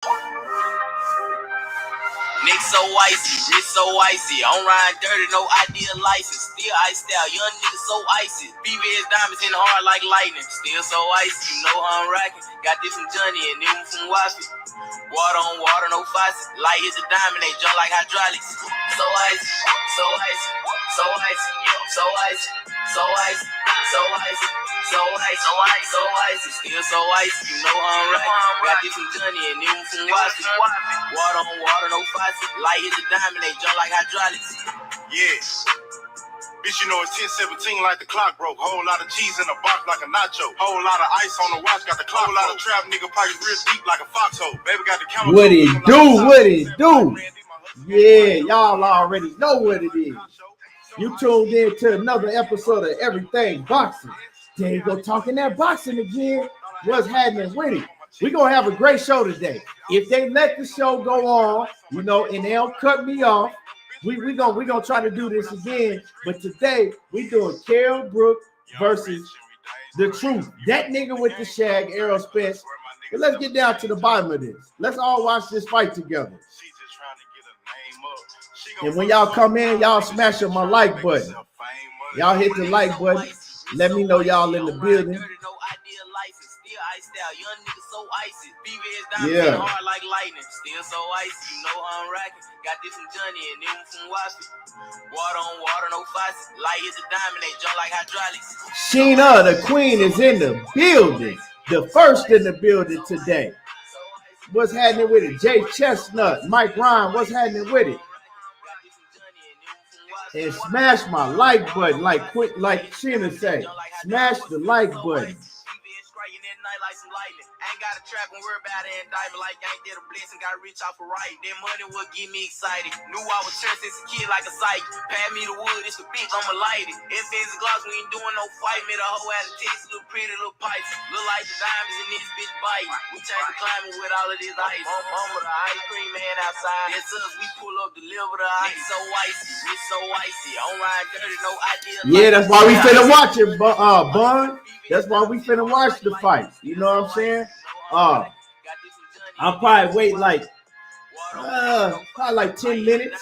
Nick so icy, wrist so icy. I'm riding dirty, no idea license. Still iced out, young nigga so icy. BBS diamonds in the heart like lightning. Still so icy, you know how I'm rocking. Got this from Johnny and them from Waspy. Water on water, no faucet. Light is a diamond, they jump like hydraulics. So icy, so icy, so icy, so icy, so icy, so icy. So icy, still so icy, you know how I'm rocking. Got this from Johnny and them from Waspy. Water on water, no faucet. Light is a diamond, they jump like hydraulics. Yeah. Bitch, you know it's 10-17 like the clock broke. Whole lot of cheese in a box like a nacho. Whole lot of ice on the watch, got the clock. Whole lot of trap nigga pockets real deep like a foxhole. Baby got the camera. What it do? What it do? Yeah, y'all already know what it is. You tuned in to another episode of Everything Boxing. There you go, talking that boxing again. What's happening with it? We're going to have a great show today. If they let the show go on, you know, and they don't cut me off, we gonna try to do this again. But today, we doing Kell Brook versus The Truth. That nigga with the shag, Errol Spence. But let's get down to the bottom of this. Let's all watch this fight together. And when y'all come in, y'all smash on my like button. Y'all hit the like button. Let me know y'all in the building. Yeah. Hard like lightning, still so icy, you know how I'm rocking. Got this from Johnny and them from Waspy. Water on water, no faucet. Light is a diamond, they jump like hydraulics. Sheena, the queen, is in the building. The first in the building today. What's happening with it? Jay Chestnut, Mike Ryan, what's happening with it? And smash my like button, like Sheena say. Smash the like button. Ain't got a trap and worry about it and diamond like I ain't get a blessing, got rich off a right. That money will get me excited. Knew I was church since a kid like a psych. Pass me the wood, it's the bitch, I'ma light it. If it's glass, we ain't doing no fight. Made a hoe out of taste, little pretty little pipes. Look like the diamonds in this bitch bite. We change the climate with all of this ice. I'm with the ice cream man outside. That's us, we pull up, deliver the ice. It's so icy, it's so icy. I'm riding dirty, no idea. Yeah, that's why we finna watch it, Bun. That's why we finna watch the fight. You know what I'm saying? I'll probably wait like 10 minutes,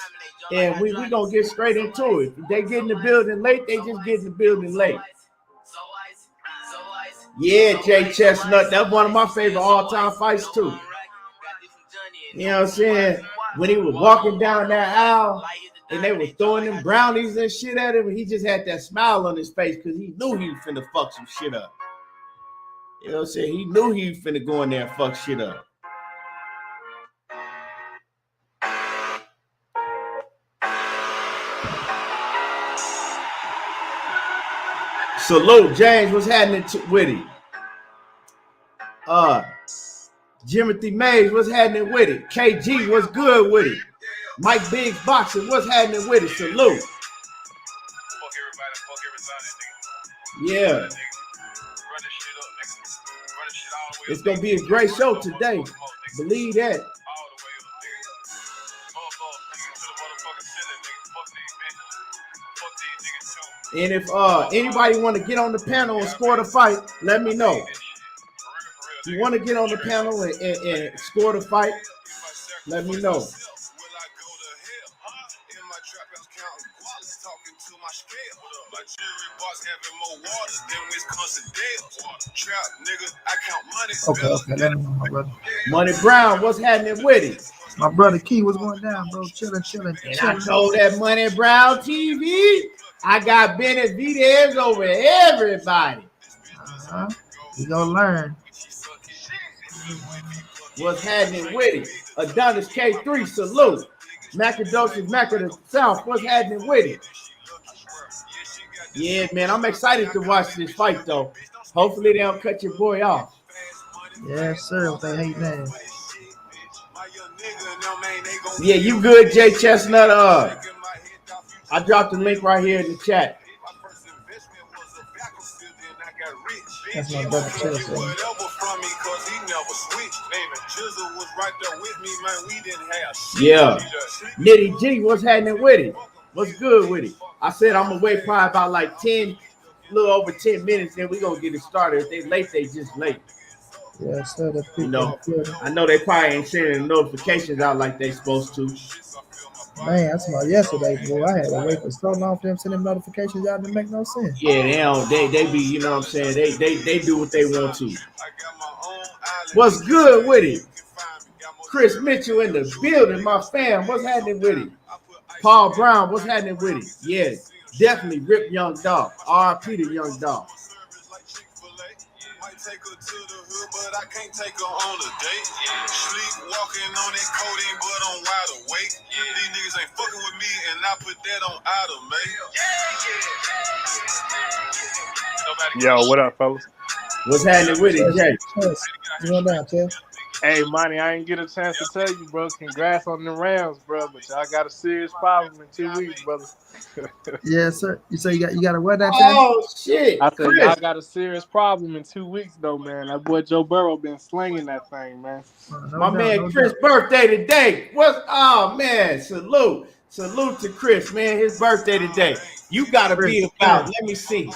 and we gonna get straight into it. If they get in the building late, they just get in the building late. Yeah, Jay Chestnut, that's one of my favorite all-time fights too. You know what I'm saying? When he was walking down that aisle and they were throwing them brownies and shit at him, he just had that smile on his face because he knew he was finna fuck some shit up. You know what I'm saying? He knew he was finna go in there and fuck shit up. Salute, James. What's happening with it? Jimothy Mays, what's happening with it? KG, what's good with it? Mike Biggs Boxing, what's happening with it? Salute. Yeah. It's going to be a great show today. Believe that. And if anybody want to get on the panel and score the fight, let me know. If you want to get on the panel and score the fight, let me know. Okay, let him know, my brother. Money Brown, what's happening with it? My brother Key, what's going down, bro? Chilling. And I told that Money Brown TV, I got Benavidez over everybody. You gonna learn. What's happening with it? Adonis K3, salute. Macadocious Mac of the South, what's happening with it? Yeah, man, I'm excited to watch this fight, though. Hopefully they don't cut your boy off. Yes, sir, with that hate name. Yeah, you good, Jay Chestnut? I dropped the link right here in the chat. That's my brother Chelsea. Yeah. Nitty G, what's happening with it? What's good with it? I said I'm gonna wait probably about like 10, a little over 10 minutes, then we're gonna get it started. If they late, they just late. Yeah, sir. The people You know, in the building. I know they probably ain't sending the notifications out like they supposed to. Man, that's about yesterday, boy. I had to wait for so long for them to send them notifications. Y'all didn't make no sense. Yeah, they don't. They be. You know what I'm saying? They do what they want to. What's good with it? Chris Mitchell in the building, my fam. What's happening with it? Paul Brown, what's happening with it? Yeah, definitely Rip Young Dog. R.I.P. to Young Dog. Take her to the hood, but I can't take her on a date. Sleep walking on that codeine, but I'm wide awake. These niggas ain't fucking with me, and I put that on automate. Yo, what up, fellas? What's happening with it, Jay? You going down, Ted? Hey, Monty, I didn't get a chance to tell you, bro. Congrats on the Rams, bro. But y'all got a serious problem in 2 weeks, brother. Yes, sir. You say you got a what that Ted? Oh shit! I said Chris. y'all got a serious problem in 2 weeks, though, man. That boy Joe Burrow been slinging that thing, man. My man Chris' birthday today. What's man? Salute to Chris, man. His birthday today. You gotta be about. Let me see.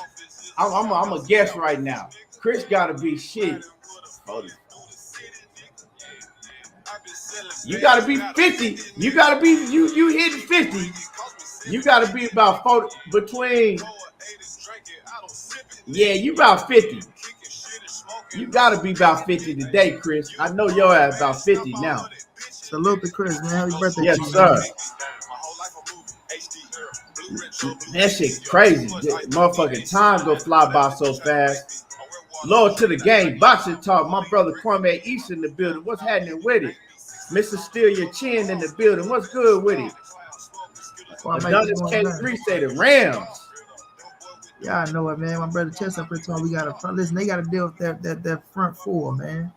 I'm a guess right now. Chris gotta be shit. You gotta be 50. You gotta be you hitting 50. You gotta be about 40 between. Yeah, you about 50. You gotta be about 50 today, Chris. I know your ass about 50 now. Salute to Chris, man. Happy birthday. Yes, sir. That shit crazy. Motherfucking time go fly by so fast. Lord to the game. Boxing talk. My brother Kwame East in the building. What's happening with it? Mr. Steal Your Chin in the building. What's good with it? Adonis K3 say the Rams. Yeah, I know it, man. My brother Chester told me we got to listen. They got to deal with that front four, man.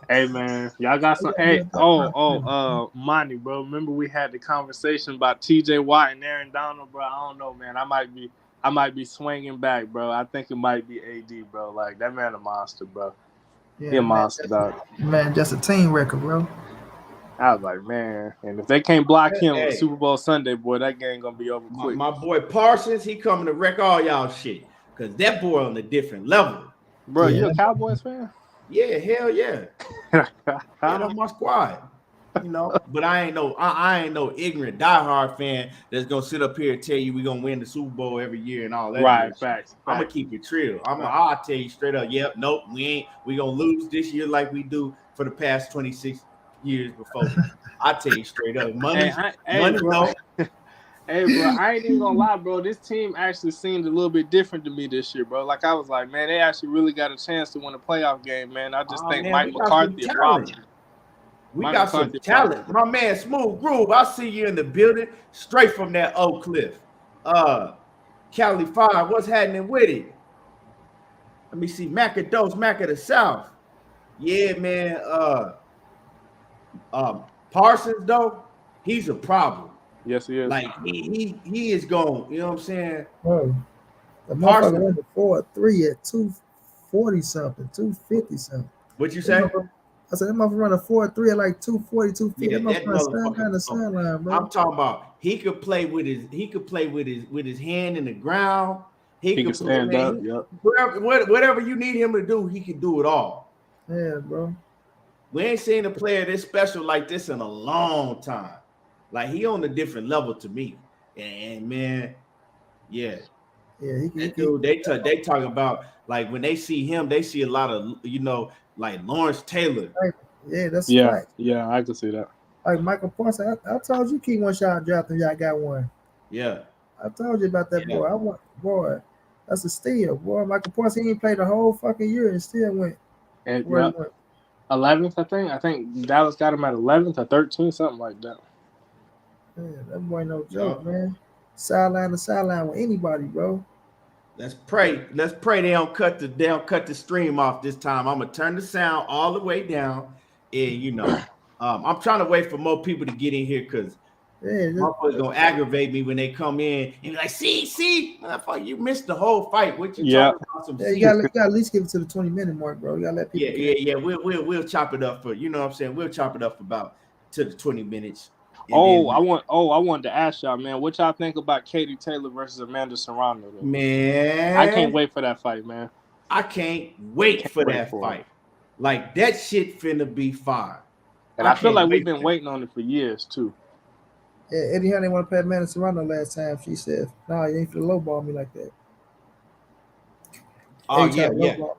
Hey, man, y'all got some. Hey, Monty, bro. Remember we had the conversation about T.J. Watt and Aaron Donald, bro. I don't know, man. I might be swinging back, bro. I think it might be AD, bro. Like that man, a monster, bro. Yeah, he a monster, dog. Man, just a team record, bro. I was like, man, and if they can't block him on Super Bowl Sunday, boy, that game gonna be over quick. My boy Parsons, he coming to wreck all y'all shit, cause that boy on a different level. Bro, you a Cowboys fan? Yeah, hell yeah. Get on my squad. You know, but I ain't no ignorant diehard fan that's gonna sit up here and tell you we gonna win the Super Bowl every year and all that. Right, facts. I'm gonna keep it real. I'll tell you straight up. Yep, nope, we gonna lose this year like we do for the past 26 years before. I tell you straight up, money, bro. Hey, bro, I ain't even gonna lie, bro. This team actually seemed a little bit different to me this year, bro. Like I was like, man, they actually really got a chance to win a playoff game, man. I just think Mike McCarthy a problem. We got some talent. My man, Smooth Groove, I see you in the building, straight from that Oak Cliff. Cali 5, what's happening with it? Let me see. Mac of the South. Yeah, man. Parsons, though, he's a problem. Yes, he is. Like, he is going, you know what I'm saying? Bro, the motherfucker went to 4-3 at 240 something, 250 something. What'd you say? I said, that motherfucker run a 4-3 at like 240, 250. Yeah, that motherfucker down the sideline, bro. I'm talking about he could play with his hand in the ground. He could stand up. Yep. Whatever you need him to do, he can do it all. Yeah, bro. We ain't seen a player this special like this in a long time. Like he on a different level to me. And man, yeah. Yeah, they talk about like when they see him, they see a lot of like Lawrence Taylor. Yeah, that's right. Yeah, I can see that. Like Michael Parsons, I told you keep one shot draft and y'all got one. Yeah. I told you about that boy. That's a steal, boy. Michael Parsons, he ain't played the whole fucking year and still went. And 11th, I think. I think Dallas got him at 11th or 13th, something like that. Man, that boy no joke, man. Sideline to sideline with anybody, bro. Let's pray they don't cut the stream off this time. I'm gonna turn the sound all the way down, and I'm trying to wait for more people to get in here because motherfuckers gonna aggravate me when they come in and be like, see, motherfucker, you missed the whole fight. What you talking about? You gotta at least give it to the 20-minute mark, bro. You gotta let people. Yeah. We'll chop it up for what I'm saying. We'll chop it up about to the 20 minutes. I wanted to ask y'all, man, what y'all think about Katie Taylor versus Amanda Serrano? Though? Man, I can't wait for that fight, man. I can't wait for that fight. Like that shit finna be fire. And I feel can't like we've wait been waiting on it for years too. Yeah, Eddie Hearn didn't want to pay Amanda Serrano last time. She said, "Nah, you ain't finna lowball me like that." Oh Eddie yeah, tried to yeah. lowball.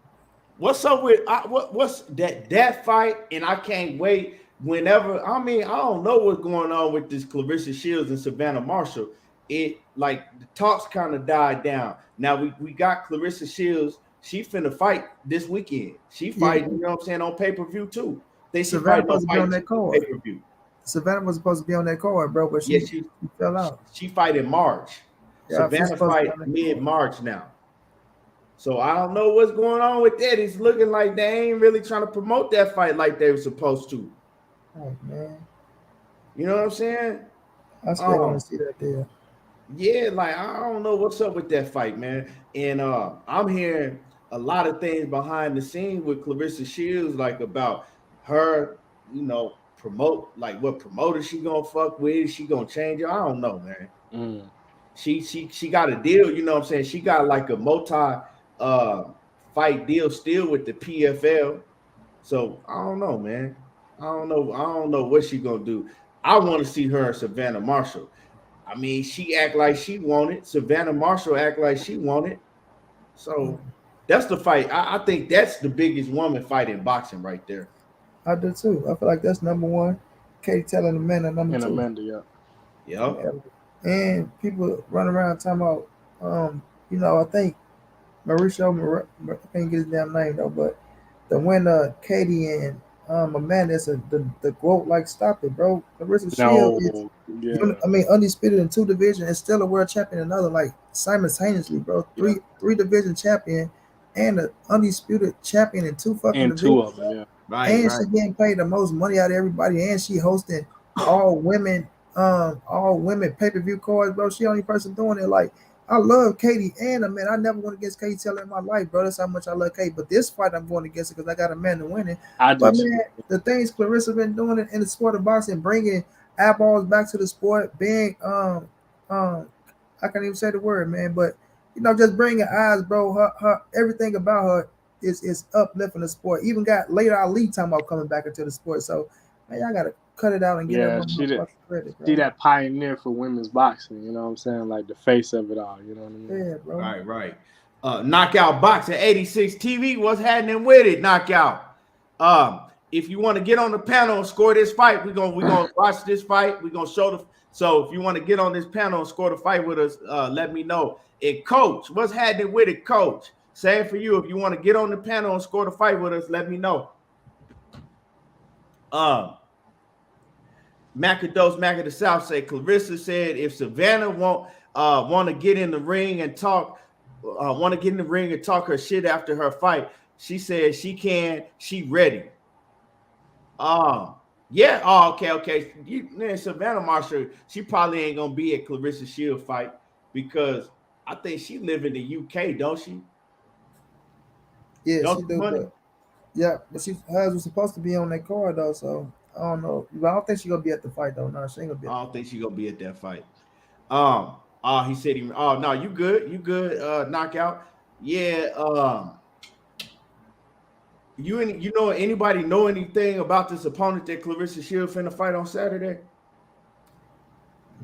What's up with what's that fight? And I can't wait. Whenever I don't know what's going on with this Clarissa Shields and Savannah Marshall. It like the talks kind of died down. Now we got Clarissa Shields. She finna fight this weekend. She Yeah, fighting, you know what I'm saying, on pay-per-view too. They she Savannah fighting on supposed to be on fight that card. pay-per-view. Savannah was supposed to be on that card, bro, but Yeah, she fell out. she fight in March. Yeah, she's Savannah supposed to be fight on that mid-March now. So I don't know what's going on with that. It's looking like they ain't really trying to promote that fight like they were supposed to. card. Oh man, You know what I'm saying? I still want to see that there. Yeah, like I don't know what's up with that fight, man. And I'm hearing a lot of things behind the scenes with Clarissa Shields, like about her, you know, promote, like what promoter she gonna fuck with, she gonna change it. I don't know, man. Mm. She got a deal, you know what I'm saying? She got like a multi fight deal still with the PFL. So I don't know, man. I don't know what she gonna do. I want to see her and Savannah Marshall. I mean, she act like she wanted. Savannah Marshall act like she wanted. So that's the fight. I think that's the biggest woman fight in boxing right there. I do too. I feel like that's number one. Katie Taylor and Amanda number And two. Amanda, yeah. Yeah. And people run around talking about, I think Mauricio, I can't get his damn name though, but the winner, Katie and Amanda, is the GOAT. Like, stop it, bro. Clarissa Shields is, yeah. undisputed in 2 divisions and still a world champion in another, like simultaneously, bro. Three division champion and an undisputed champion in 2 fucking And divisions. 2 of them, yeah. Right. And she getting paid the most money out of everybody, and she hosting all women pay-per-view cards, bro. She the only person doing it. Like, I love Katie and Amanda. I never went against Katie Taylor in my life, bro. That's how much I love Katie. But this fight, I'm going against it because I got Amanda winning. But man, the things Clarissa been doing in the sport of boxing, bringing eyeballs back to the sport, being I can't even say the word, man, but just bringing eyes, bro. Her everything about her is uplifting the sport. Even got later Ali talking about coming back into the sport. So man, y'all gotta cut it out and get her fucking credit, bro. She that pioneer for women's boxing, you know what I'm saying? Like the face of it all, you know what I mean? Yeah, bro. Right. Knockout Boxing 86 TV, what's happening with it? Knockout. If you want to get on the panel and score this fight, we're gonna watch this fight. We're gonna show so if you want to get on this panel and score the fight with us, let me know. And Coach, what's happening with it, Coach? Same for you. If you want to get on the panel and score the fight with us, let me know. Macados Mac of the South say Clarissa said if Savannah want to get in the ring and talk, her shit after her fight, she said she can. She ready. Yeah. Oh, okay. Savannah Marshall, she probably ain't gonna be at Clarissa Shield fight because I think she live in the UK, don't she? Yeah, she do. But hers was supposed to be on that card though, so I don't know. But I don't think she's gonna be at the fight though. No, she ain't gonna be. I don't think she's gonna be at that fight. He said no, you good, knockout. Yeah. You know anybody know anything about this opponent that Clarissa Shield finna fight on Saturday?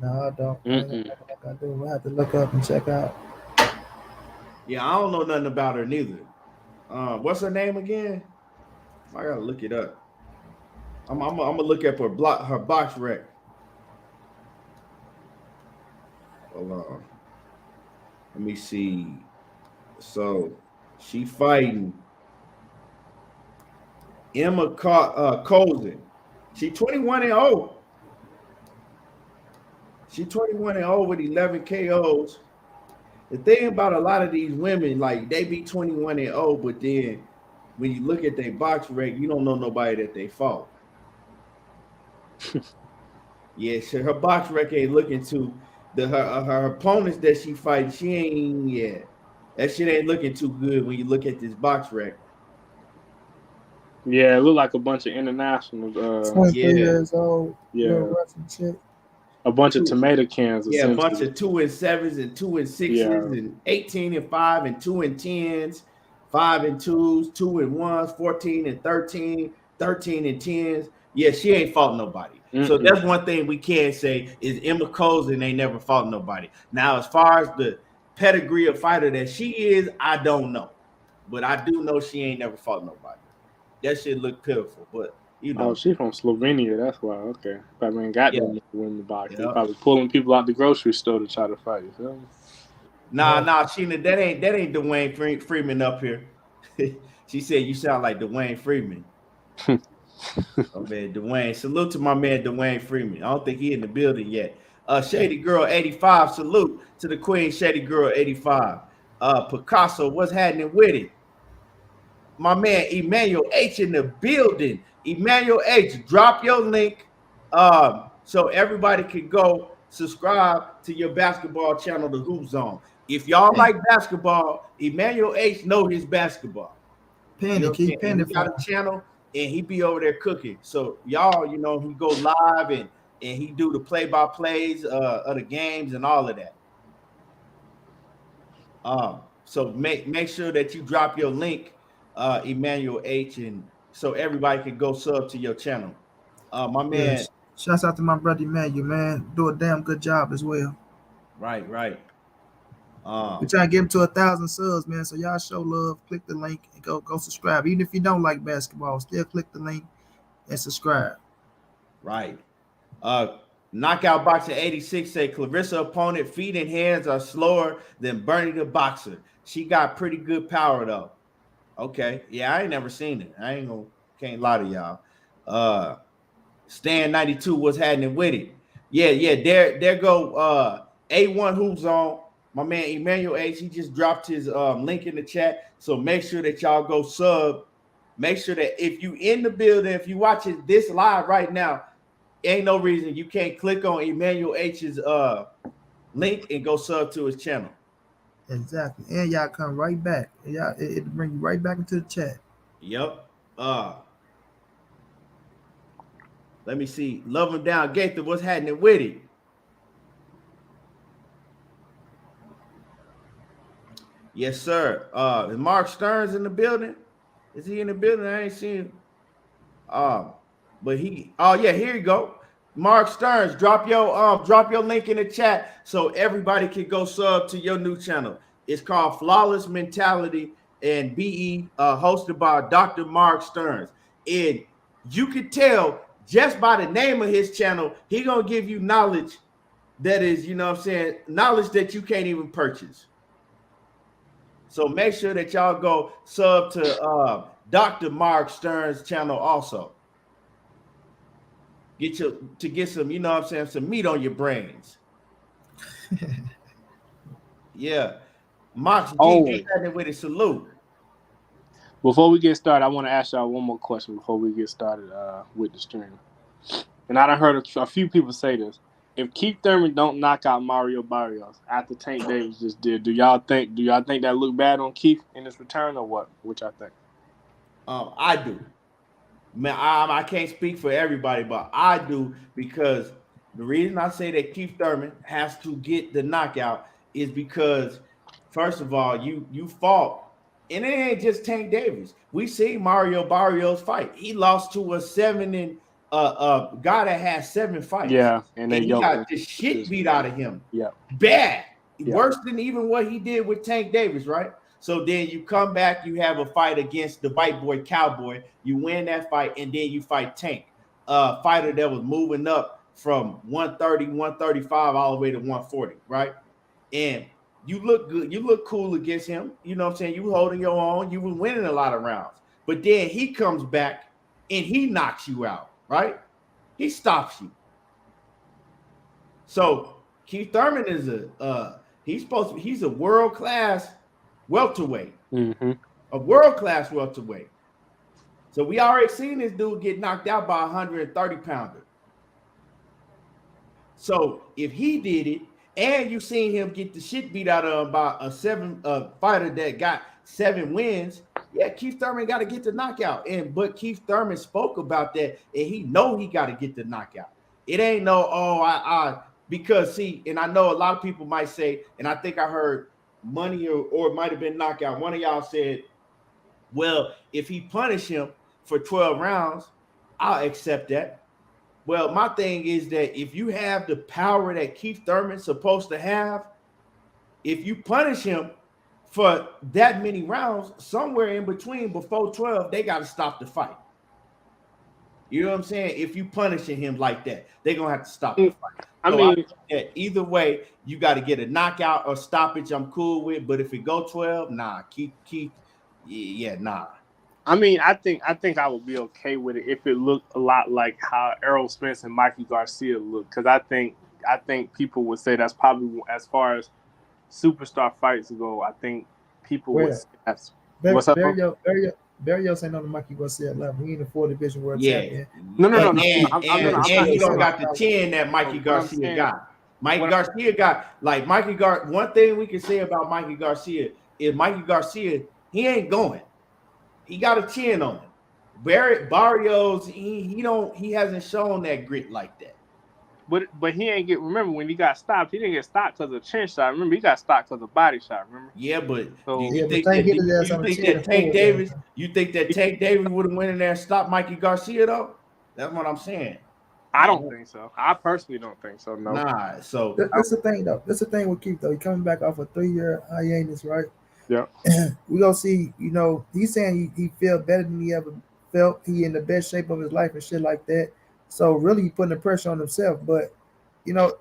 No, I don't. I do. We'll have to look up and check out. Yeah, I don't know nothing about her neither. What's her name again? I gotta look it up. I'm gonna look up her box rec. Hold on. Let me see. So she fighting Emma Colson. She 21-0. She 21-0 with 11 KOs. The thing about a lot of these women, like they be 21-0, but then when you look at their box rec, you don't know nobody that they fought. Yeah, so her box rec ain't looking to her opponents that she fights. She ain't that shit ain't looking too good when you look at this box rec. Yeah, it look like a bunch of internationals. 23 years old. Yeah, Russian chick. A bunch of tomato cans. Yeah, a bunch of 2-7s and 2-6s and 18-5 and 2-10s. 5 and 2s, 2 and 1s, 14 and 13, 13 and 10s. Yeah, she ain't fought nobody. So that's one thing we can say is Emma Cozen ain't never fought nobody. Now, as far as the pedigree of fighter that she is, I don't know. But I do know she ain't never fought nobody. That shit look pitiful, but you know. Oh, she's from Slovenia. That's why. Okay, probably ain't got them women boxing. Yeah. Probably pulling people out the grocery store to try to fight. You feel me? Nah, Sheena, that ain't Dwayne Freeman up here. She said you sound like Dwayne Freeman. Oh man, Dwayne. Salute to my man Dwayne Freeman. I don't think he in the building yet. Shady Girl 85. Salute to the Queen Shady Girl 85. Picasso, what's happening with it? My man Emmanuel H in the building. Emmanuel H, drop your link so everybody can go subscribe to your basketball channel, the Hoop Zone. If y'all like basketball, Emmanuel H know his basketball. He got a channel and he be over there cooking. So y'all, you know, he go live and he do the play-by-plays of the games and all of that. So make sure that you drop your link, Emmanuel H, and so everybody can go sub to your channel. My man. Yes. Shouts out to my brother Emmanuel, man. Do a damn good job as well. Right. We're trying to get him to 1,000 subs, man. So y'all show love, click the link and go subscribe. Even if you don't like basketball, still click the link and subscribe. Right. Knockout Boxer 86 say Clarissa opponent feet and hands are slower than Bernie the Boxer. She got pretty good power though. Okay. Yeah, I ain't never seen it. Can't lie to y'all. Stan 92, what's happening with it? Yeah. There go A1 Hoops on. My man Emmanuel H, he just dropped his link in the chat. So make sure that y'all go sub. Make sure that if you in the building, if you watching this live right now, ain't no reason you can't click on Emmanuel H's link and go sub to his channel. Exactly. And y'all come right back. Y'all, it bring you right back into the chat. Yep. Let me see. Love him down. Gaither, what's happening with it? Yes, sir. Is Mark Stearns in the building? Is he in the building? I ain't seen him. But here you go. Mark Stearns, drop your link in the chat so everybody can go sub to your new channel. It's called Flawless Mentality and BE, hosted by Dr. Mark Stearns. And you could tell just by the name of his channel, he gonna give you knowledge that is, you know what I'm saying, knowledge that you can't even purchase. So make sure that y'all go sub to Dr. Mark Stearns' channel also. Get some, you know what I'm saying, some meat on your brains. Yeah. Mox G with a salute. Before we get started, I want to ask y'all one more question before we get started with the stream. And I done heard a few people say this. If Keith Thurman don't knock out Mario Barrios after Tank Davis just did, do y'all think that look bad on Keith in his return or what? Which I think. I do. Man, I can't speak for everybody, but I do, because the reason I say that Keith Thurman has to get the knockout is because, first of all, you fought, and it ain't just Tank Davis. We see Mario Barrios fight. He lost to a guy that has 7 fights. Yeah, and he got the shit beat out of him. Yeah, bad, worse than even what he did with Tank Davis, right? So then you come back, you have a fight against the white boy Cowboy, you win that fight, and then you fight Tank, a fighter that was moving up from 130, 135 all the way to 140, right? And you look good, you look cool against him. You know what I'm saying? You holding your own, you were winning a lot of rounds. But then he comes back and he knocks you out, right? He stops you. So Keith Thurman is he's a world-class welterweight, a world-class welterweight. So we already seen this dude get knocked out by a 130-pounder. So if he did it, and you seen him get the shit beat out of him by a fighter that got 7 wins, yeah, Keith Thurman got to get the knockout. But Keith Thurman spoke about that, and he know he got to get the knockout. It ain't no because see, and I know a lot of people might say, and I think I heard Money or it might have been Knockout. One of y'all said Well, if he punish him for 12 rounds, I'll accept that. Well, my thing is that if you have the power that Keith Thurman's supposed to have, if you punish him for that many rounds, somewhere in between before 12, they got to stop the fight. You know what I'm saying? If you punishing him like that, they're going to have to stop the fight. I So mean, either way, you got to get a knockout or stoppage. I'm cool with, but if it go 12, nah, nah. I mean, I think I would be okay with it if it looked a lot like how Errol Spence and Mikey Garcia look, because I think people would say that's probably, as far as superstar fights go, I think people would say that's what's up. Barrios ain't on the Mikey Garcia level. He ain't a 4 division world champion. No. And he don't got the chin that Mikey Garcia got. Garcia got like Mikey Garcia. One thing we can say about Mikey Garcia is Mikey Garcia, he ain't going. He got a chin on him. Barrios, he hasn't shown that grit like that. But he ain't get. Remember when he got stopped? He didn't get stopped because of a chin shot. Remember, he got stopped because of a body shot. Remember? Yeah, but So, you think that Tank Davis? You think that Tank Davis would have went in there and stopped Mikey Garcia though? That's what I'm saying. I don't think so. I personally don't think so. No. Nah. So that's the thing though. That's the thing with Keith though. He coming back off a 3-year hiatus, right? Yeah. We gonna see. You know, he's saying he feel better than he ever felt. He in the best shape of his life and shit like that. So really, he putting the pressure on himself. But you know,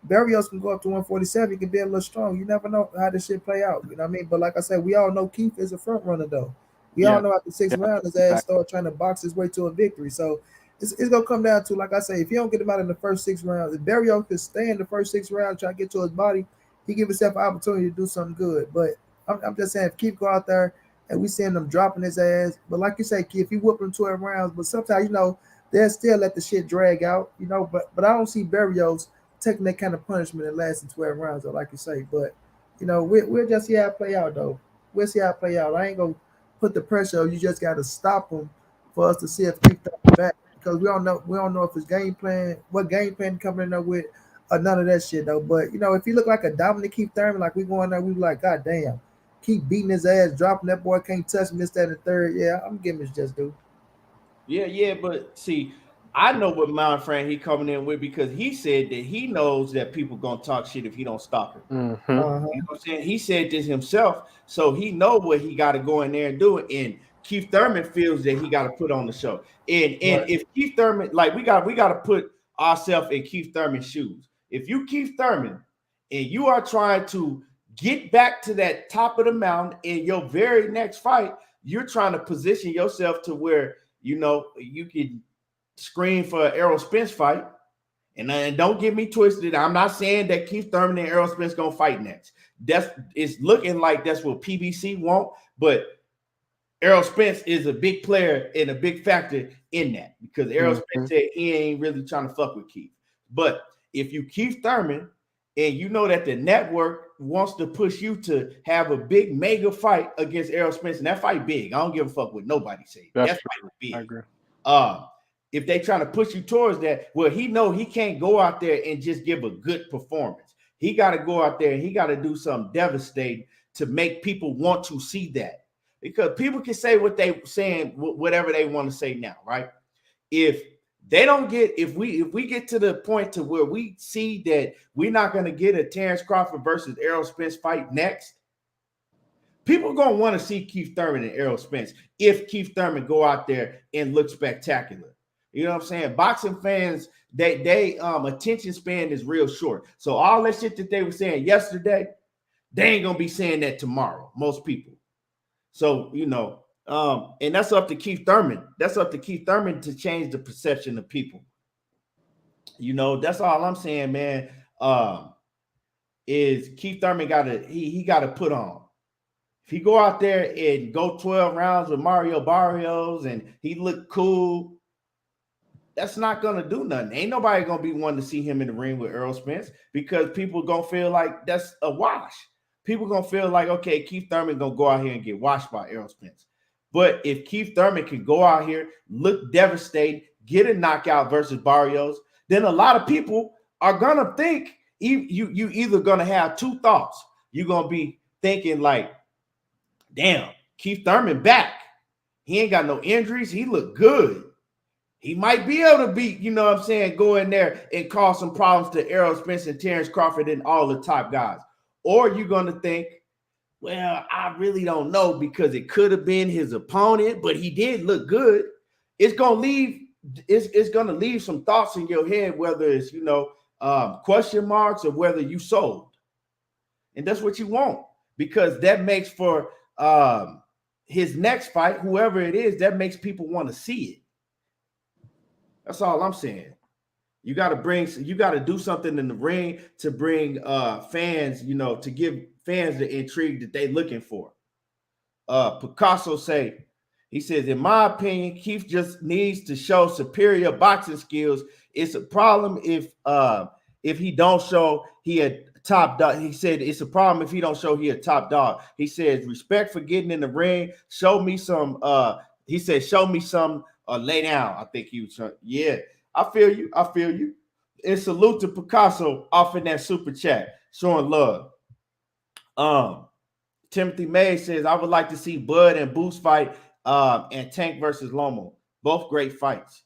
Barrios can go up to 147. He can be a little strong. You never know how this shit play out. You know what I mean? But like I said, we all know Keith is a front runner though. We all know after 6 rounds, his ass start trying to box his way to a victory. So it's gonna come down to, like I say, if you don't get him out in the first 6 rounds, if Barrios could stay in the first 6 rounds, try to get to his body, he give himself an opportunity to do something good. But I'm just saying, if Keith go out there and we seeing him dropping his ass, but like you say, Keith, if he whoop him 12 rounds, but sometimes, you know, they'll still let the shit drag out, you know, but I don't see Barrios taking that kind of punishment and lasting 12 rounds, though, like you say. But, you know, we'll just see how it play out, though. We'll see how it play out. I ain't going to put the pressure on. You just got to stop him for us to see if Keith comes back, because we don't know if his game plan, what game plan coming in there with, or none of that shit, though. But, you know, if he look like a dominant Keith Thurman, like we going there, we like, God damn, keep beating his ass, dropping that boy, can't touch him, this, that, and the third. Yeah, I'm giving his just due. Yeah, but see, I know what mind frame he coming in with, because he said that he knows that people gonna talk shit if he don't stop him. Mm-hmm. You know what I'm saying? He said this himself, so he know what he got to go in there and do it. And Keith Thurman feels that he got to put on the show. And right. If Keith Thurman, like we got to put ourselves in Keith Thurman's shoes. If you Keith Thurman and you are trying to get back to that top of the mountain in your very next fight, you're trying to position yourself to where, you know, you can scream for an Errol Spence fight. And don't get me twisted. I'm not saying that Keith Thurman and Errol Spence gonna fight next. It's looking like that's what PBC want, but Errol Spence is a big player and a big factor in that, because Errol Spence said he ain't really trying to fuck with Keith. But if you Keith Thurman and you know that the network wants to push you to have a big mega fight against Errol Spence, and that fight big, I don't give a fuck what nobody says. That fight is big. I agree. If they trying to push you towards that, well, he know he can't go out there and just give a good performance. He got to go out there and he got to do something devastating to make people want to see that. Because people can say what they saying, whatever they want to say now, right? If they don't get, if we get to the point to where we see that we're not going to get a Terrence Crawford versus Errol Spence fight next, people going to want to see Keith Thurman and Errol Spence if Keith Thurman go out there and look spectacular. You know what I'm saying? Boxing fans, they attention span is real short. So all that shit that they were saying yesterday, they ain't gonna be saying that tomorrow, most people. So, you know, and that's up to Keith Thurman. That's up to Keith Thurman to change the perception of people. You know, that's all I'm saying, man. Is Keith Thurman he gotta put on. If he go out there and go 12 rounds with Mario Barrios and he look cool, that's not going to do nothing. Ain't nobody going to be wanting to see him in the ring with Errol Spence, because people going to feel like that's a wash. People going to feel like, okay, Keith Thurman going to go out here and get washed by Errol Spence. But if Keith Thurman can go out here, look devastated, get a knockout versus Barrios, then a lot of people are going to think you either going to have two thoughts. You're going to be thinking like, damn, Keith Thurman back. He ain't got no injuries. He look good. He might be able to beat, you know what I'm saying, go in there and cause some problems to Errol Spence and Terrence Crawford and all the top guys. Or you're going to think, well, I really don't know because it could have been his opponent, but he did look good. It's going to leave some thoughts in your head, whether it's, you know, question marks or whether you sold. And that's what you want, because that makes for his next fight, whoever it is, that makes people want to see it. That's all I'm saying. You got to do something in the ring to bring fans, you know, to give fans the intrigue that they're looking for. Picasso he says, in my opinion, Keith just needs to show superior boxing skills. It's a problem if he don't show he a top dog. He said it's a problem if he don't show he a top dog. He says, respect for getting in the ring. Show me some. He said, show me some. Lay down. I think he was. Yeah, I feel you. And salute to Picasso off in that super chat, showing love. Timothy May says, I would like to see Bud and Boots fight and Tank versus Lomo. Both great fights.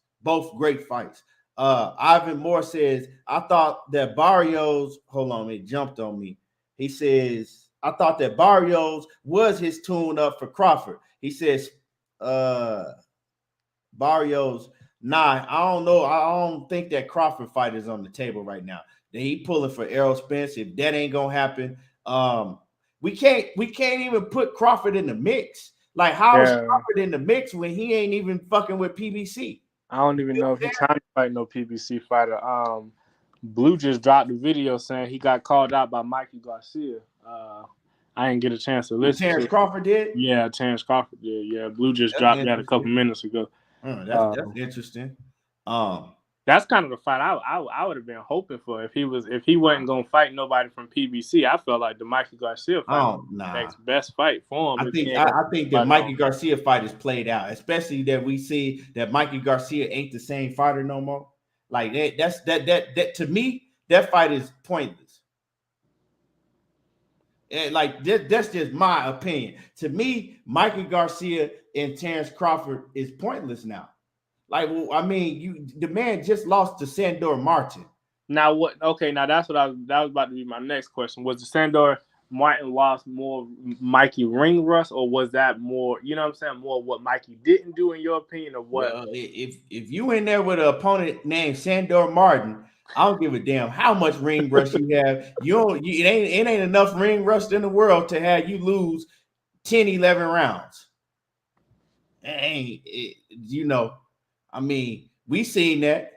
Ivan Moore says, I thought that Barrios, hold on, it jumped on me. He says, I thought that Barrios was his tune up for Crawford. He says, Barrios, nah, I don't know. I don't think that Crawford fight is on the table right now. Then he pulling for Errol Spence. If that ain't gonna happen, we can't even put Crawford in the mix. Like, how is Crawford in the mix when he ain't even fucking with PBC? I don't even know if he's trying to fight no PBC fighter. Blue just dropped a video saying he got called out by Mikey Garcia. I didn't get a chance to listen. Terrence Crawford did? Yeah, Terrence Crawford did. Yeah, Blue just dropped that a couple minutes ago. That's interesting. That's kind of the fight I would have been hoping for if he wasn't gonna fight nobody from PBC. I felt like the Mikey Garcia fight was the next best fight for him. I think that Mikey Garcia fight is played out, especially that we see that Mikey Garcia ain't the same fighter no more. Like that to me, that fight is pointless. And like that's just my opinion. To me, Mikey Garcia and Terrence Crawford is pointless now. Like, well, I mean, the man just lost to Sandor Martin. Now what? Okay, now that was about to be my next question. Was the Sandor Martin loss more Mikey ring rust, or was that more, you know what I'm saying, more what Mikey didn't do in your opinion, or what? Well, if you in there with an opponent named Sandor Martin, I don't give a damn how much ring rust you have. It ain't enough ring rust in the world to have you lose 10, 11 rounds. You know. I mean, we seen that,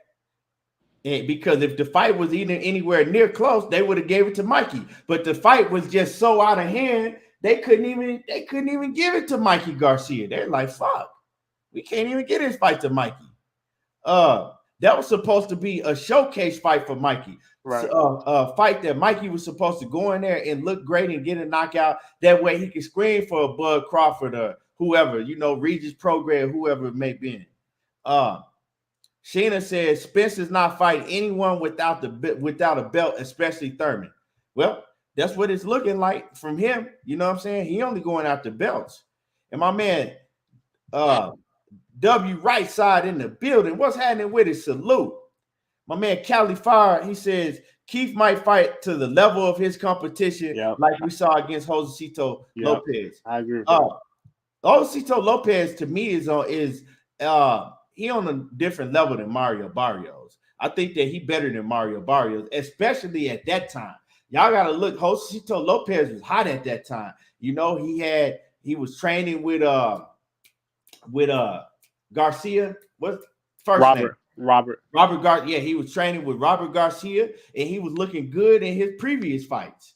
and because if the fight was even anywhere near close, they would have gave it to Mikey. But the fight was just so out of hand, they couldn't even give it to Mikey Garcia. They're like, fuck, we can't even get his fight to Mikey. That was supposed to be a showcase fight for Mikey, right? A fight that Mikey was supposed to go in there and look great and get a knockout. That way he could scream for a Bud Crawford or whoever, you know, Regis Prograis, whoever it may be. Sheena says Spence is not fighting anyone without a belt, especially Thurman. Well, that's what it's looking like from him. You know what I'm saying? He only going after belts. And my man, W right side in the building. What's happening with his salute? My man Cali Fire, he says Keith might fight to the level of his competition, like we saw against Josecito Lopez. I agree with that. Josecito Lopez to me is he on a different level than Mario Barrios. I think that he better than Mario Barrios, especially at that time. Y'all gotta look. Josecito Lopez was hot at that time. You know, he was training with Garcia. What's first name? Robert Garcia. Yeah, he was training with Robert Garcia, and he was looking good in his previous fights.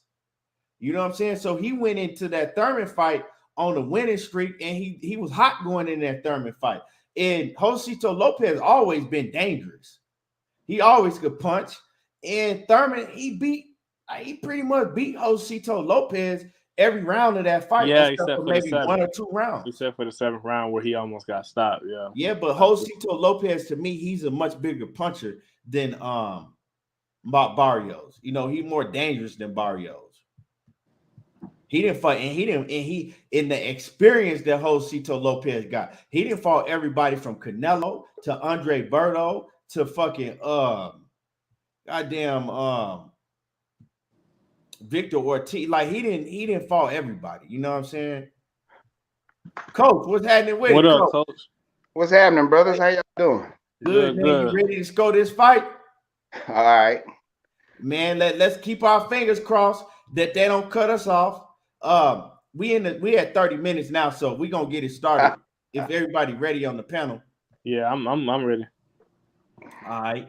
You know what I'm saying? So he went into that Thurman fight on a winning streak, and he was hot going in that Thurman fight. And Josecito Lopez always been dangerous. He always could punch. And Thurman, he pretty much beat Josecito Lopez every round of that fight. Yeah, except for maybe 1 or 2 rounds. Except for the 7th round where he almost got stopped. Yeah. Yeah, but Josecito Lopez, to me, he's a much bigger puncher than Barrios. You know, he's more dangerous than Barrios. He didn't fight, and he in the experience that Josito Lopez got, he didn't fought everybody from Canelo to Andre Berto to fucking goddamn Victor Ortiz. Like he didn't fought everybody. You know what I'm saying? Coach, what's happening with What it, up, Coach? Coach? What's happening, brothers? How y'all doing? Good, man. You ready to score this fight? All right. Man, let's keep our fingers crossed that they don't cut us off. We at 30 minutes now, so we're gonna get it started. If everybody ready on the panel. Yeah, I'm ready. All right.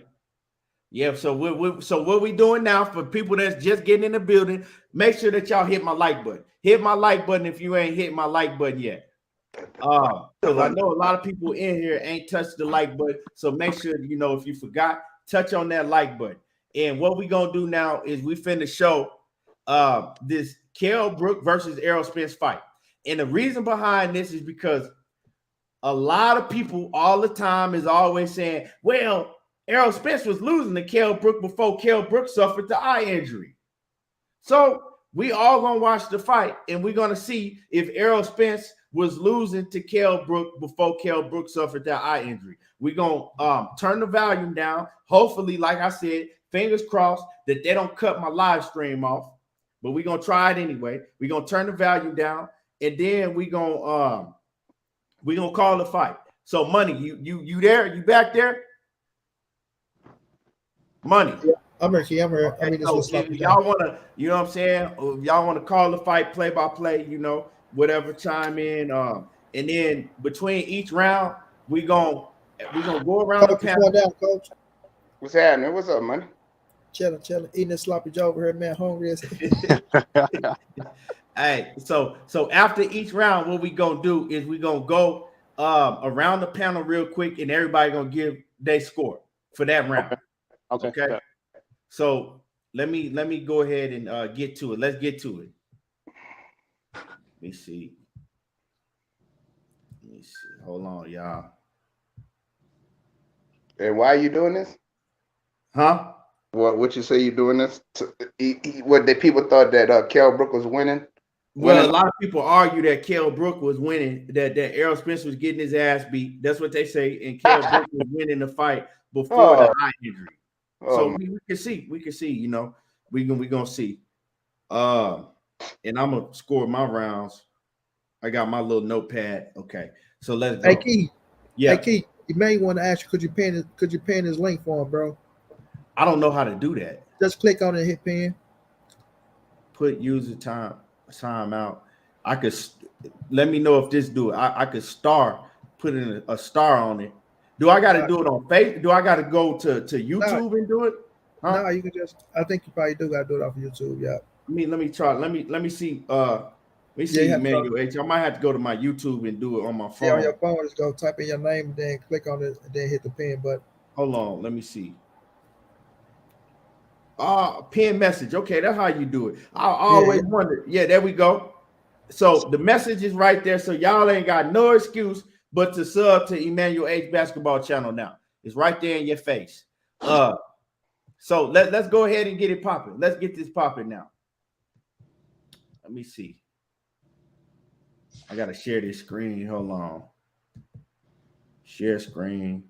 Yeah, so what we doing now for people that's just getting in the building, make sure that y'all hit my like button. Hit my like button if you ain't hit my like button yet. Because I know a lot of people in here ain't touched the like button. So make sure, if you forgot, touch on that like button. And what we gonna do now is we finna show this Kell Brook versus Errol Spence fight. And the reason behind this is because a lot of people all the time is always saying, well, Errol Spence was losing to Kell Brook before Kell Brook suffered the eye injury. So we all gonna watch the fight, and we're gonna see if Errol Spence was losing to Kell Brook before Kell Brook suffered that eye injury. We're gonna turn the volume down. Hopefully, like I said, fingers crossed that they don't cut my live stream off, but we're gonna try it anyway. We're gonna turn the volume down, and then we're gonna call the fight. So, Money, you there? You back there? Money. Yeah, I'm here. Okay, I mean, so if y'all want to, you know what I'm saying? If y'all want to call the fight play by play, whatever, chime in. And then between each round, we gonna go around the panel. Down, Coach. What's happening? What's up, man? Chilling, eating this sloppy joe over here, man. Hungry as Hey, so after each round, what we gonna do is we gonna go around the panel real quick, and everybody gonna give their score for that round. Okay. So let me go ahead and get to it. Let's get to it. Let me see. Hold on, y'all. And why are you doing this? Huh? What you say you doing this? What the people thought that Kell Brook was winning? Well, a lot of people argue that Kell Brook was winning, that Errol Spence was getting his ass beat. That's what they say, and Kell Brook was winning the fight before the eye injury. So we can see, we gonna see. And I'm gonna score my rounds. I got my little notepad. Okay, so let's go. Hey Key. Yeah. Hey Key, you may want to ask you, could you pin his link for him, bro? I don't know how to do that. Just click on it and hit pin. Put user time out. I could let me know if this do it. I could put in a star on it. Do I got to do it on Facebook? Do I got to go to YouTube and do it? Huh? No, you can just. I think you probably do got to do it off of YouTube. Yeah. Let me try. Let me see. Let me see, Emmanuel H. I might have to go to my YouTube and do it on my phone. Yeah, on your phone, just go type in your name and then click on it and then hit the pin button. Hold on. Let me see. Pin message. Okay, that's how you do it. I always wondered. Yeah, there we go. So the message is right there. So y'all ain't got no excuse but to sub to Emmanuel H Basketball Channel now. It's right there in your face. So let's go ahead and get it popping. Let's get this popping now. Let me see. I gotta share this screen. Hold on. Share screen.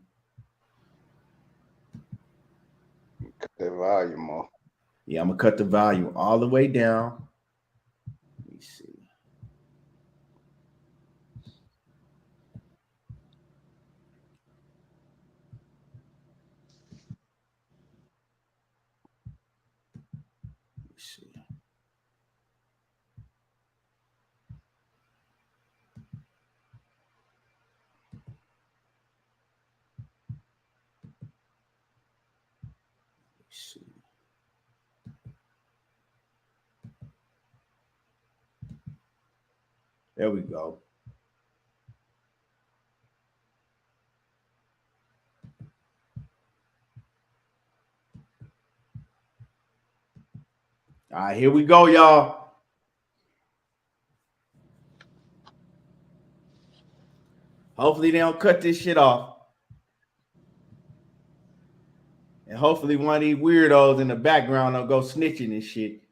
Cut the volume off. Yeah, I'm gonna cut the volume all the way down. Let me see. There we go. All right, here we go, y'all. Hopefully they don't cut this shit off. And hopefully one of these weirdos in the background don't go snitching and shit.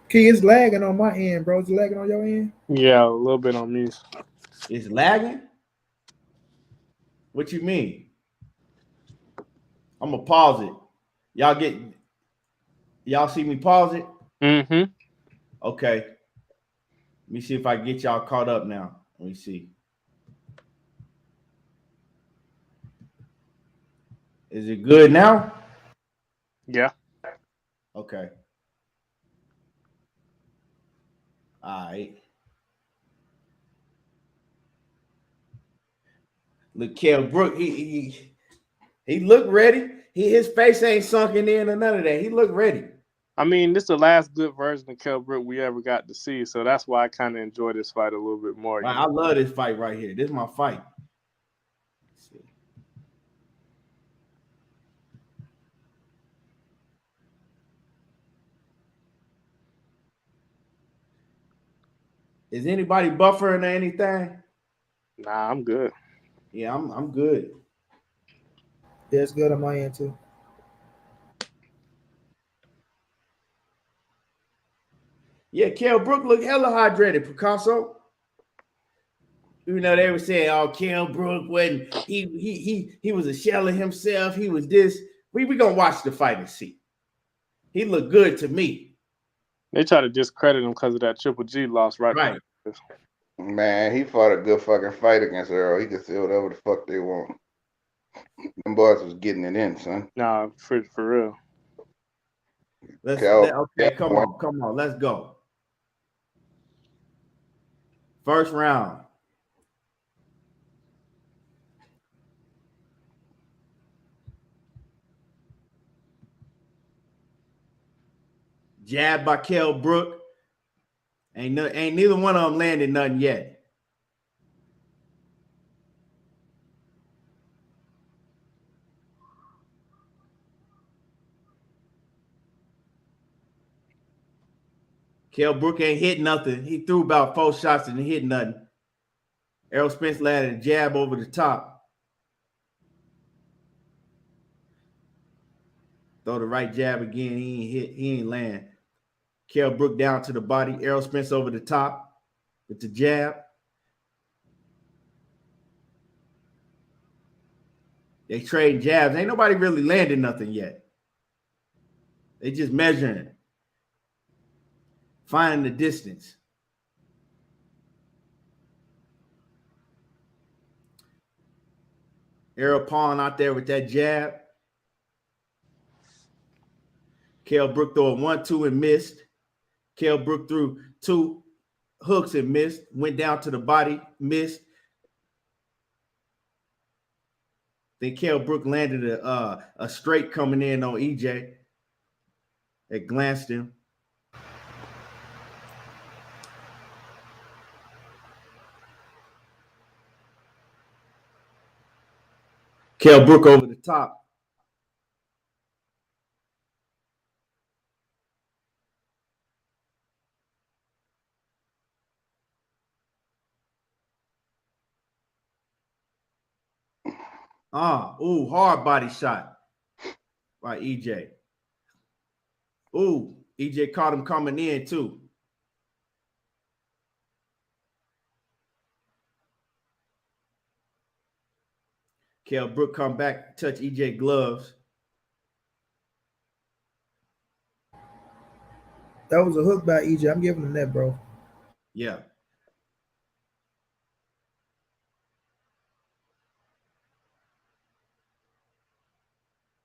Key, it's lagging on my end, bro. It's lagging on your end? Yeah, a little bit on me. It's lagging? What you mean? I'm gonna pause it. Y'all see me pause it? Mm-hmm. Okay. Let me see if I can get y'all caught up now. Let me see. Is it good now? Yeah. Okay. All right. Look, Kell Brook, he looked ready. His face ain't sunken in or none of that. He looked ready. I mean, this is the last good version of Kell Brook we ever got to see, so that's why I kind of enjoy this fight a little bit more. I love this fight right here. This is my fight. Let's see. Is anybody buffering or anything? Nah, I'm good. Yeah, I'm good. Yeah, it's good on my end too. Yeah, Kell Brook looked hella hydrated, Picasso. You know, they were saying, "Oh, Kell Brook wasn't he was a shell of himself. He was this." We gonna watch the fight and see. He looked good to me. They try to discredit him because of that Triple G loss, right? Right. Man, he fought a good fucking fight against Errol. He could say whatever the fuck they want. Them boys was getting it in, son. Nah, for real. Okay, come on, let's go. First round. Jab by Kell Brook. Ain't neither one of them landed nothing yet. Kell Brook ain't hit nothing. He threw about 4 shots and hit nothing. Errol Spence landed a jab over the top. Throw the right jab again. He ain't hit. He ain't land. Kell Brook down to the body. Errol Spence over the top with the jab. They trade jabs. Ain't nobody really landed nothing yet. They just measuring, finding the distance. Errol Pawn out there with that jab. Kell Brook threw a 1-2 and missed. Kell Brook threw 2 hooks and missed. Went down to the body, missed. Then Kell Brook landed a straight coming in on EJ. It glanced him. Kell Brook over the top. Hard body shot by EJ. EJ caught him coming in too. Kell Brook come back, touch EJ gloves. That was a hook by EJ. I'm giving him that, bro. Yeah.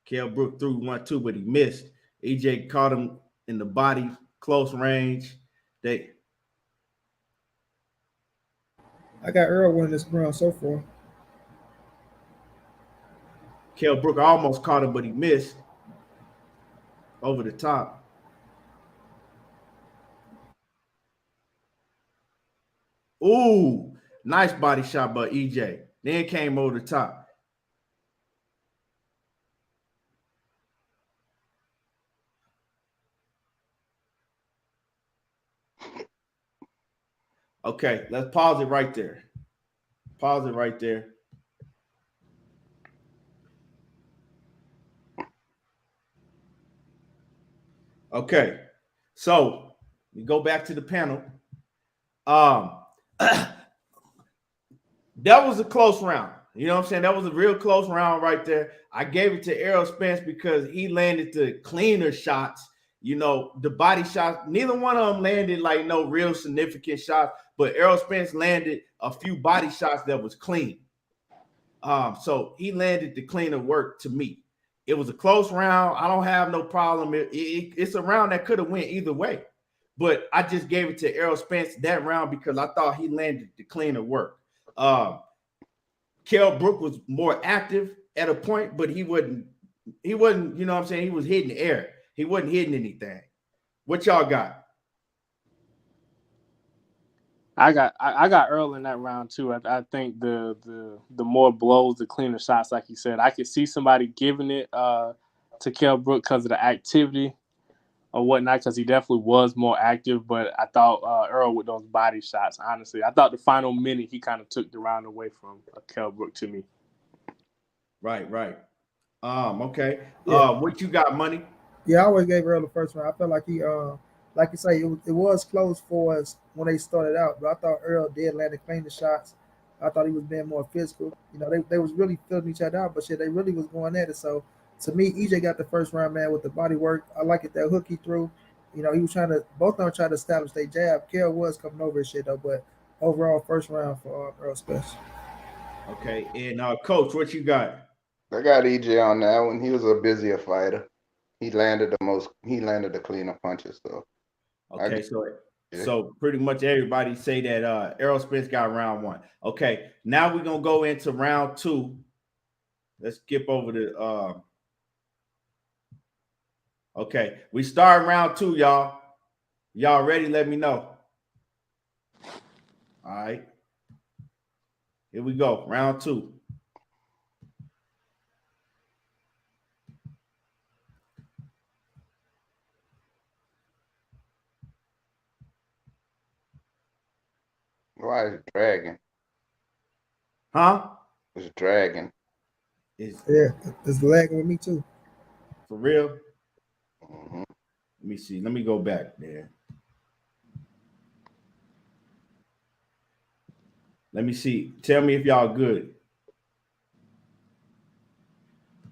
Kell Brook threw 1-2, but he missed. EJ caught him in the body, close range. I got Earl winning this round so far. Kell Brook almost caught him, but he missed over the top. Nice body shot by EJ. Then came over the top. Okay, let's pause it right there. Pause it right there. Okay, so We go back to the panel. That was a close round. You know what I'm saying? That was a real close round right there. I gave it to Errol Spence because he landed the cleaner shots. You know, the body shots, neither one of them landed like no real significant shots, but Errol Spence landed a few body shots that was clean. So he landed the cleaner work to me. It was a close round. I don't have no problem. It's a round that could have went either way, but I just gave it to Errol Spence that round because I thought he landed the cleaner work. Kell Brook was more active at a point, but he wasn't, you know what I'm saying? He was hitting the air. He wasn't hitting anything. What y'all got? I got Earl in that round too. I think the more blows, the cleaner shots, like you said. I could see somebody giving it to Kell Brook because of the activity or whatnot, because he definitely was more active. But I thought Earl with those body shots, honestly, I thought the final minute he kind of took the round away from Kell Brook to me. Right. Okay. Yeah. What you got, Money? Yeah, I always gave Earl the first round. I felt like he, like you say, it was close for us when they started out, but I thought Earl did land the cleaner shots. I thought he was being more physical. You know, they was really filling each other out, but shit, they really was going at it. So to me, EJ got the first round, man, with the body work. I like it, that hook he threw. You know, he was both of them trying to establish their jab. Kell was coming over his shit though, but overall first round for Errol Spence. Okay, and Coach, what you got? I got EJ on that one. He was a busier fighter. He landed the cleaner punches though. Okay, so pretty much everybody say that Errol Spence got round one. Okay, now we're gonna go into round two. Let's skip over the okay, we start round two, y'all. Y'all ready? Let me know. All right. Here we go. Round two. Why is it dragging? Huh? It's dragging. It's lagging with me too. For real? Mm-hmm. Let me see. Let me go back there. Let me see. Tell me if y'all good.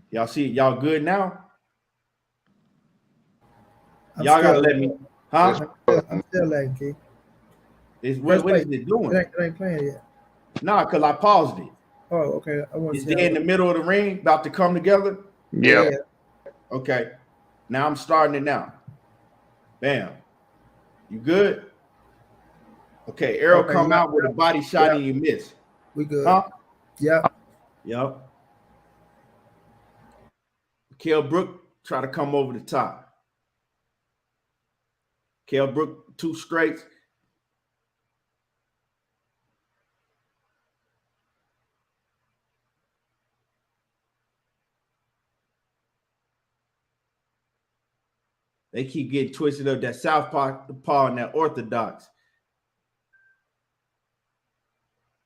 Y'all see? Y'all good now? Y'all gotta let me. Huh? I'm still lagging, Key. What is it doing? It ain't playing yet. Nah, because I paused it. Oh, okay. Is they in the middle of the ring about to come together? Yeah. Okay. Now I'm starting it now. Bam. You good? Okay. Errol come out with a body shot and you miss. We good. Huh? Yeah. Yep. Kell Brook try to come over the top. Kell Brook, 2 straights. They keep getting twisted up. That southpaw and that orthodox.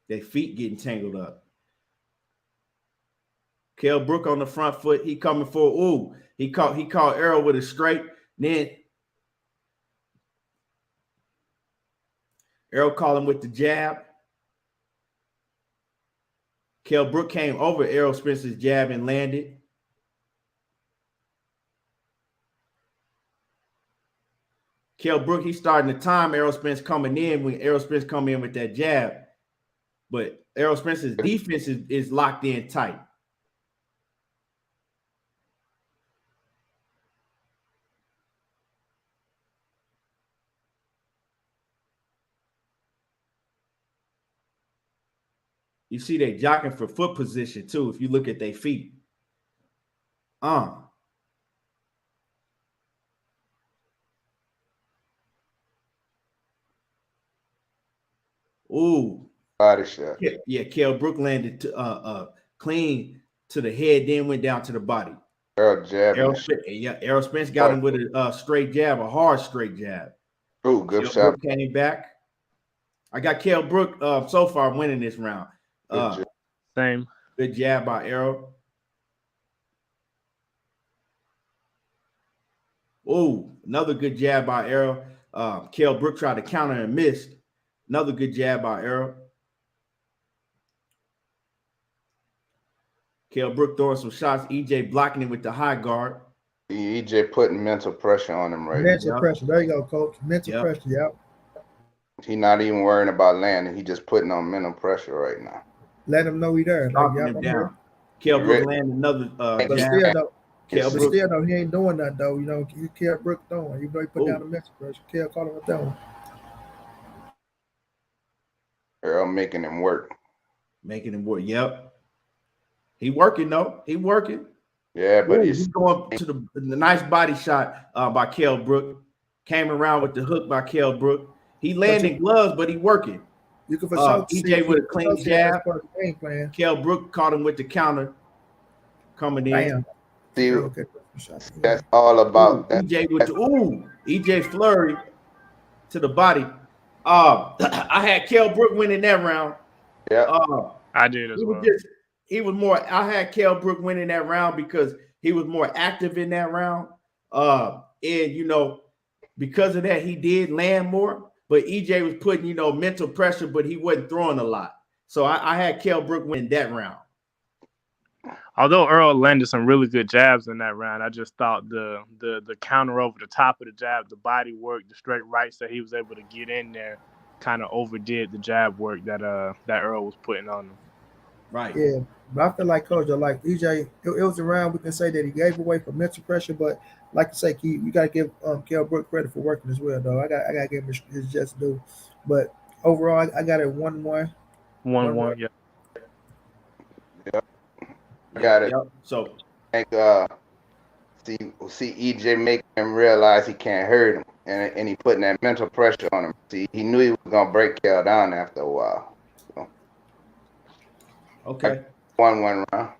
Their feet getting tangled up. Kell Brook on the front foot. He coming for he caught Errol with a straight. Then Errol called him with the jab. Kell Brook came over Errol Spence's jab and landed. Kell Brook, he's starting to time Errol Spence coming in when Errol Spence come in with that jab. But Errol Spence's defense is locked in tight. You see they jockeying for foot position too if you look at their feet. Ooh. Body shot. Yeah, Kell Brook landed to, clean to the head, then went down to the body. Errol Spence got him with a straight jab, a hard straight jab. Oh, good Kell shot. Brook came back. I got Kell Brook so far winning this round. Same. Good jab by Errol. Oh, another good jab by Errol. Kell Brook tried to counter and missed. Another good jab by Errol. Kell Brook throwing some shots. EJ blocking it with the high guard. EJ putting mental pressure on him right Mental Yep. pressure. There you go, coach. Mental Yep. pressure. Yep. He not even worrying about landing. He just putting on mental pressure right now. Let him know he there. Like, Knocking yep, him I'm down. here. Kell You Brook ready? landed another But jab. still, though, Kell but Brook. still, though, he ain't doing nothing, though. You know, he Kell Brook throwing. Even though he put Ooh. down the mental pressure. Kell caught him with that one. Errol making him work. Making him work. Yep. He working though. He working. Yeah, but He's going to the nice body shot by Kell Brook. Came around with the hook by Kell Brook. He landing gloves, but he working. You can for sure see EJ with a clean jab. that's part of the game plan. Kell Brook caught him with the counter coming in. Bam. see, Okay. that's all about that. EJ with the EJ flurry to the body. I had Kell Brook winning that round. Yeah, I did as well. I had Kell Brook winning that round because he was more active in that round. And you know, because of that, he did land more. But EJ was putting, you know, mental pressure, but he wasn't throwing a lot. So I had Kell Brook win that round. Although Earl landed some really good jabs in that round, I just thought the counter over the top of the jab, the body work, the straight rights that he was able to get in there, kind of overdid the jab work that Earl was putting on him. Right. Yeah, but I feel like Coach, like EJ, it was a round we can say that he gave away for mental pressure, but like you say, you got to give Kell Brook credit for working as well, though. I got to give him his just due. But overall, I got it 1-1. 1-1, yeah. got it. Yep. So see EJ making him realize he can't hurt him, and he putting that mental pressure on him. See, he knew he was gonna break Kell down after a while. So, okay. 1-1 round.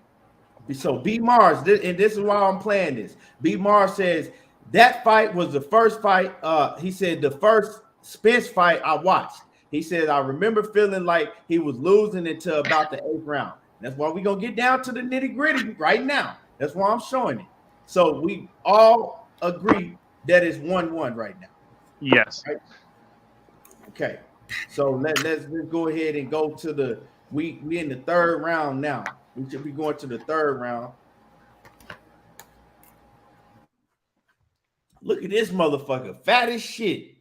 So B Mars, and this is why I'm playing this. B Mars says that fight was the first fight. He said the first Spence fight I watched. He said I remember feeling like he was losing until about the 8th round. That's why we're gonna get down to the nitty-gritty right now. That's why I'm showing it. So we all agree that it's 1-1 right now. Yes. Right? Okay. So let's go ahead and go to the we in the 3rd round now. We should be going to the 3rd round. Look at this motherfucker, fat as shit.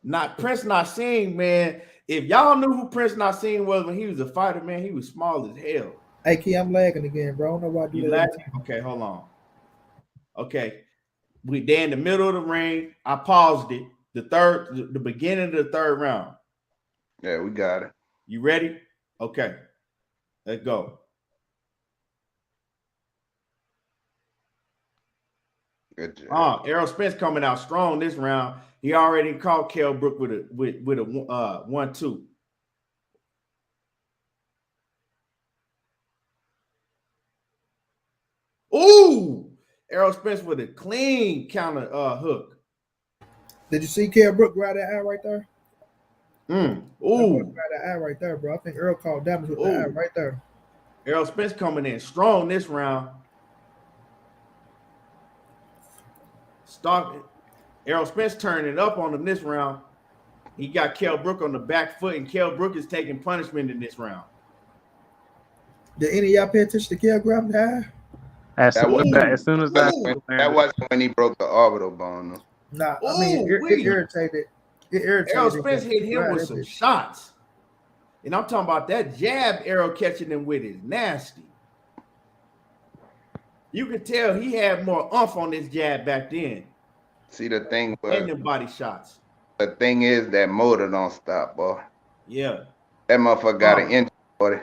Not Prince Nassim, man. If y'all knew who Prince Nassim was when he was a fighter, man, he was small as hell. Hey, Key, I'm lagging again, bro. I don't know why I do You that. lagging? Okay, hold on. Okay, they're in the middle of the ring. I paused it. The beginning of the 3rd round. Yeah, we got it. You ready? Okay, let's go. Good job. Errol Spence coming out strong this round. He already caught Kell Brook with a 1-2. Ooh, Errol Spence with a clean counter hook. Did you see Kell Brook grab that eye right there? Ooh, Grab that eye right there, bro. I think Earl called damage with the eye right there. Errol Spence coming in strong this round. Errol Spence turning it up on him this round. He got Kell Brook on the back foot, and Kell Brook is taking punishment in this round. Did any of y'all pay attention to Kell grabbing the eye? As soon as that wasn't when he broke the orbital bone. Though. Nah, I mean, it irritated. Errol Spence hit him with some shots. And I'm talking about that jab Errol catching him with is nasty. You could tell he had more oomph on this jab back then. See, the thing and the body shots. The thing is that motor don't stop, boy. Yeah. That motherfucker got an engine, buddy.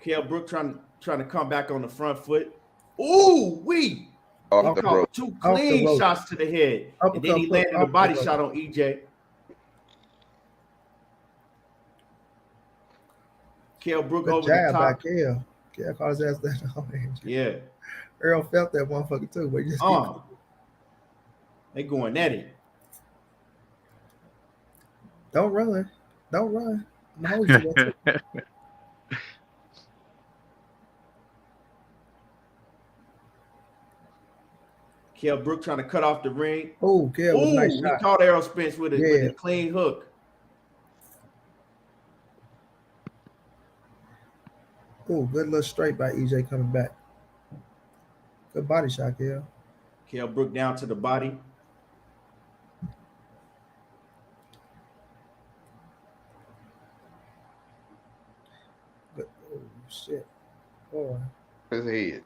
Kell Brook trying to come back on the front foot. Ooh, he caught 2 clean shots to the head. And then he landed a body shot on EJ. Kell Brook over the top. Kell caught his ass down. Yeah. Earl felt that motherfucker too, but just they going at it. Don't run. Don't run. No, Kell Brook trying to cut off the ring. Oh, Kell with a nice He shot. caught Errol Spence with Yeah. a clean hook. Oh, good little straight by EJ coming back. Good body shot, Kell. Kell Brook down to the body. Good. Oh, shit. Boy. His head.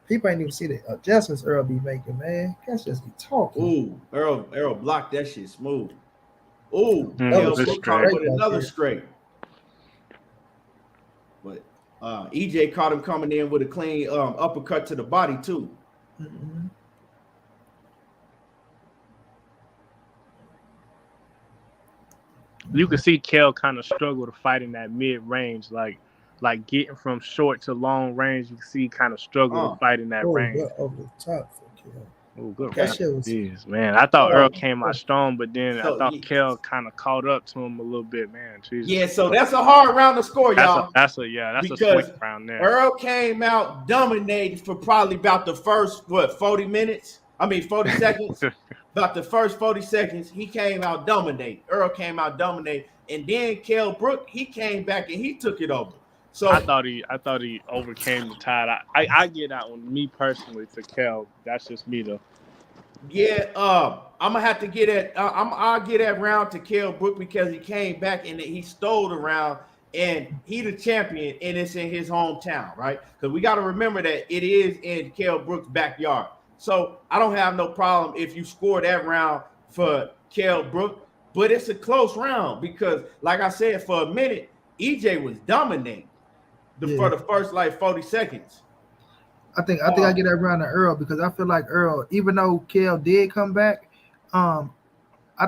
People ain't even see the adjustments Earl be making, man. Guys just be talking. Ooh, Errol blocked that shit smooth. Ooh, That Kell was a Brook caught him with straight. another straight. But EJ caught him coming in with a clean uppercut to the body too. Mm-hmm. You can see Kell kind of struggle to fight in that mid range, like getting from short to long range. You can see kind of struggle to fight in that range. Good over the top for Kell. Oh, good. That shit was. Jeez, man. I thought Earl came out strong, but then So, I thought Kell kind of caught up to him a little bit, man. Jesus. Yeah, so that's a hard round to score, y'all. That's a swing round there. Earl came out dominating for probably about the first 40 minutes. I mean 40 seconds. About the first 40 seconds, he came out dominating. Earl came out dominating, and then Kell Brook, he came back and he took it over. So I thought he overcame the tide. I get that one, me personally, to Kell. That's just me though. Yeah, I'm gonna have to get that. I'll get that round to Kell Brook because he came back and he stole the round, and he the champion, and it's in his hometown, right? Because we got to remember that it is in Kell Brook's backyard. So I don't have no problem if you score that round for Kell Brook, but it's a close round because, like I said, for a minute, EJ was dominating for the first like 40 seconds. I think I get that round to Earl because I feel like Earl, even though Kell did come back, I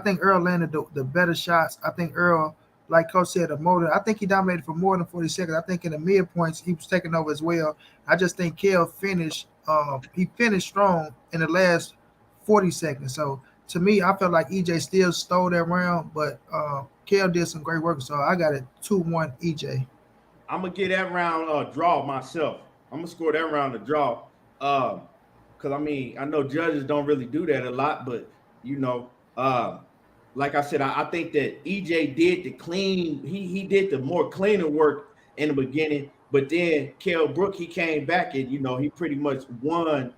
think Earl landed the better shots. I think Earl, like Coach said, I think he dominated for more than 40 seconds. I think in the mid points he was taking over as well. I just think Kell finished. He finished strong in the last 40 seconds. So to me, I felt like EJ still stole that round, but Kell did some great work. So I got it 2-1 EJ. I'm gonna get that round draw myself. I'm gonna score that round to draw. Because I mean, I know judges don't really do that a lot, but you know, like I said, I think that EJ did the clean, he did the more cleaner work in the beginning, but then Kell Brook, he came back and you know he pretty much won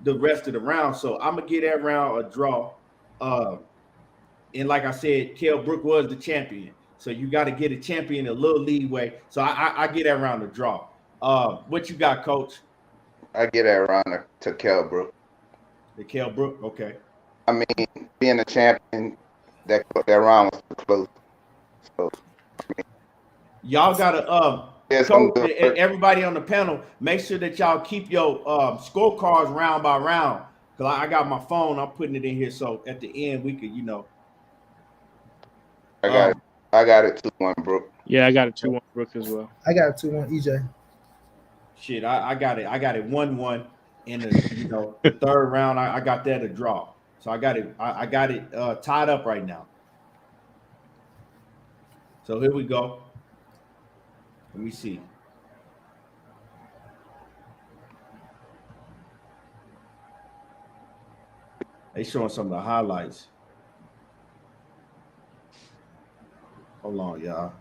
the rest of the round. So I'm gonna get that round a draw. And like I said, Kell Brook was the champion. So you got to get a champion a little leeway. So I get that round a draw. What you got, Coach? I get that round to Kell Brook. The Kell Brook, okay. I mean, being a champion, that round was too close. So y'all gotta Coach, and everybody on the panel, make sure that y'all keep your scorecards round by round. Cause I got my phone, I'm putting it in here. So at the end we could, you know. I got it 2-1 Brook. Yeah, I got it 2-1 Brook as well. I got it 2-1 EJ. Shit, I got it 1-1 in the third round. I got that a draw. So I got it tied up right now. So here we go. Let me see. They showing some of the highlights. Hold on, y'all.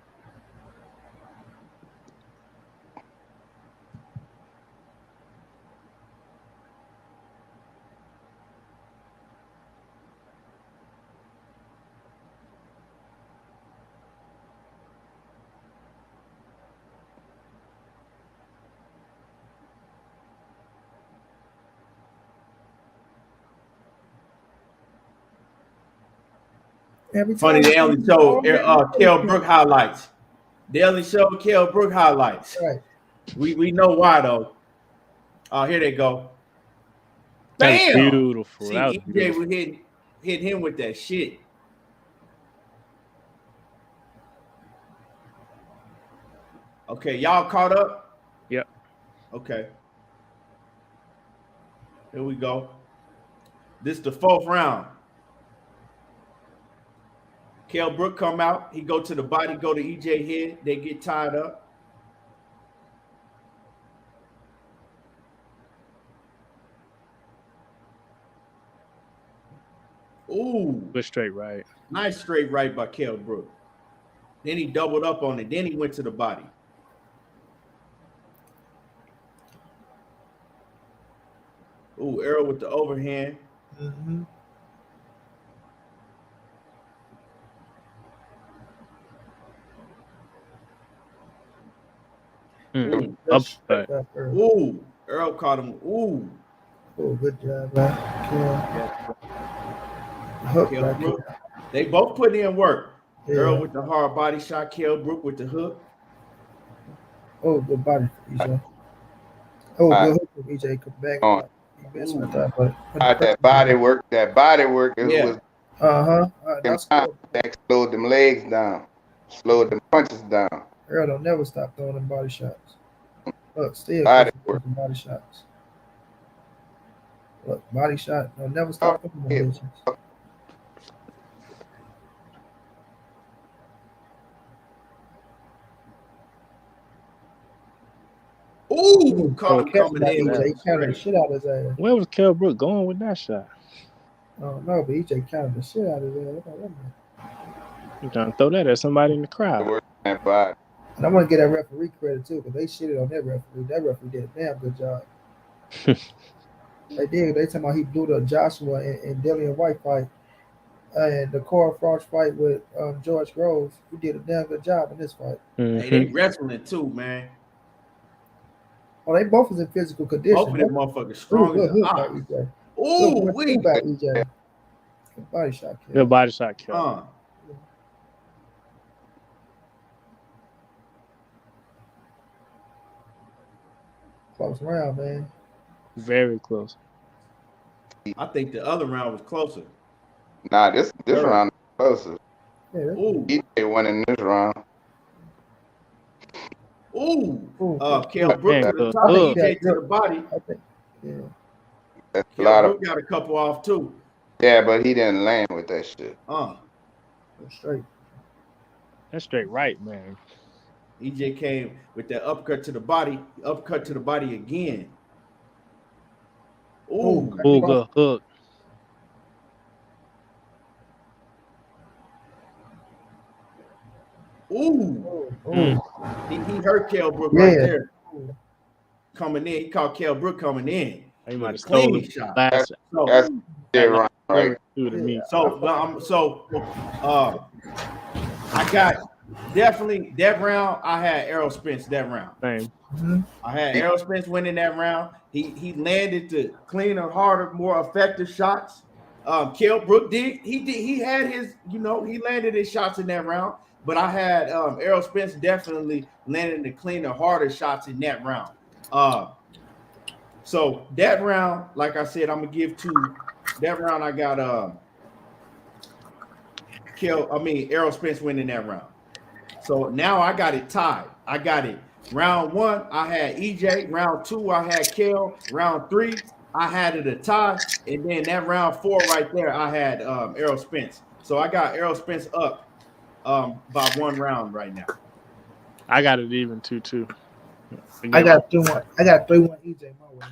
Funny, they only show Kell Brook highlights. They only show Kell Brook highlights. Right. We know why though. Oh, here they go. That's Bam! beautiful. See, That was EJ beautiful. would hit him with that shit. Okay, y'all caught up? Yep. Okay. Here we go. This is the fourth round. Kell Brook come out. He go to the body, go to EJ head. They get tied up. Ooh, Good straight right. nice straight right by Kell Brook. Then he doubled up on it. Then he went to the body. Ooh, Errol with the overhand. Mm-hmm. Ooh, Uppercut. ooh, Errol caught him. Ooh, Oh, good job, man. Hook Kell back Brook. here. They both put in work. Yeah. Errol with the hard body shot. Kell Brook with the hook. Oh, good body for EJ. Oh, good hook for EJ. Come back. On. He missed with that, but That body work is Yeah. was That's that cool. slowed them legs down, slowed them punches down. Earl don't never stop throwing them body shots. Look, still Body throwing body shots. Look, body shot. Don't never stop throwing them bitches. Ooh, caught him coming in. EJ counted the shit out of his ass. Where was Kell Brook going with that shot? I don't know, but EJ counted the shit out of his ass. You trying to throw that at somebody in the crowd? That body. And I want to get that referee credit too, because they shitted on that referee. That referee did a damn good job. They did. They talking about he blew the Joshua and Dillian White fight, and the Cora Frost fight with George Groves. He did a damn good job in this fight. Hey, they wrestling too, man. Well, they both was in physical condition. Both of them motherfuckers strong as EJ. Ooh, we by EJ. Good body shot kill. Good body shot kill. Close round, man. Very close. I think the other round was closer. Nah, this round is closer. Yeah, Ooh. EJ won in this round. Ooh. Kell Brooks to the top, EJ to the body. I think, yeah. That's a Kell lot Brooks got a couple off too. Yeah, but he didn't land with that shit. Straight. That's straight right, man. EJ came with that uppercut to the body again. Ooh, good hook. Ooh. Ooh. He hurt Kell Brook right there. Coming in, he caught Kell Brook coming in. He might have clean stolen shot. last. That's right. I got definitely that round. I had Errol Spence that round. Same. Mm-hmm. I had Errol Spence winning that round. He landed the cleaner, harder, more effective shots. Kell Brook he had his, he landed his shots in that round. But I had Errol Spence definitely landing the cleaner, harder shots in that round. So that round, like I said, I'm gonna give to that round. I got Errol Spence winning that round. So now I got it tied. I got it. Round 1, I had EJ. Round 2, I had Kell. Round 3, I had it a tie. And then that round 4 right there, I had Errol Spence. So I got Errol Spence up by 1 round right now. I got it even 2-2. I got 3-1. I got 3-1 EJ my way.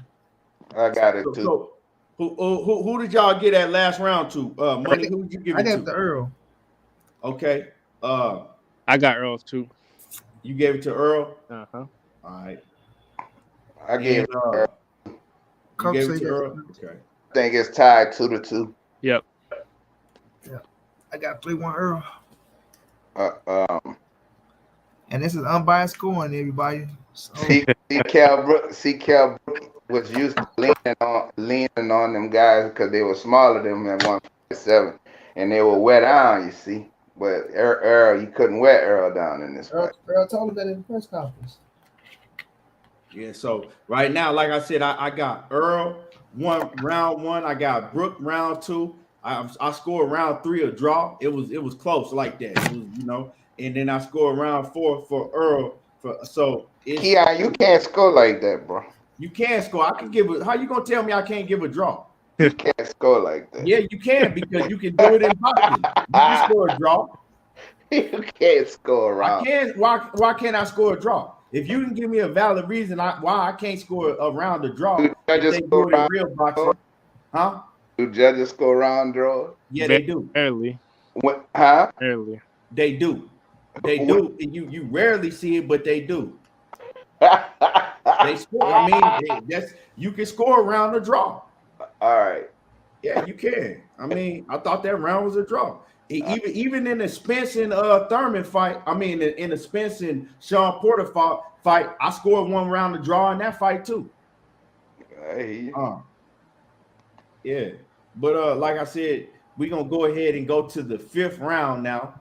I got it too. So who did y'all get that last round to? Money, who did you give it to? I got the Earl. Okay. I got Earl too. You gave it to Earl? Uh-huh. All right. I gave You gave it to Earl? Okay. I think it's tied 2-2. Yep. Yeah. I got 3-1 Earl. And this is unbiased scoring, everybody. So. See Kell Brook was used to leaning on them guys because they were smaller than him at 147, and they were wet down, you see. But Earl, you couldn't wear Earl down in this fight. Earl told him that in the press conference. Yeah, so right now, like I said, I got Earl round 1. I got Brook round 2. I scored round 3 a draw. It was close like that. It was, and then I scored round 4 for Earl. Yeah, you can't score like that, bro. You can score. I can give it. How you gonna tell me I can't give a draw? You can't score like that. Yeah, you can, because you can do it in boxing. You can score a draw. You can't score around. I can. Why can't I score a draw? If you can give me a valid reason why I can't score around the draw, I just they do it in real boxing, huh? Do judges go around draw? Yeah, they do. Barely. What? Huh? Barely. They do. They do. You rarely see it, but they do. They score. I mean, that's you can score around the draw. All right. Yeah, you can. I mean, I thought that round was a draw. Even in the Spence and Thurman fight, I mean, in the Spence and Sean Porter fight, I scored one round to draw in that fight too. Yeah, but like I said, we're gonna go ahead and go to the 5th round now.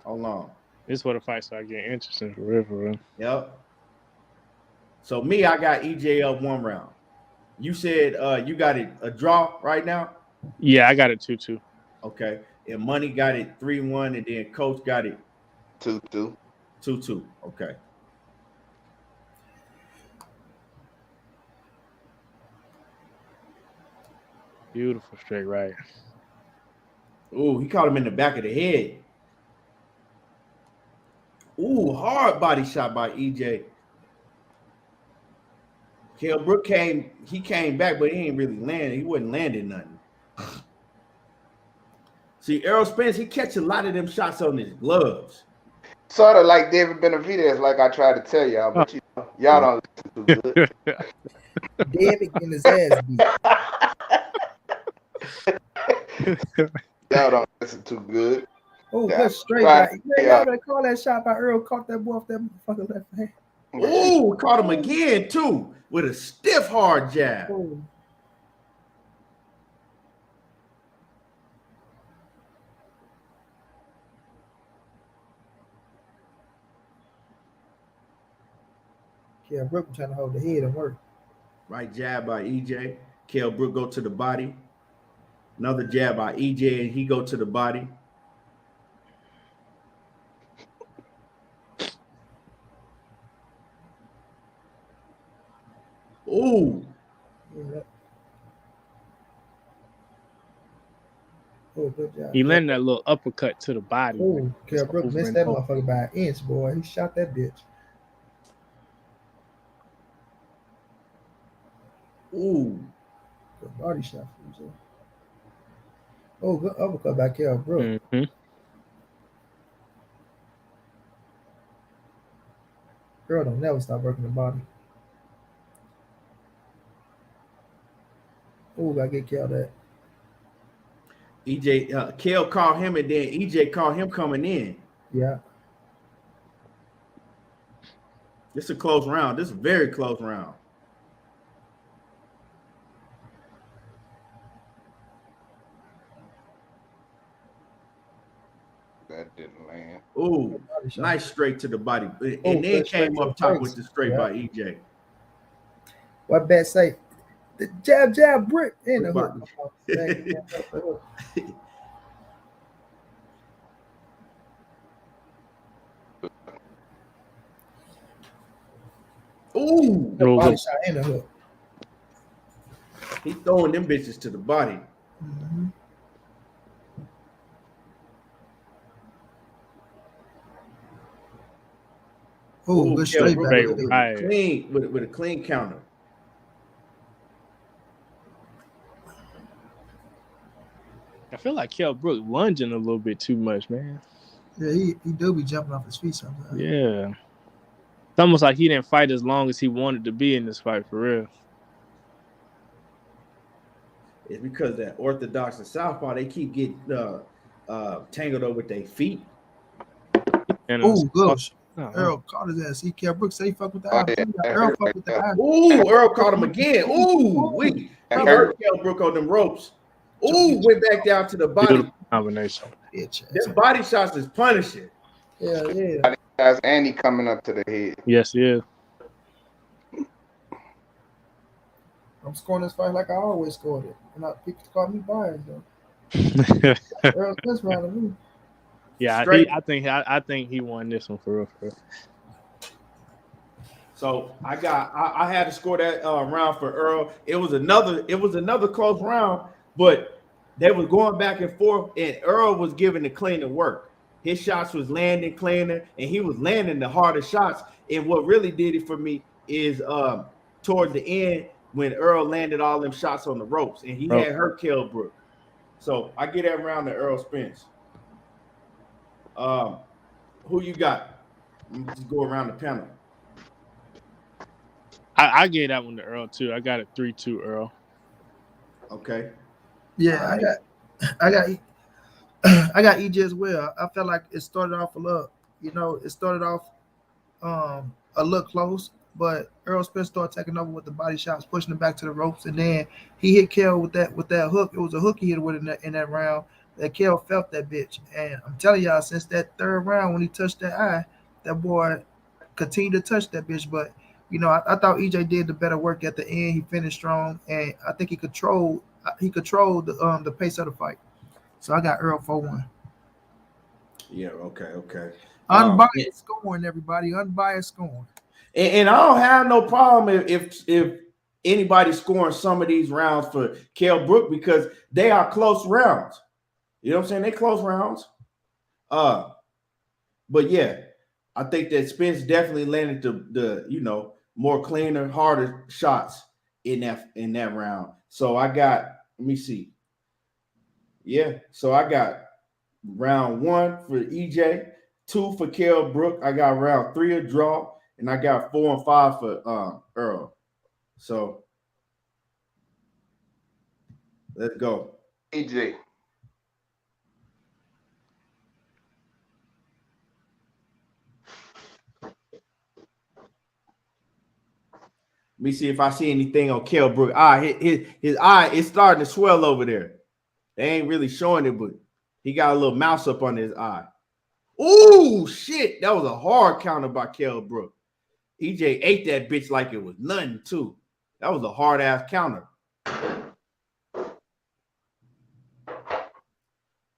Hold on. This is where the fight start getting interesting for real. Yep. So me, I got EJ up 1 round. You said you got it a draw right now? Yeah, I got it 2-2. Okay. And Money got it 3-1, and then Coach got it 2-2. 2-2. Okay. Beautiful straight right. Ooh, he caught him in the back of the head. Ooh, hard body shot by EJ. Kell Brook came back, but he ain't really landed. He wasn't landing nothing. See, Errol Spence, he catch a lot of them shots on his gloves. Sort of like David Benavidez, like I tried to tell y'all, but y'all don't listen too good. David getting his ass beat. Y'all don't listen too good. Oh, good straight back. Y'all better call that shot by Earl. Caught that boy off that motherfucker left hand. Ooh, caught him again too with a stiff hard jab. Ooh. Yeah, Brook trying to hold the head and work. Right jab by EJ. Kell Brook go to the body. Another jab by EJ, and he go to the body. Ooh. Yeah. Oh, good job. He landed that little uppercut to the body. Oh, Kell Brook missed that motherfucker by an inch, boy. He shot that bitch. Ooh. Good body shot for himself. Oh, good uppercut by Kell Brook. Mm-hmm. Girl don't never stop working the body. Oh, gotta get Kell that. EJ, Kell called him, and then EJ called him coming in. Yeah. This is a close round. This is a very close round. That didn't land. Ooh, nice straight to the body. And then came up top with the straight by EJ. What Bet say? The jab, brick in the hook. Ooh, body shot in the hook. He throwing them bitches to the body. Mm-hmm. Oh, good straight back. Clean with a clean counter. I feel like Kell Brook lunging a little bit too much, man. Yeah, he do be jumping off his feet sometimes. Yeah. It's almost like he didn't fight as long as he wanted to be in this fight, for real. It's because that orthodox and southpaw, they keep getting tangled up with their feet. Oh, gosh. Errol caught his ass. See, Kell Brooks say he fuck with the eye. Errol fuck with the eye. Ooh, Errol caught him again. Ooh, he hurt Kell Brook on them ropes. Ooh, went back down to the body. Beautiful combination. Them body shots is punishing. Yeah. Body shots, and he coming up to the head. Yes, he is. I'm scoring this fight like I always scored it. And people call me biased, though. Errol Spence round of me. Yeah, I think he won this one for real. So I had to score that round for Earl. It was another close round, but they was going back and forth, and Earl was giving the cleaner work. His shots was landing cleaner, and he was landing the harder shots. And what really did it for me is towards the end, when Earl landed all them shots on the ropes, and he had hurt Kell Brook. So I get that round to Errol Spence. Who you got? Just go around the panel. I gave that one to Earl too. I got it 3-2 Earl. Okay. Yeah, I got EJ as well. I felt like it started off a little, it started off a little close, but Errol Spence started taking over with the body shots, pushing him back to the ropes, and then he hit Kell with that hook. It was a hook he hit with in that round. That Kell felt that bitch, and I'm telling y'all, since that third round when he touched that eye, that boy continued to touch that bitch. But I thought EJ did the better work at the end. He finished strong, and I think he controlled the pace of the fight. So I got Earl 4-1. Yeah. Okay. Unbiased scoring, everybody. Unbiased scoring. And I don't have no problem if anybody scoring some of these rounds for Kell Brook because they are close rounds. You know what I'm saying? They close rounds. But yeah, I think that Spence definitely landed the more cleaner, harder shots in that round. So I got, let me see. Yeah, so I got round 1 for EJ, 2 for Kell Brook. I got round 3 a draw, and I got 4 and 5 for Earl. So let's go. EJ. Let me see if I see anything on Kell Brook. His eye is starting to swell over there. They ain't really showing it, but he got a little mouse up on his eye. Ooh, shit. That was a hard counter by Kell Brook. EJ ate that bitch like it was nothing, too. That was a hard-ass counter.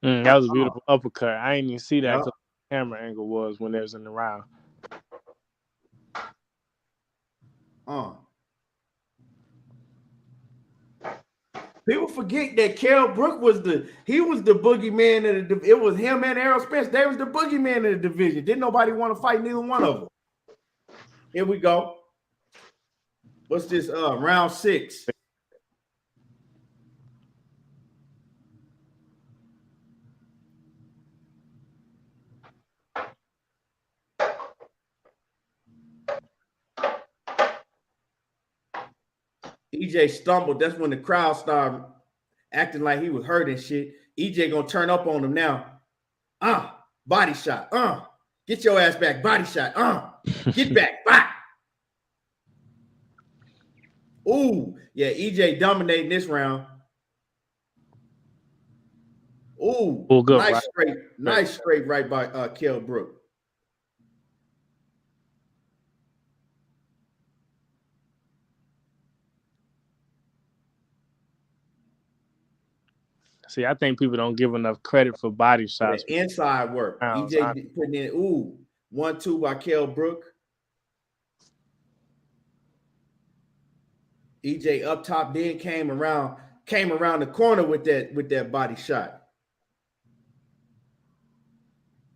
That was a beautiful uppercut. I didn't even see that because the camera angle was when they was in the round. People forget that Kell Brook was the boogeyman of the. It was him and Errol Spence. They was the boogeyman of the division. Didn't nobody want to fight neither one of them. Here we go. What's this? Round 6. EJ stumbled. That's when the crowd started acting like he was hurt and shit. EJ gonna turn up on him now. Body shot. Get your ass back. Body shot. Get back. Bye. Ooh, yeah. EJ dominating this round. Ooh, good, nice right? straight, nice straight right by Kell Brook. See, I think people don't give enough credit for body shots. The inside work. EJ putting in 1-2 by Kell Brook. EJ up top, then came around the corner with that body shot.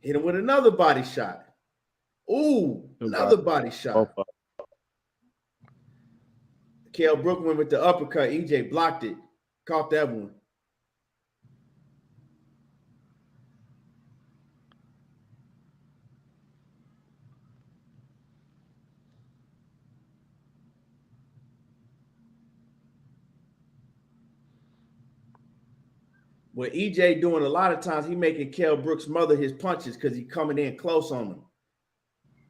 Hit him with another body shot. Ooh, another body shot. Kell Brook went with the uppercut. EJ blocked it. Caught that one. What EJ doing a lot of times, he making Kell Brook smother his punches because he coming in close on him.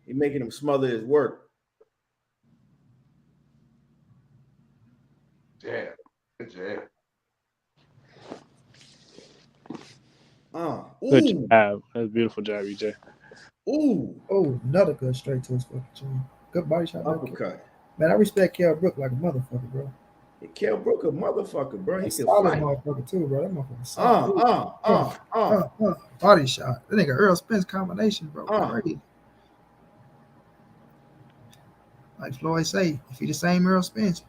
He making him smother his work. Yeah. Good job. Good job. That's a beautiful job, EJ. Oh, another good straight to his fucking chin. Good body shot. Uppercut. Man, I respect Kell Brook like a motherfucker, bro. Kell Brook a motherfucker, bro. He can solid fight. Motherfucker too, bro. That motherfucker solid. Body shot. That nigga Errol Spence combination, bro. Crazy. Like Floyd say, if he the same Errol Spence,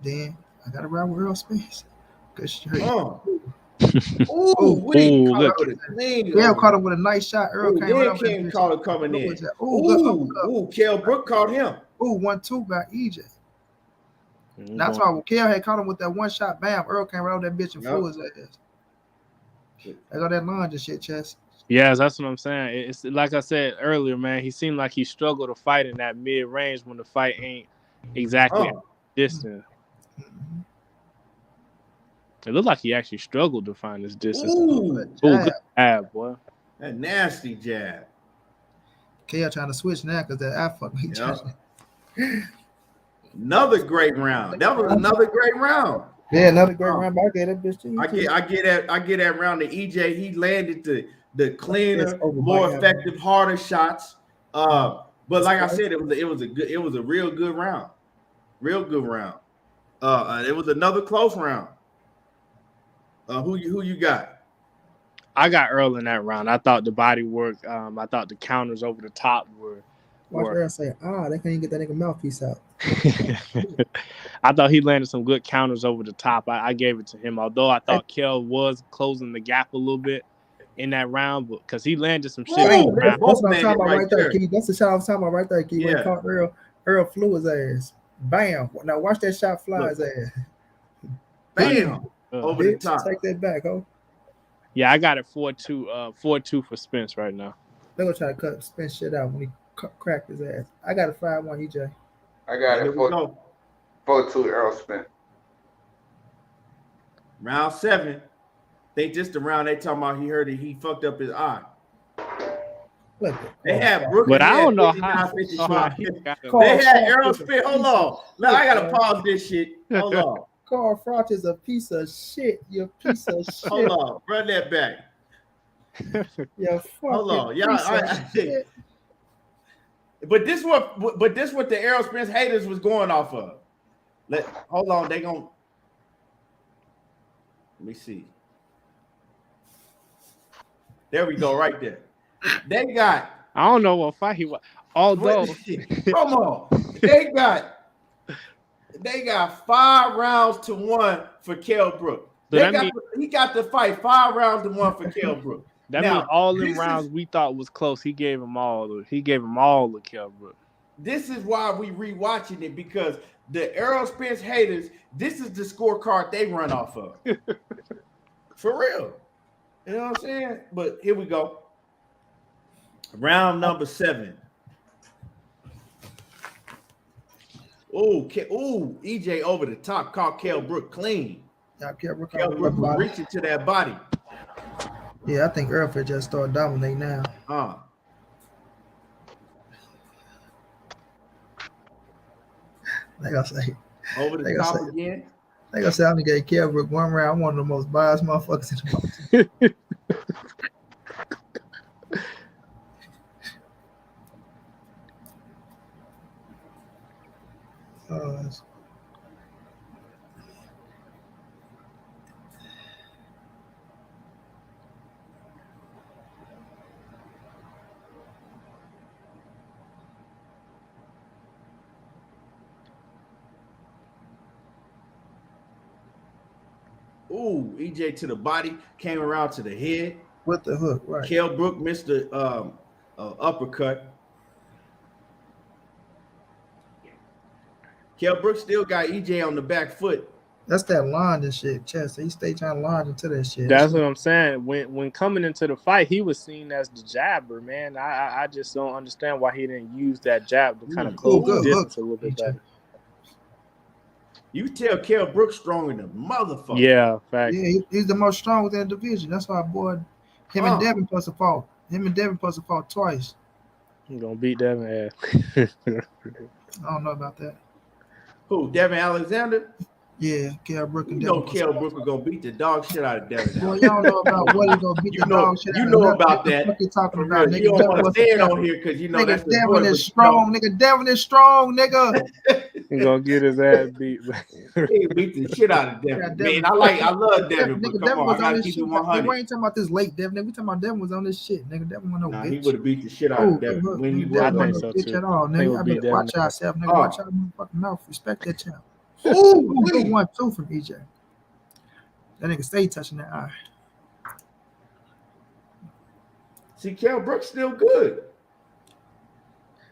then I got to ride with Errol Spence. Good straight. Kell caught him with a nice shot. Earl came right up and caught it coming in. Good Kell Brook caught him. 1-2 by EJ. That's why when Kell had caught him with that one shot, bam, Earl came right over that bitch and flew his ass. I got that lunge and shit, Chess. Yeah, that's what I'm saying. It's like I said earlier, man. He seemed like he struggled to fight in that mid range when the fight ain't exactly distance. It looked like he actually struggled to find his distance. Ooh, good jab, boy. That nasty jab. Kell trying to switch now because that eye fuck me. Another great round. That was another great round. Yeah, another great round. But I gave that bitch to you. I get that round to EJ. He landed the cleaner, more effective, harder shots. But like I said, it was a real good round. Real good round. It was another close round. Who you got? I got Earl in that round. I thought the body work. I thought the counters over the top were. Watch Earl say, they can't even get that nigga mouthpiece out. I thought he landed some good counters over the top. I gave it to him. Although I thought Kell was closing the gap a little bit in that round, because he landed some shit. That's what I'm talking about right there, Key. That's the shot I was talking about right there, Key. Yeah. When he caught Earl flew his ass. Bam. Now watch that shot fly his ass. Bam. Over the top. Take that back, ho. Yeah, I got it 4-2 for Spence right now. They're going to try to cut Spence shit out when he cracked his ass. I got a 5-1 EJ. I got it 4-2 Errol Spence. Round 7. Think just the round they talking about he fucked up his eye. Look, they had Brooks. But I don't know how they had Errol Spence. Hold on. Now I gotta pause this shit. Hold on. Carl Froch is a piece of shit. You piece of shit. Hold on. Run that back. Hold on. Y'all. But this what the Errol Spence haters was going off of. Hold on. Let me see. There we go, right there. They got. I don't know what fight he was. Although, come on, they got 5 rounds to 1 for Kell Brook. He got the fight 5 rounds to 1 for Kell Brook. That means all the rounds we thought was close, he gave them all. He gave them all to Kell Brook. This is why we rewatching it, because the Errol Spence haters, this is the scorecard they run off of. For real. You know what I'm saying? But here we go. Round number 7. Ooh, EJ over the top, caught Kell Brook clean. Yeah, Kell Brook was reaching to that body. Yeah, I think Earl could just start dominating now. Like I say, over the top again. Like I said, I'm gonna get Kell Brook 1 round. I'm one of the most biased motherfuckers in the boxing. Ooh, EJ to the body, came around to the head. With the hook, right. Kell Brook missed the uppercut. Kell Brook still got EJ on the back foot. That's that line and shit, Chest. He stayed trying to line into that shit. That's what I'm saying. When coming into the fight, he was seen as the jabber, man. I just don't understand why he didn't use that jab to kind of close the distance a little bit better. You tell Kell Brooks stronger than motherfucker. Yeah, fact. Yeah, he's the most strong within the division. That's why, boy, and Devin plus a fault. Him and Devin plus a fault twice. He's gonna beat Devin ass. I don't know about that. Who? Devin Alexander? Yeah, Kell Brook and Devin. You know Kell Brook are gonna beat the dog shit out of Devin. Well, y'all know about what he's gonna beat the dog shit out of. You know about that. What you talking about, nigga? You don't want to stand on here because you know that's the Devin is strong, nigga. Devin is strong, nigga. He's gonna get his ass beat. He beat the shit out of Devin. Man, I love Devin, but come on, I gotta keep it 100. We ain't talking about this late Devin. We talking about Devin was on this shit, nigga. Devin went over. He would have beat the shit out of Devin when he was on this bitch at all, nigga. I better watch yourself, nigga. Watch your motherfucking mouth. Respect that child. Ooh, 1-2 from EJ. That nigga stay touching that eye. See, Kell Brooks still good.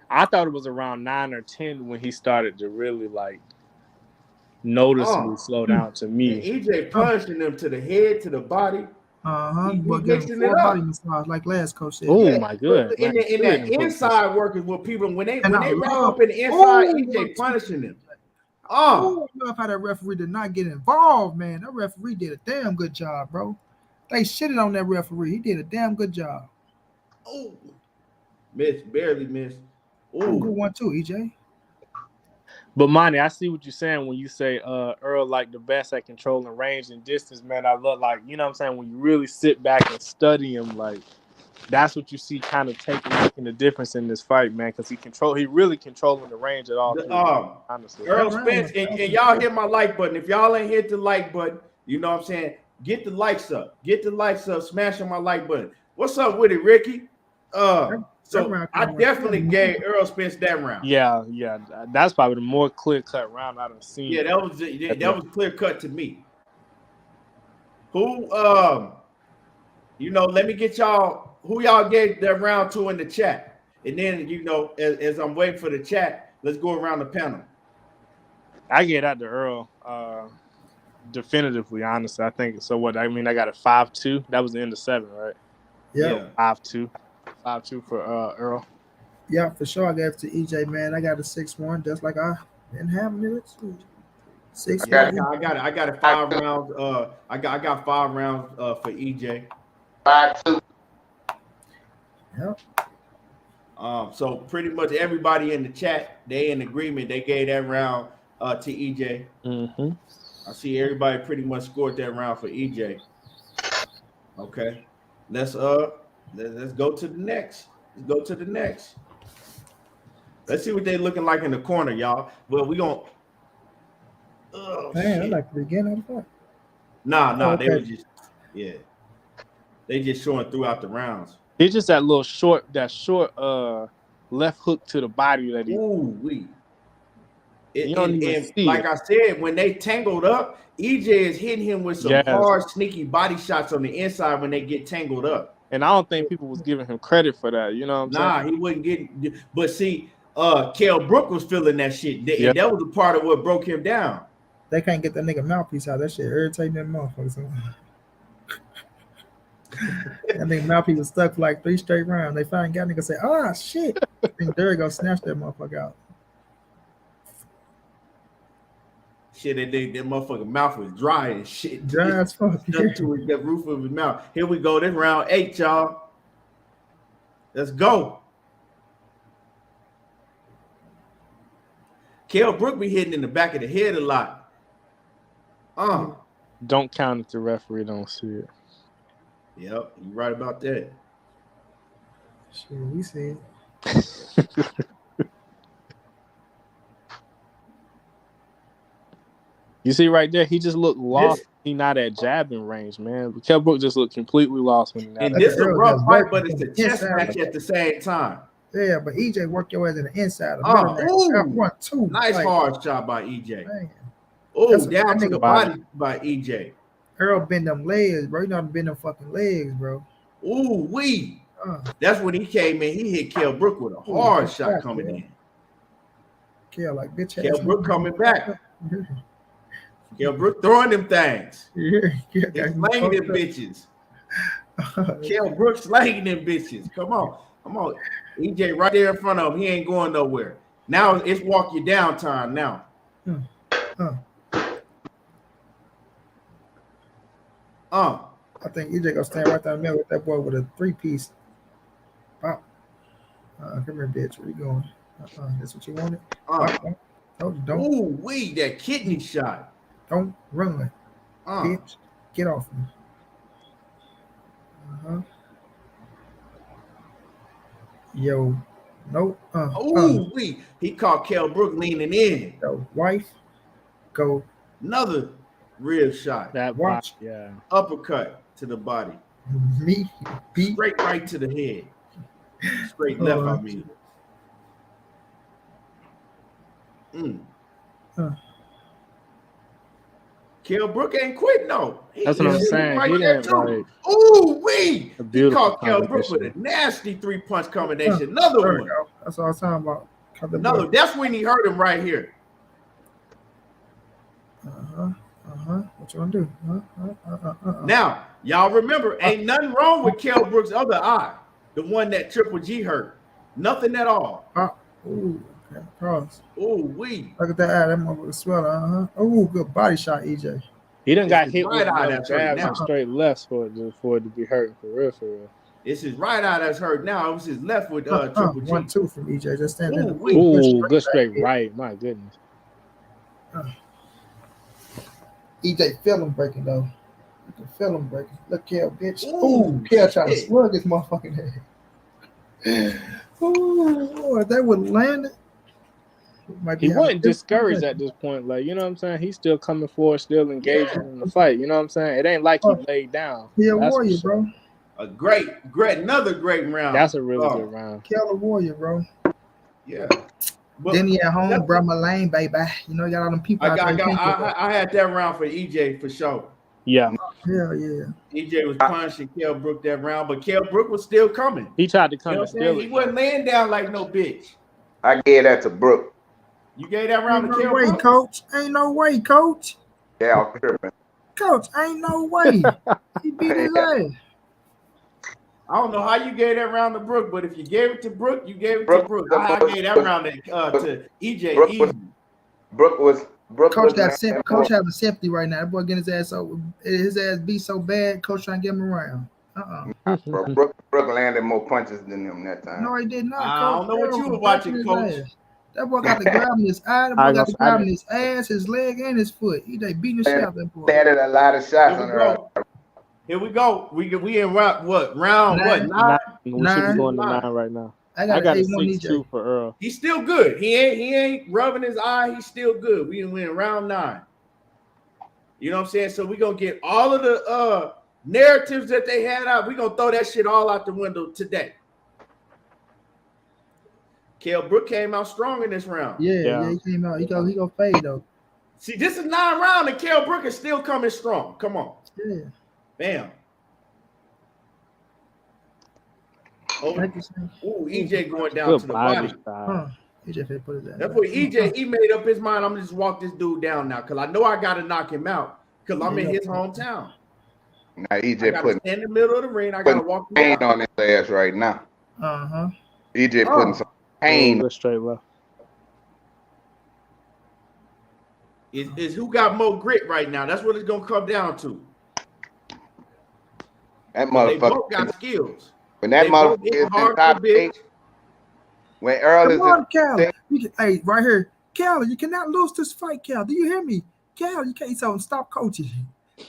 I thought it was around 9 or 10 when he started to really noticeably slow down to And me. EJ punishing them to the head, to the body. He But mixing full it up. body massage, like last coach said. Oh my god! In that inside work is what people when they wrap up in the inside, EJ punishing them. I love how that referee did not get involved, man. That referee did a damn good job, bro. They shitted on that referee. He did a damn good job. Oh, barely missed. Good one too, EJ. But Monty, I see what you're saying when you say Earl like the best at controlling range and distance, man. I love like, you know what I'm saying, when you really sit back and study him, like that's what you see kind of making the difference in this fight, man, because he really controlling the range at all. Honestly. Errol Spence, and y'all hit my like button. If y'all ain't hit the like button, you know what I'm saying, get the likes up. Get the likes up, smashing my like button. What's up with it, Ricky? So I definitely gave Errol Spence that round. Yeah, that's probably the more clear-cut round I've seen. Yeah, that was clear-cut to me. Who, let me get y'all, who y'all gave that round to in the chat. And then, as I'm waiting for the chat, let's go around the panel. I gave that to Earl, definitively, honestly. I think, so what, I got a 5-2. That was the end of 7, right? Yeah. 5-2. 5-2 for Earl. Yeah, for sure. I gave it to EJ, man. I got a 6-1, just like I didn't have minutes. 6-1. I got it 5 rounds. I got 5 rounds for EJ. 5-2. Yep. So pretty much everybody in the chat, they in agreement. They gave that round to EJ. Mm-hmm. I see everybody pretty much scored that round for EJ. Okay, let's go to the next. Let's see what they looking like in the corner, y'all. Well, we gonna. Man, I like to begin on the fight. Nah, okay. They were just, they just showing throughout the rounds. It's just that short left hook to the body that he. Ooh, you don't even see like it. I said, when they tangled up, EJ is hitting him with some hard, sneaky body shots on the inside when they get tangled up. And I don't think people was giving him credit for that. You know what I'm saying? He wasn't getting. But see, Kell Brook was feeling that shit. That was a part of what broke him down. They can't get that nigga mouthpiece out. That shit irritating them motherfuckers. That nigga mouthpiece was stuck for like 3 straight rounds. They finally got nigga say, "Ah, shit!" And there you go, snatch that motherfucker out. Shit, that motherfucking mouth was dry and shit. Dry as fuck. Stuck to the roof of his mouth. Here we go. This round 8, y'all. Let's go. Kell Brook be hitting in the back of the head a lot. Don't count if the referee don't see it. Yep, you right about that. Sure, we see it. You see right there, he just looked lost. He not at jabbing range, man. But Kell Brook just looked completely lost when he not. And this is a rough fight, but it's a chess match at the same time. Yeah, but EJ worked your ass in the inside. Nice hard shot by EJ. Oh, down to the body by EJ. Earl bend them legs, bro. You know how to bend them fucking legs, bro. Ooh, wee. That's when he came in. He hit Kell Brook with a hard shot coming in. Kell like bitch. Kell Brook coming back. Kell Brook throwing them things. Slanging them bitches. Kell Brook slanging them bitches. Come on. EJ right there in front of him. He ain't going nowhere. Now it's walk you down time now. I think EJ gonna stand right down there with that boy with a 3-piece. Pop. Come here, bitch. Where you going? That's what you wanted? Don't. Ooh, wee, that kidney shot. Don't run. Bitch. Get off me. Yo. Nope. Wee. He caught Kell Brook leaning in. Yo, wife. Go. Another rib shot. That watch. Yeah. Uppercut to the body. Me. Beat. Straight right to the head. Straight left, I mean. Kell Brook ain't quitting, no. That's what I'm saying. Right he there didn't too. like. Ooh, wee. He caught Kell Brook combination. with a nasty 3-punch combination. Another one. That's what I was talking about. That's when he hurt him right here. What you want to do? Now, y'all remember, ain't nothing wrong with Kell Brooks' other eye, the one that Triple G hurt. Nothing at all. Ooh, okay, cross. Ooh, we. Look at that eye. That motherfucker swell. Ooh, good body shot, EJ. He done got It's hit his with right eye enough that's hurt jabs now. and straight lefts for it to be hurting for real, for real. It's his right eye that's hurt now. It was his left with Triple G. 1-2 from EJ. Just stand in. Ooh, good straight right. My goodness. EJ feel him breaking though. You can feel him breaking. Look, Kell, bitch. Ooh, Kell trying to slug his motherfucking head. Ooh, if they would land it. He wasn't discouraged at this point. Like, you know what I'm saying? He's still coming forward, still engaging in the fight. You know what I'm saying? It ain't like he laid down. He a warrior, bro. A great, another great round. That's a really good round. Kell a warrior, bro. Yeah. But then he at home, bro, my lane, baby. You know, you got all them people. I had that round for EJ for sure. Yeah. Hell yeah. EJ was punishing Kell Brook that round, but Kell Brook was still coming. He tried to come you know and steal it. He wasn't laying down like no bitch. I gave that to Brook. You gave that round ain't to no Kell way, Brook? Coach. Ain't no way, Coach. Yeah, I'm tripping. Coach, ain't no way. He beat his ass. I don't know how you gave that round to Brook, but if you gave it to Brook, you gave it to Brook. I gave that round to EJ. Brook was Coach Coach having sympathy right now. That boy getting his ass beat so bad. Coach trying to get him around. Brook landed more punches than him that time. No, he did not. I don't know what you were watching, Coach. That boy got the grab in his eye. That boy got the grab in his ass, his leg, and his foot. He beating the shit out of that boy. They added a lot of shots on her. Here we go. We in round what? Round Nine. what? We should be going to 9 right now. I got a 6-2 for Earl. He's still good. He ain't rubbing his eye. He's still good. We in round 9. You know what I'm saying? So we're gonna get all of the narratives that they had out. We're gonna throw that shit all out the window today. Kell Brook came out strong in this round. Yeah, he came out. He go fade though. See, this is 9 round, and Kell Brook is still coming strong. Come on. Yeah. Bam. Oh, ooh, EJ going down Good to the body. EJ finna put his ass. That's what EJ, he made up his mind. I'm gonna just walk this dude down now because I know I gotta knock him out because I'm in his hometown. Now EJ putting in the middle of the ring. I gotta walk pain on his ass right now. EJ putting some pain. Straight left. Is who got more grit right now? That's what it's gonna come down to. That motherfucker. They both got skills. When that motherfucker is in top 8, when Earl is in Kell. Hey, right here. Kell, you cannot lose this fight, Kell. Do you hear me? Kell, you can't stop coaching.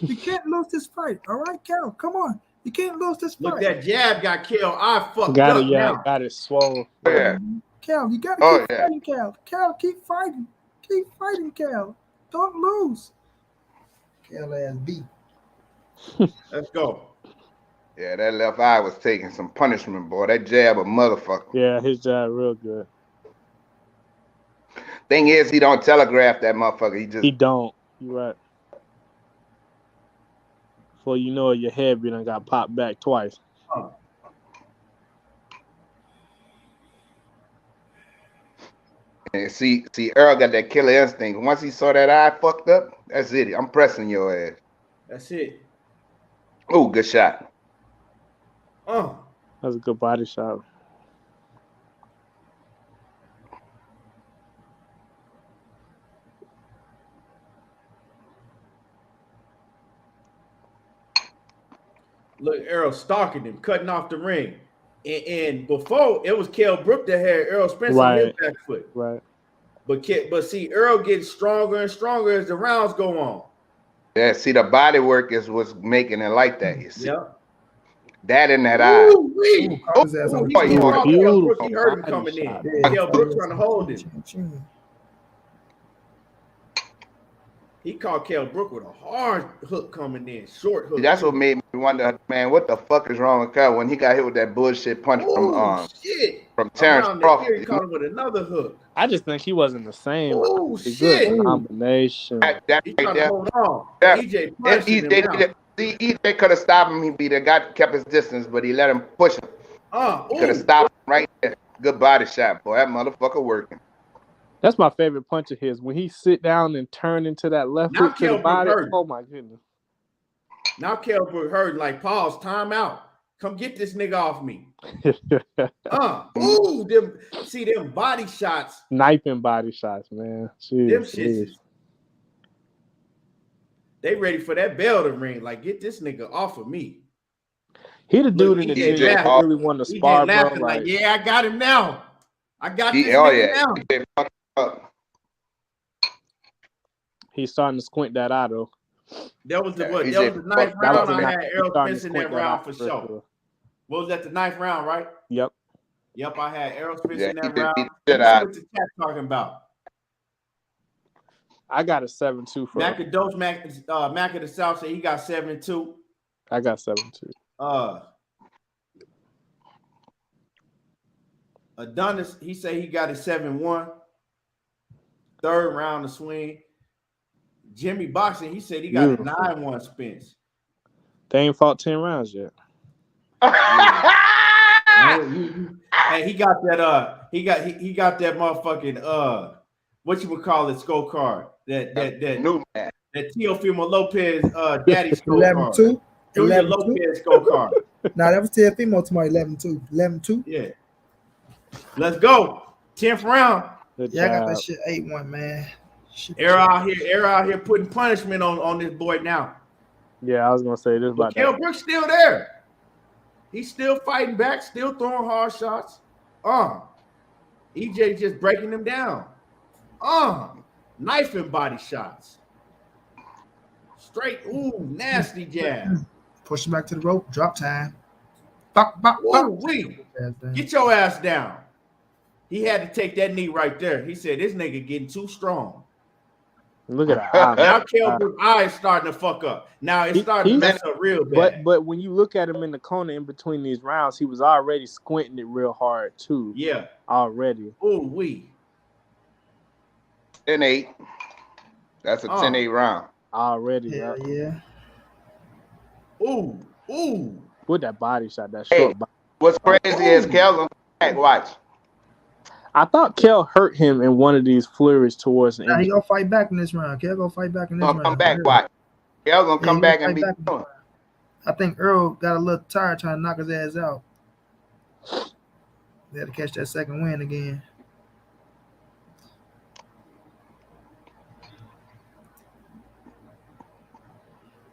You can't lose this fight. All right, Kell, come on. You can't lose this fight. Look, that jab got Kell. I fucked got up it, yeah, now. got it swole. Yeah. Kell, you gotta keep fighting, Kell. Kell, keep fighting. Keep fighting, Kell. Don't lose. Kell ass beat. Let's go. Yeah, that left eye was taking some punishment, boy. That jab a motherfucker. Yeah, his jab real good. Thing is, he don't telegraph that motherfucker. He don't. You right. Before you know it, your head done got popped back twice. And see, Earl got that killer instinct. Once he saw that eye fucked up, that's it. I'm pressing your ass. That's it. Oh, good shot. That was a good body shot. Look, Errol stalking him, cutting off the ring. And before, it was Kell Brook that had Errol Spence on his back foot. Right. But see, Errol getting stronger and stronger as the rounds go on. Yeah, see, the body work is what's making it like that, you see. Yep. That in that eye. He heard him coming in. Kell Brook trying to hold it. He caught Kell Brook with a hard hook coming in, short hook. That's what made me wonder, man, what the fuck is wrong with Kell when he got hit with that bullshit punch from Terrence Crawford? He caught him with another hook. I just think he wasn't the same. Oh, shit. Good combination. He trying to hold on. EJ could have stopped him. He kept his distance, but he let him push him. He could have stopped him right there. Good body shot, boy. That motherfucker working. That's my favorite punch of his. When he sit down and turn into that left Now hook to the Kell Brook body. hurt. Oh my goodness. Now Kell Brook hurt. Like, pause, time out. Come get this nigga off me. Them body shots. Knifing body shots, man. Jeez, Them shits. They ready for that bell to ring. Like, get this nigga off of me. He the dude in the gym that really want to spar, bro. Like, yeah, I got him now. I got this nigga now. He's starting to squint that eye, though. That was the ninth round. I had Errol Spence in that round for sure. What was that, the ninth round, right? Yep, I had Errol Spence in that round. What the chat talking about? I got a 7-2 for Mac of the South said he got 7-2. I got 7-2. Adonis, he said he got a 7-1. Third round of swing. Jimmy Boxing, he said he got a 9-1 Spence. They ain't fought 10 rounds yet. Hey, he got that he got that motherfucking what you would call it scorecard. That Teofimo Lopez daddy scorecard. 11-2. Junior Lopez scorecard. Nah, that was Teofimo tomorrow. 11-2. 11-2. Yeah. Let's go. 10th round. Yeah, I got that shit 8-1, man. Errol out here putting punishment on this boy now. Yeah, I was gonna say this about Kell Brooks still there. He's still fighting back, still throwing hard shots. EJ just breaking them down. Knifing body shots. Straight, nasty jab. Push him back to the rope. Drop time. Get your ass down. He had to take that knee right there. He said, this nigga getting too strong. Look at that. Now Kell Brooks' eyes starting to fuck up. Now it's starting to mess up real bad. But when you look at him in the corner in between these rounds, he was already squinting it real hard too. Yeah. Already. 10-8. That's a 10-8 round. Already. Yeah. Ooh. With that body shot, that short body. What's crazy is Kell watch. I thought Kell hurt him in one of these flurries towards the end. He gonna fight back in this round. Kell gonna fight back in this round. Come back, watch. Kell gonna come back and be done. I think Earl got a little tired trying to knock his ass out. They had to catch that second win again.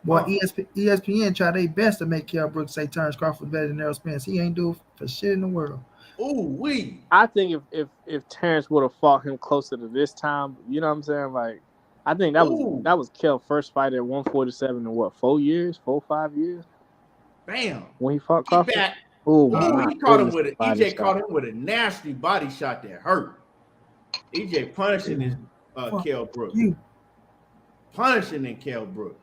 Boy, ESPN tried their best to make Kell Brooks say Terrence Crawford better than Errol Spence. He ain't do it for shit in the world. I think if Terrence would have fought him closer to this time, you know what I'm saying? Like, I think that was Kell's first fight at 147 in what, 4 years, 5 years? Bam. When he fought Crawford. He caught him with EJ caught him with a nasty body shot that hurt. EJ punishing his Kell Brooks. Punishing in Kell Brooks.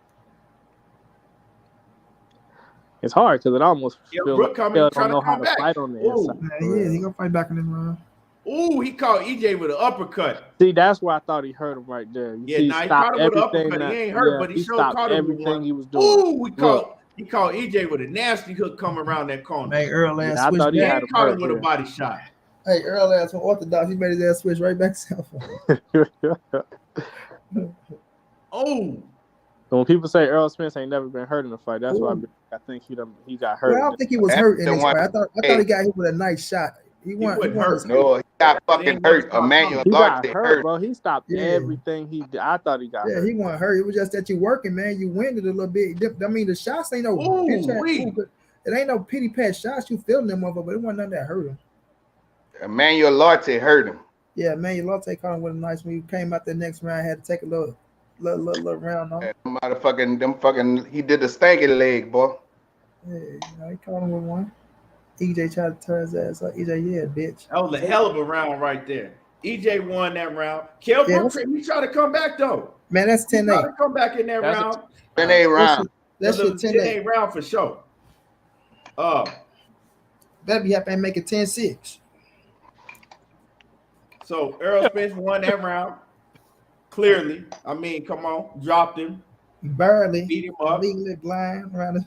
It's hard because it almost feels like Kell don't know how to fight on the inside. Yeah, he gonna fight back in this round. He caught EJ with an uppercut. See, that's where I thought he hurt him right there. He caught him with an uppercut. He ain't hurt, but he stopped everything he was doing. He caught EJ with a nasty hook coming around that corner. Hey, Earl ass I thought he had caught him with a body shot. Hey, Earl ass from Orthodox. He made his ass switch right back south. So when people say Errol Spence ain't never been hurt in a fight, that's why I think he got hurt. Well, I don't think he was hurt in this fight. I thought he got hit with a nice shot. He wasn't hurt. No, he got fucking hurt. Emmanuel Larte hurt, bro. He stopped everything he did. I thought he got hurt. Yeah, he wasn't hurt. It was just that you working, man. You winded a little bit. I mean, the shots ain't no it ain't no pity pat shots. You feeling them motherfucker, but it wasn't nothing that hurt him. Emmanuel Larte hurt him. Yeah, Emmanuel Larte caught him with a nice one. He came out the next round, had to take a little round off. He did the stanky leg, boy. Yeah, he caught him with one. EJ tried to turn his ass up. EJ, bitch. That was a hell of a round right there. EJ won that round. Kell Brooks, he tried to come back though. Man, that's 10-8. He tried to come back in that round. 10-8 round. That's a 10-8 round for sure. Better be happy and make it 10-6. So Errol Spence won that round. Clearly. I mean, come on. Dropped him. Barely. Beat him up. Legally blind around his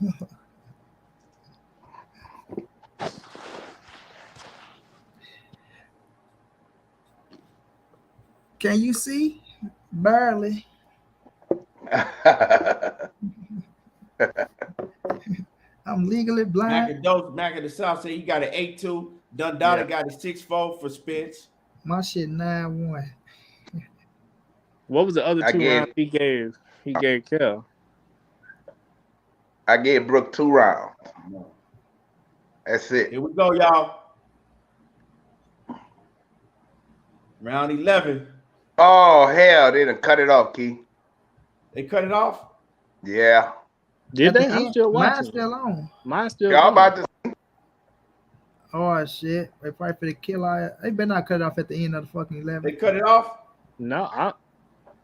Can you see? Barely. I'm legally blind. Mac of the South said he got an 8-2. Dundada got a 6-4 for Spence. My shit 9-1. What was the other two rounds he gave? He gave Kell. I gave Brook 2 rounds. No. That's it. Here we go, y'all. Round 11. Oh hell, they done cut it off, Key. They cut it off? Yeah. Did they? I'm still watching. Mine's still on. Mine's still Y'all on. about to Oh shit! They probably for the kill. They better not cut it off at the end of the fucking 11. They cut it off? No,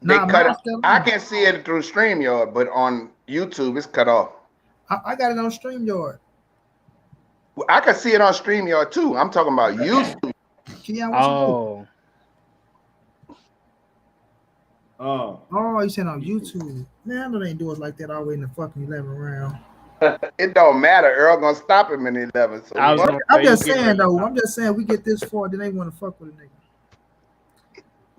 they cut it. Still on. I can see it through StreamYard, but on YouTube it's cut off. I got it on StreamYard. I can see it on StreamYard too. I'm talking about YouTube. Keon, what oh. Oh, you said on YouTube. Man, I know they ain't do it like that all the way in the fucking 11 round. It don't matter. Earl gonna stop him in 11. So I'm just saying though. I'm just saying we get this far, then they want to fuck with a nigga.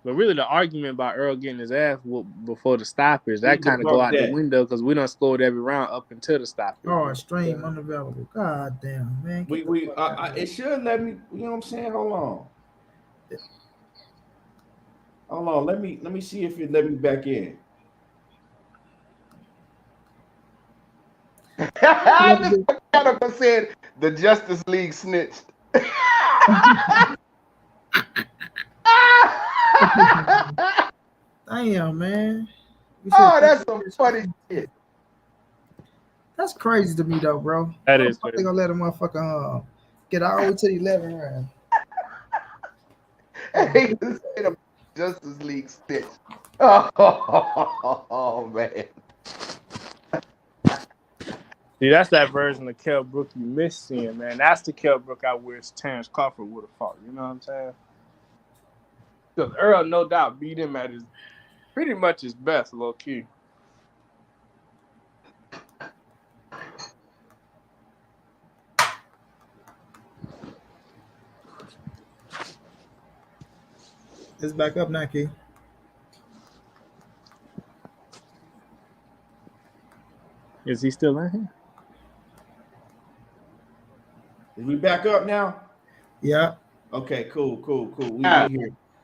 But really, the argument about Earl getting his ass whooped before the stoppage, that kind of go out the window because we done scored every round up until the stoppage. Oh, stream unavailable. God damn, man. It should let me. You know what I'm saying? Hold on. Let me see if it let me back in. I said the Justice League snitched. Damn, man. Oh, that's some funny shit. That's crazy to me though, bro. That is crazy. They gonna let a motherfucker get all the way to the 11 round. Hey, the Justice League snitch. Oh man. See, that's that version of Kell Brook you miss seeing, man. That's the Kell Brook I wish Terrence Crawford would have fought. You know what I'm saying? Because Earl, no doubt, beat him at his pretty much his best, low key. It's back up now, Key. Is he still in here? Is we back up now? Yeah. Okay, cool.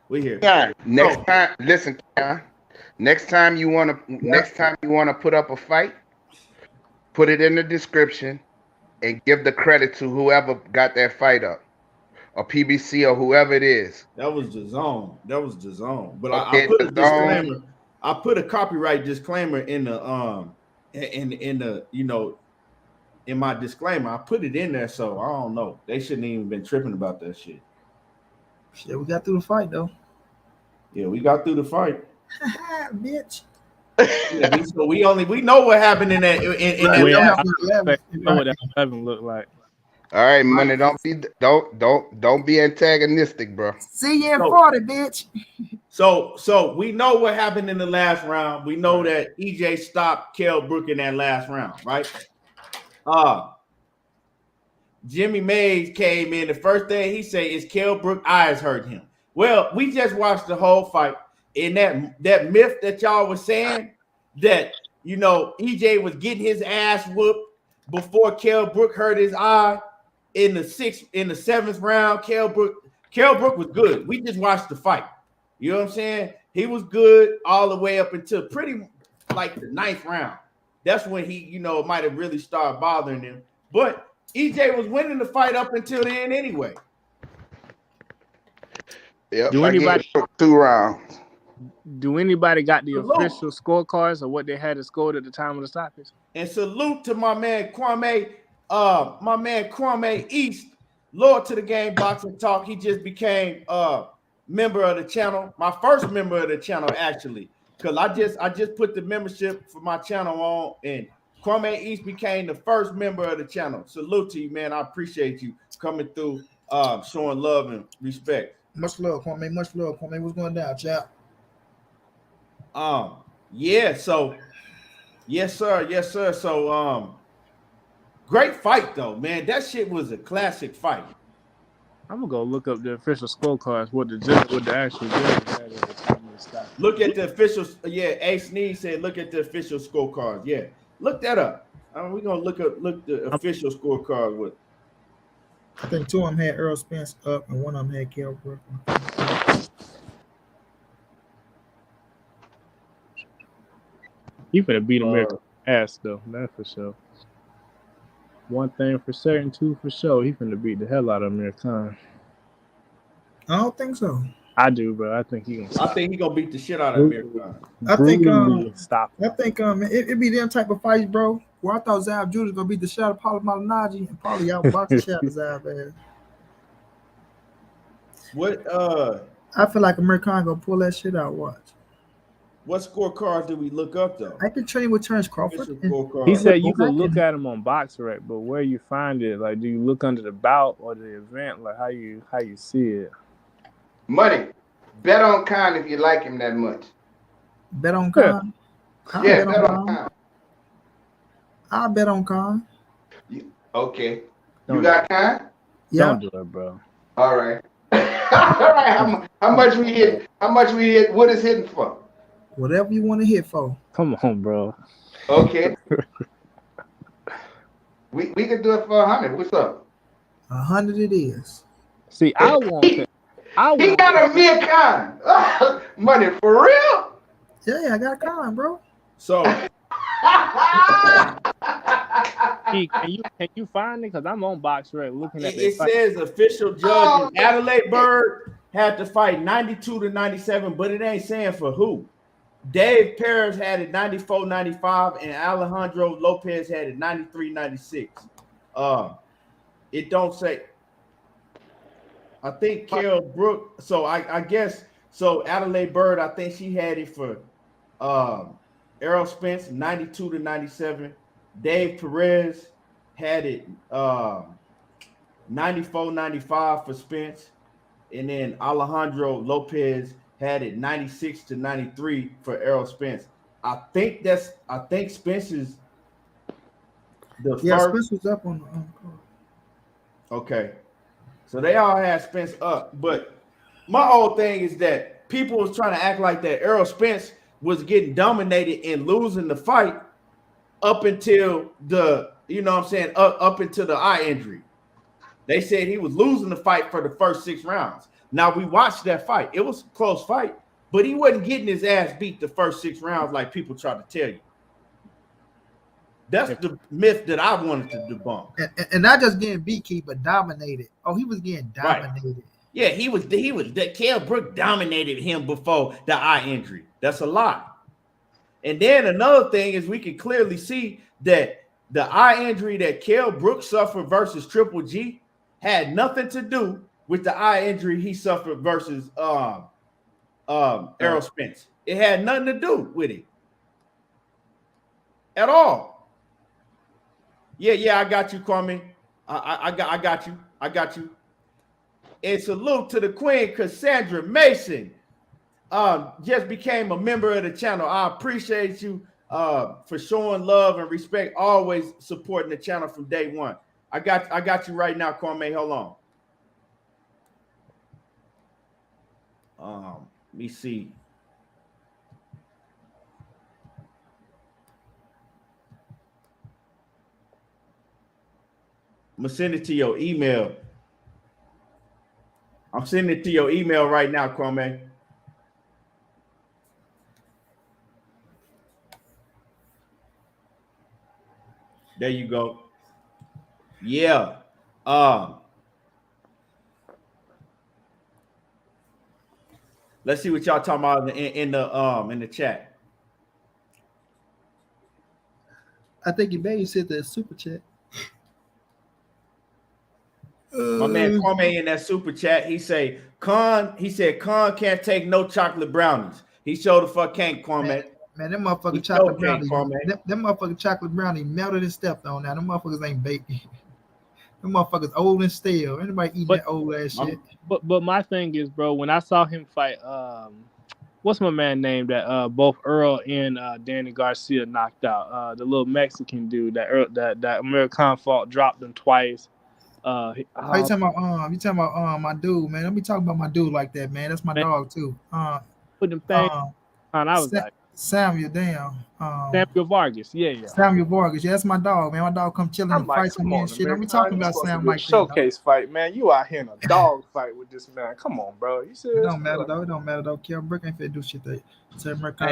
We here. Yeah. Next time, listen, Ken. Next time you wanna put up a fight, put it in the description and give the credit to whoever got that fight up. Or PBC or whoever it is. That was the zone. But Okay, I put a disclaimer. I put a copyright disclaimer in the in the in my disclaimer. I put it in there, so I don't know. They shouldn't even been tripping about that shit. Shit, we got through the fight though. Yeah, we got through the fight. Bitch. Yeah, we know what happened in that I know what that 11 looked like. All right, money. Don't be antagonistic, bro. See you in 40, bitch. So we know what happened in the last round. We know that EJ stopped Kell Brook in that last round, right? Jimmy Mays came in. The first thing he said is Kell Brook eyes hurt him. Well, we just watched the whole fight. And that myth that y'all was saying that EJ was getting his ass whooped before Kell Brook hurt his eye. In the 7th round, Kell Brook was good. We just watched the fight. You know what I'm saying? He was good all the way up until pretty like the 9th round. That's when he, might have really started bothering him. But EJ was winning the fight up until then anyway. Yep. Do anybody 2 rounds? Do anybody got the official scorecards or what they had to score at the time of the stoppage? And salute to my man Kwame. My man Kwame East, Lord to the Game Boxing Talk. He just became member of the channel. My first member of the channel, actually, because I just put the membership for my channel on, and Kwame East became the first member of the channel. Salute to you, man. I appreciate you coming through, showing love and respect. Much love, Kwame. Much love, Kwame. What's going down, chap? Yeah. So, yes, sir. So, great fight though, man. That shit was a classic fight. I'm gonna go look up the official scorecards. What the actual judges had at the time stop. Look at the official. Yeah, Ace Sneeze said, look at the official scorecards. Yeah, look that up. We're gonna look the official scorecard with. I think two of them had Errol Spence up, and one of them had Kell Brook. He finna beat America ass though. That's for sure. One thing for certain, two for sure. He finna beat the hell out of American. I don't think so. I do, bro. I think he gonna beat the shit out of American. I think stop. I think it be them type of fights, bro. Where I thought Zav Judah was gonna beat the shit out of Paulo Malignaggi and probably outbox the shit out of Zav ass. What I feel like American gonna pull that shit out. Watch. What scorecard do we look up though? I can train with Terrence Crawford. He said you could look at him on BoxRec, but where you find it, like, do you look under the bout or the event? Like, how you see it? Money. Bet on Khan if you like him that much. Bet on Khan. Yeah, bet on Khan. I'll bet on Khan. Okay. You got Khan? Yeah. Don't do it, bro. All right. All right. How much we hit? How much we hit? What is hitting for? Whatever you want to hit for. Come on, bro. Okay. we can do it for 100. What's up? 100 it is. See, I want to. He got a Khan. Money for real? Yeah, I got Khan, bro. So can you find it? Because I'm on BoxRec looking at it. Says official judge Adelaide Bird had to fight 92 to 97, but it ain't saying for who. Dave Perez had it 94-95, and Alejandro Lopez had it 93-96. It don't say. I think Kell Brook. So I guess so. Adelaide Bird, I think she had it for Errol Spence 92 to 97. Dave Perez had it 94-95 for Spence, and then Alejandro Lopez had it 96 to 93 for Errol Spence. I think Spence is the first. Spence was up on the card. Okay. So they all had Spence up, but my whole thing is that people was trying to act like that Errol Spence was getting dominated and losing the fight up until the, up until the eye injury. They said he was losing the fight for the first 6 rounds. Now we watched that fight. It was a close fight, but he wasn't getting his ass beat the first 6 rounds like people try to tell you. That's the myth that I wanted to debunk. And not just getting beat, Keith, but dominated. Oh, he was getting dominated. Right. Yeah, he was that Kell Brook dominated him before the eye injury. That's a lot. And then another thing is we can clearly see that the eye injury that Kell Brook suffered versus Triple G had nothing to do with the eye injury he suffered versus Errol Spence. It had nothing to do with it at all. Yeah, I got you, Kwame. I got you. And salute to the Queen Cassandra Mason. Just became a member of the channel. I appreciate you for showing love and respect, always supporting the channel from day one. I got you right now, Kwame. Hold on. Let me see. I'm gonna send it to your email. I'm sending it to your email right now, Kwame. There you go. Yeah. Let's see what y'all talking about in the chat. I think you may said the super chat. My man Kwame in that super chat, he said Khan can't take no chocolate brownies. He showed the fuck can't, Kwame. Man, them motherfucking chocolate brownies. Them motherfucking chocolate brownies melted and stepped on now. Them motherfuckers ain't baked. Them motherfuckers old and stale. Anybody eating that old ass shit? But my thing is, bro, when I saw him fight, what's my man name that both Earl and Danny Garcia knocked out? The little Mexican dude that American fought, dropped him twice. You talking about my dude, man? Don't be talking about my dude like that, man. That's my dog too. Put them things on. I was like, Samuel, Samuel Vargas. Yeah. Samuel Vargas. Yeah, that's my dog, man. My dog come chilling and fight with me and shit. Don't be talking about Sam like that. Showcase fight, man. You out here in a dog fight with this man. Come on, bro. You serious? It don't matter though. It don't matter though. Kell Brooks ain't fit do shit. Hey,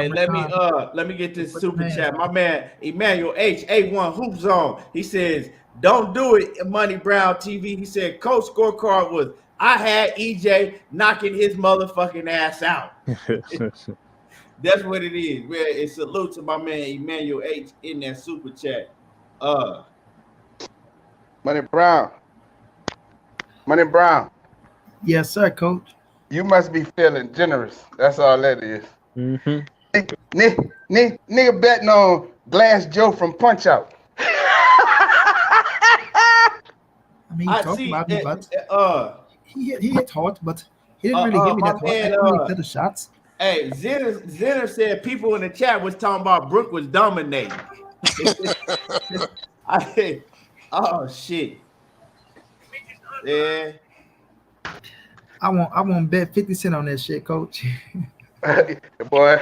let me get this super chat. My man Emmanuel H A1 Hoop Zone. He says, "Don't do it, Money Brown TV." He said, "Coach scorecard was I had EJ knocking his motherfucking ass out." That's what it is. Well, it's salute to my man Emmanuel H in that super chat. Money Brown. Yes, sir, Coach. You must be feeling generous. That's all that is. Mm-hmm. Nigga betting on Glass Joe from Punch Out. I mean, he talked about me, but he hit hard, but he didn't really give me that hard. I really did the shots. Hey, Zenner said people in the chat was talking about Brook was dominating. Oh shit. Yeah. I won't bet 50 cents on that shit, Coach. Boy,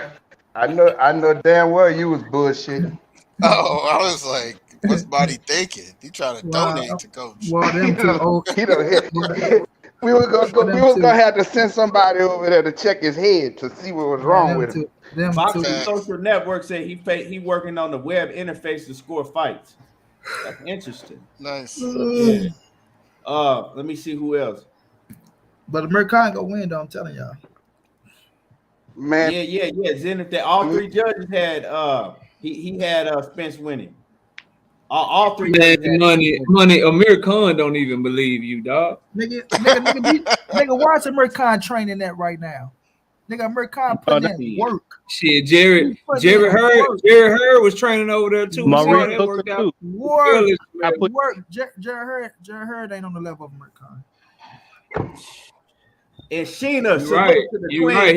I know damn well you was bullshitting. Oh, I was like, what's Body thinking? He trying to donate to Coach. Well, them two old. We were gonna have to send somebody over there to check his head to see what was wrong with him. Boxing Social Network said he working on the web interface to score fights. That's interesting. Nice. Yeah. Let me see who else. But American gonna win, though. I'm telling y'all. Man. Yeah. Zenith, that all three judges had he had Spence winning. All three. Money. Amir Khan don't even believe you, dog. Nigga, watch Amir Khan training that right now. Nigga, Amir Khan putting in work. Shit, Jerry Hurd was training over there too. Maurice that worked out. Work. Jerry Hurd ain't on the level of Amir Khan. And Sheena, you're right.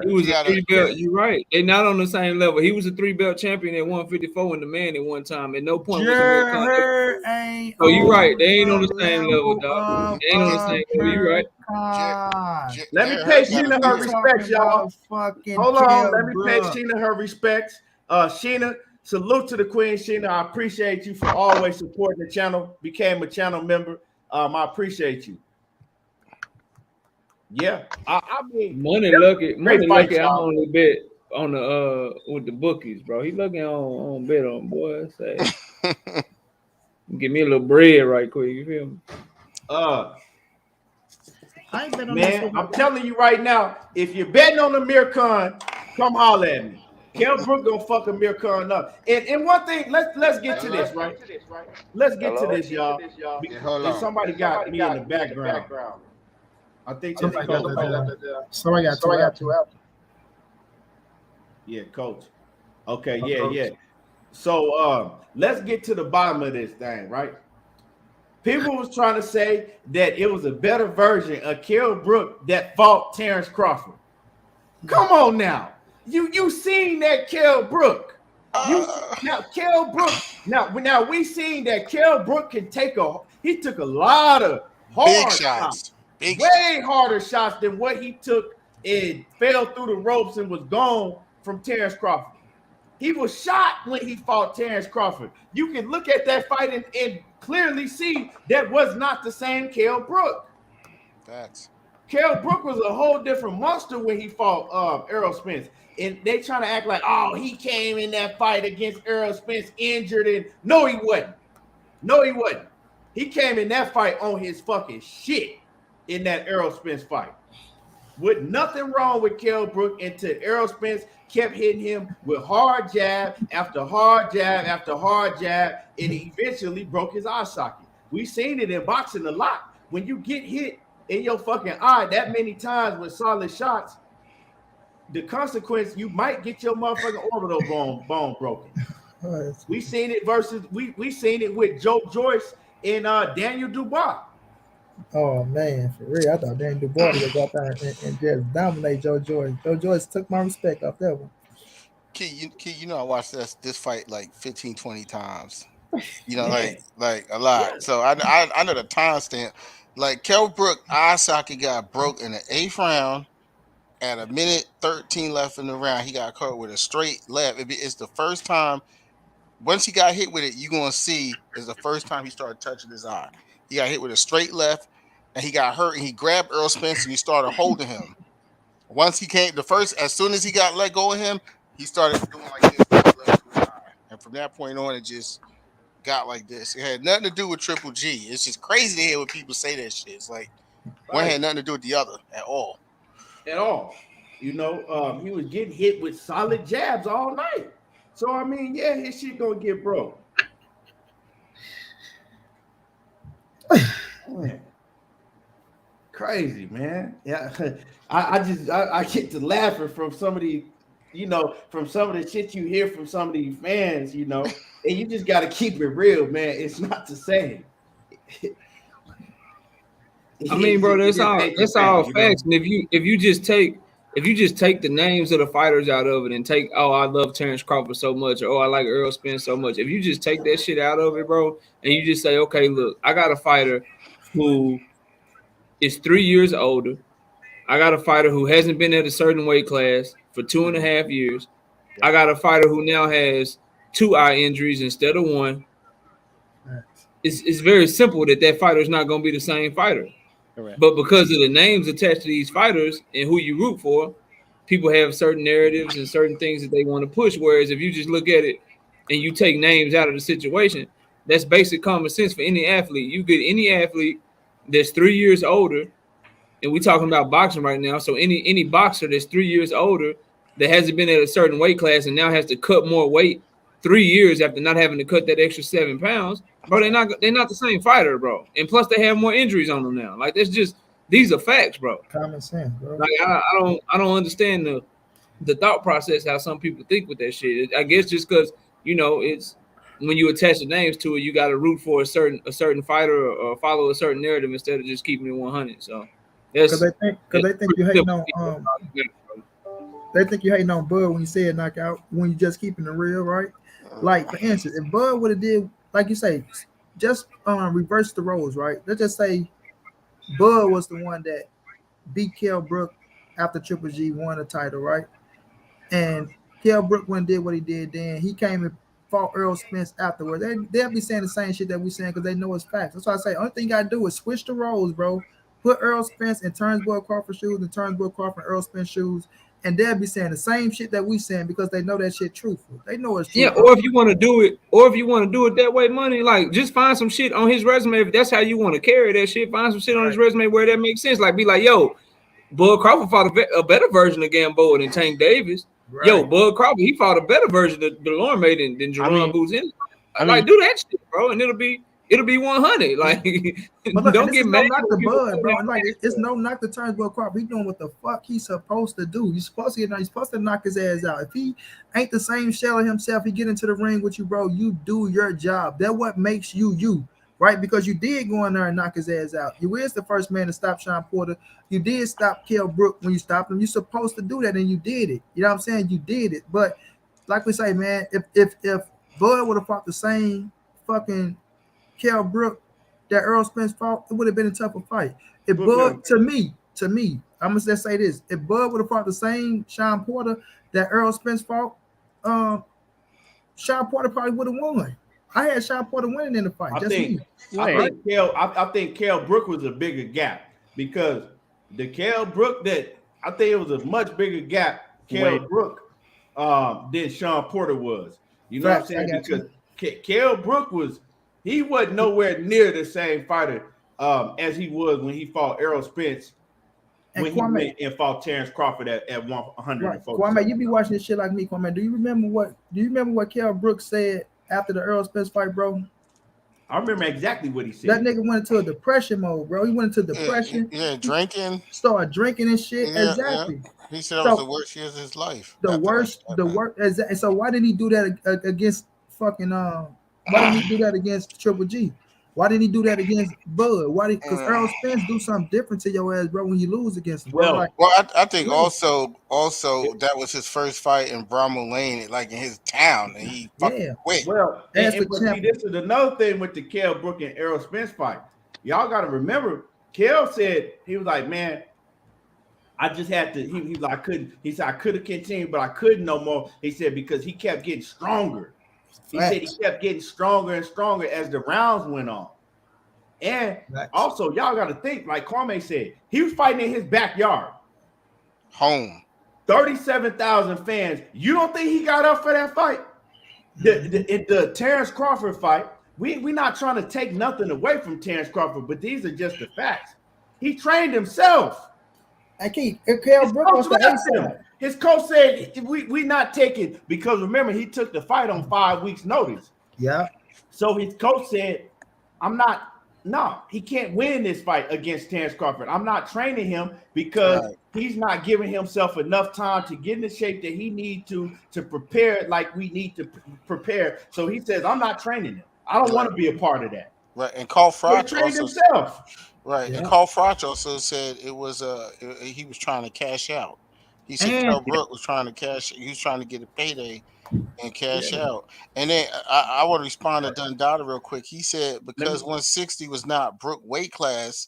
He was a 3-belt. You're right. They're not on the same level. He was a 3-belt champion at 154 in the man at one time. At no point was Jerry ain't. Oh, you're right. They ain't on the same level, dog. They ain't on the same level. You're right. Let me pay Sheena her respects, y'all. Hold on. Let me pay Sheena her respects. Sheena, salute to the Queen. Sheena, I appreciate you for always supporting the channel. Became a channel member. I appreciate you. Yeah, I mean, money lucky. I only bet on the with the bookies, bro. He looking on bet on boy. Say, give me a little bread right quick. You feel me? I ain't bet on man, I'm telling you right now, if you're betting on Amir Khan, come holler at me. Kell Brook gonna fuck Amir Khan up. And one thing, let's get to this, right? Let's get to this, y'all. Because somebody got me in the background. I think somebody got two out. Yeah, Coach. Okay, yeah. So let's get to the bottom of this thing, right? People was trying to say that it was a better version of Kell Brook that fought Terrence Crawford. Come on now. You seen that Kell Brook. Kell Brook. Now we seen that Kell Brook can he took a lot of hard shots. Way harder shots than what he took and fell through the ropes and was gone from Terrence Crawford. He was shot when he fought Terrence Crawford. You can look at that fight and clearly see that was not the same Kell Brook. Kell Brook was a whole different monster when he fought Errol Spence. And they trying to act like, oh, he came in that fight against Errol Spence injured. And no, he wasn't. He came in that fight on his fucking shit. In that Errol Spence fight, with nothing wrong with Kell Brook until Errol Spence kept hitting him with hard jab after hard jab after hard jab, and he eventually broke his eye socket. We've seen it in boxing a lot. When you get hit in your fucking eye that many times with solid shots, the consequence, you might get your motherfucking orbital bone broken. We seen it we seen it with Joe Joyce and Daniel Dubois. Oh man, for real. I thought Daniel Dubois would go out there and just dominate Joe Joyce. Joe Joyce took my respect off that one. Key, you know I watched this fight like 15, 20 times. You know, like a lot. So I know the time stamp. Like Kell Brook eye socket got broke in the 8th round, At a minute 13 left in the round, he got caught with a straight left. It's the first time. Once he got hit with it, you're gonna see is the first time he started touching his eye. He got hit with a straight left, and he got hurt. And he grabbed Errol Spence and he started holding him. Once he came, as soon as he got let go of him, he started doing like this with his left to his eye. And from that point on, it just got like this. It had nothing to do with Triple G. It's just crazy to hear when people say that shit. It's like one had nothing to do with the other at all. At all. You know, he was getting hit with solid jabs all night. So I mean, yeah, his shit gonna get broke. Man. Crazy, man. Yeah, I get to laughing from some of the, you know, from some of the shit you hear from some of these fans, you know, and you just got to keep it real, man. It's not the same. I mean, bro, that's all facts. And if you just take the names of the fighters out of it and take, oh, I love Terrence Crawford so much, or oh, I like Errol Spence so much. If you just take that shit out of it, bro, and you just say, okay, look, I got a fighter who is 3 years older. I got a fighter who hasn't been at a certain weight class for 2.5 years. I got a fighter who now has 2 eye injuries instead of 1. It's very simple that fighter is not going to be the same fighter. Correct. But because of the names attached to these fighters and who you root for, people have certain narratives and certain things that they want to push. Whereas if you just look at it and you take names out of the situation, that's basic common sense for any athlete. You get any athlete that's 3 years older, and we're talking about boxing right now. So any boxer that's 3 years older that hasn't been at a certain weight class and now has to cut more weight 3 years after not having to cut that extra 7 pounds, bro, they're not the same fighter, bro. And plus they have more injuries on them now. Like that's just, these are facts, bro. Common sense, bro. Like I don't understand the thought process how some people think with that shit. I guess just because, you know, it's when you attach the names to it, you got to root for a certain fighter or follow a certain narrative instead of just keeping it 100. So because they think you hating on they think you hating on Bud when you say it knockout, when you just keeping it real, right? Like for instance, if Bud would have did like you say, just reverse the roles, right? Let's just say Bud was the one that beat Kell Brook after Triple G won the title, right? And Kell Brook went and did what he did, then he came and fought Errol Spence afterwards. They'll be saying the same shit that we saying because they know it's facts. That's why I say only thing you gotta do is switch the roles, bro. Put Errol Spence in Turnbull Crawford shoes and Turnbull Crawford Errol Spence shoes, and they'll be saying the same shit that we saying because they know that shit truthful. They know it's true. Yeah, or if you want to do it, that way, money, like just find some shit on his resume. If that's how you want to carry that shit, find some shit on his resume where that makes sense. Like be like, yo, Bud Crawford fought a better version of Gamboa than Tank Davis. Right. Yo, Bud Crawford, he fought a better version of DeLorme made than Jerome Boots. Like do that shit, bro, and it'll be 100. Like look, don't get mad. Knock the Bud, bro. Like it's no knock the Turnbull Crawford. He's doing what the fuck he's supposed to do. He's supposed to knock his ass out. If he ain't the same shell of himself, he get into the ring with you, bro. You do your job. That's what makes you, right? Because you did go in there and knock his ass out. You is the first man to stop Sean Porter. You did stop Kell Brook when you stopped him. You're supposed to do that, and you did it. You know what I'm saying? You did it. But like we say, man, if Bud would have fought the same fucking Kell Brook that Errol Spence fought, it would have been a tougher fight. If Bud, to me, I'm gonna just say this: if Bud would have fought the same Sean Porter that Errol Spence fought, Sean Porter probably would have won. I had Sean Porter winning in the fight. I think Kell Brook was a bigger gap because the Kell Brook that I think it was a much bigger gap. Kell Brook than Sean Porter was. You know what I'm saying? Because Kell Brook he wasn't nowhere near the same fighter as he was when he fought Errol Spence when he went and fought Terrence Crawford at 140. Right. Kwame, you be watching this shit like me, Kwame. Do you remember what Kell Brooks said after the Errol Spence fight, bro? I remember exactly what he said. That nigga went into a depression mode, bro. He went into depression. Yeah, drinking. Started drinking and shit. Yeah, exactly. Yeah. He said that was the worst years of his life. The worst. And so why didn't he do that against fucking Why didn't he do that against Triple G? Why didn't he do that against Bud? Because Errol Spence do something different to your ass, bro, when you lose against him. Well, I think also that was his first fight in Bramall Lane, like in his town, and he fucking quit. Well, but see, this is another thing with the Kell Brook and Errol Spence fight. Y'all got to remember, Kell said, he was like, man, I just had to. He like couldn't. He said I could have continued, but I couldn't no more. He said because he kept getting stronger. He said he kept getting stronger and stronger as the rounds went on. And also, y'all got to think, like Kwame said, he was fighting in his backyard, home. 37,000 fans. You don't think he got up for that fight? The Terrence Crawford fight. We're not trying to take nothing away from Terrence Crawford, but these are just the facts. He trained himself. Kell Brooks was the A-side. His coach said we not taking, because remember he took the fight on 5 weeks notice. Yeah. So his coach said, he can't win this fight against Terrence Crawford. I'm not training him because he's not giving himself enough time to get in the shape that he needs to prepare like we need to prepare. So he says, I'm not training him. I don't want to be a part of that. Right. And Carl Froch trained himself. Right. Yeah. And Carl Froch also said it was he was trying to cash out. He said Kell Brook was trying to cash. He was trying to get a payday and cash out. And then I want to respond to Dundada real quick. He said because 160 was not Brook weight class,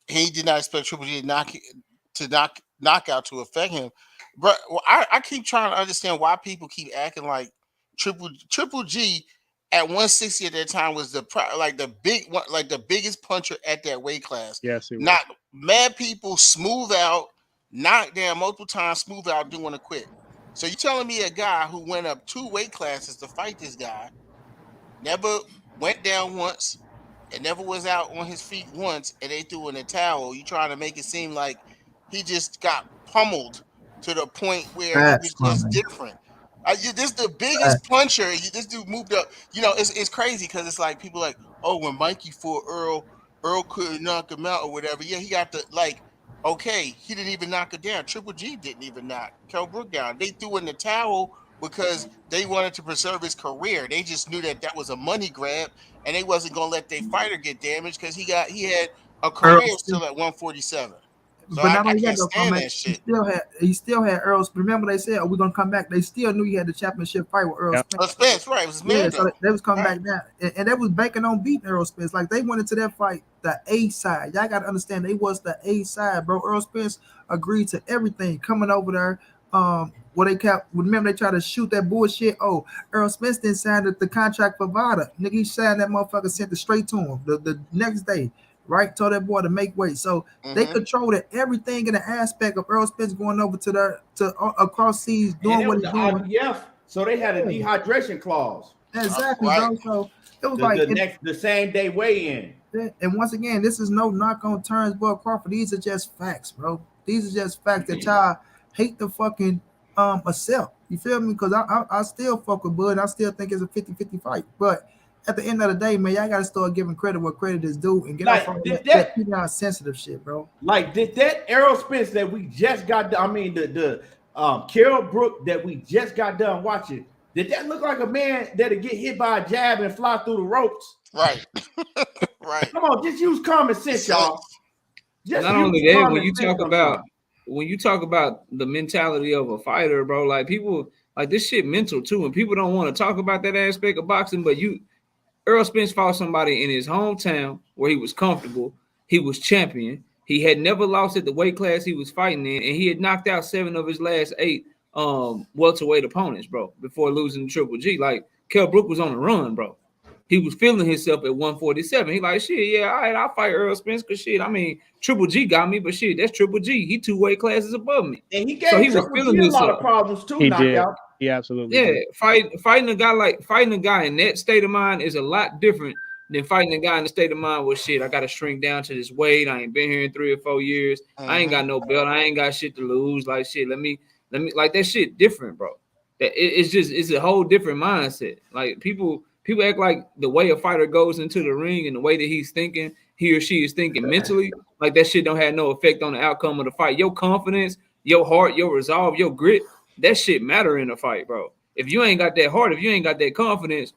he did not expect Triple G to knockout to affect him. But I keep trying to understand why people keep acting like Triple G at 160 at that time was the biggest puncher at that weight class. Yes, not mad people smooth out, knocked down multiple times, smooth out, doing a quit. So you telling me a guy who went up 2 weight classes to fight this guy, never went down once, and never was out on his feet once, and they threw in a towel? You trying to make it seem like he just got pummeled to the point where he was just different. This is the biggest puncher. This dude moved up. You know, it's crazy because it's like people like, oh, when Mikey fought Earl couldn't knock him out or whatever. Yeah, he got okay, he didn't even knock it down. Triple G didn't even knock Kell Brook down. They threw in the towel because they wanted to preserve his career. They just knew that was a money grab, and they wasn't gonna let their fighter get damaged because he had a career still at 147. So but not only can't that, stand that shit. He still had Errol. Remember they said, we're gonna come back. They still knew he had the championship fight with Errol Spence, right? It was so they was coming back down, and they was banking on beating Errol Spence. Like they went into that fight the A side. Y'all gotta understand they was the A side, bro. Errol Spence agreed to everything coming over there. What they kept, remember they tried to shoot that bullshit. Oh, Errol Spence didn't sign the contract for Vada. Nigga, he signed that motherfucker, sent it straight to him the next day. Right, told that boy to make weight. So they controlled everything in the aspect of Errol Spence going over to across seas doing what he's doing. IBF, so they had a dehydration clause. Exactly, bro. So it was the same day weigh in. And once again, this is no knock on Terrence Bud Crawford. These are just facts, bro. These are just facts that y'all hate to fucking accept. You feel me? Because I still fuck with Bud. I still think it's a 50-50 fight, but at the end of the day, man, y'all gotta start giving credit where credit is due and get off that sensitive shit, bro. Like, did that Errol Spence that we just got done, I mean the Kell Brook that we just got done watching, did that look like a man that'll get hit by a jab and fly through the ropes? Right. Right. Come on, just use common sense, y'all. Not only that, when you talk about the mentality of a fighter, bro, like people like this shit mental too, and people don't want to talk about that aspect of boxing, but Errol Spence fought somebody in his hometown where he was comfortable. He was champion. He had never lost at the weight class he was fighting in, and he had knocked out 7 of his last 8 welterweight opponents, bro, before losing to Triple G. Like, Kell Brook was on the run, bro. He was feeling himself at 147. He like, shit, yeah, all right, I'll fight Errol Spence because shit, I mean, Triple G got me, but shit, that's Triple G. He 2 weight classes above me. And he gave Triple G a lot of problems too, knockout. He absolutely did. Fighting a guy in that state of mind is a lot different than fighting a guy in the state of mind where shit, I gotta shrink down to this weight. I ain't been here in 3 or 4 years. I ain't got no belt. I ain't got shit to lose. Like shit, let me like that shit different, bro. It's a whole different mindset. Like people act like the way a fighter goes into the ring and the way that he's thinking, he or she is thinking mentally, like that shit don't have no effect on the outcome of the fight. Your confidence, your heart, your resolve, your grit, that shit matter in a fight, bro. If you ain't got that heart, if you ain't got that confidence,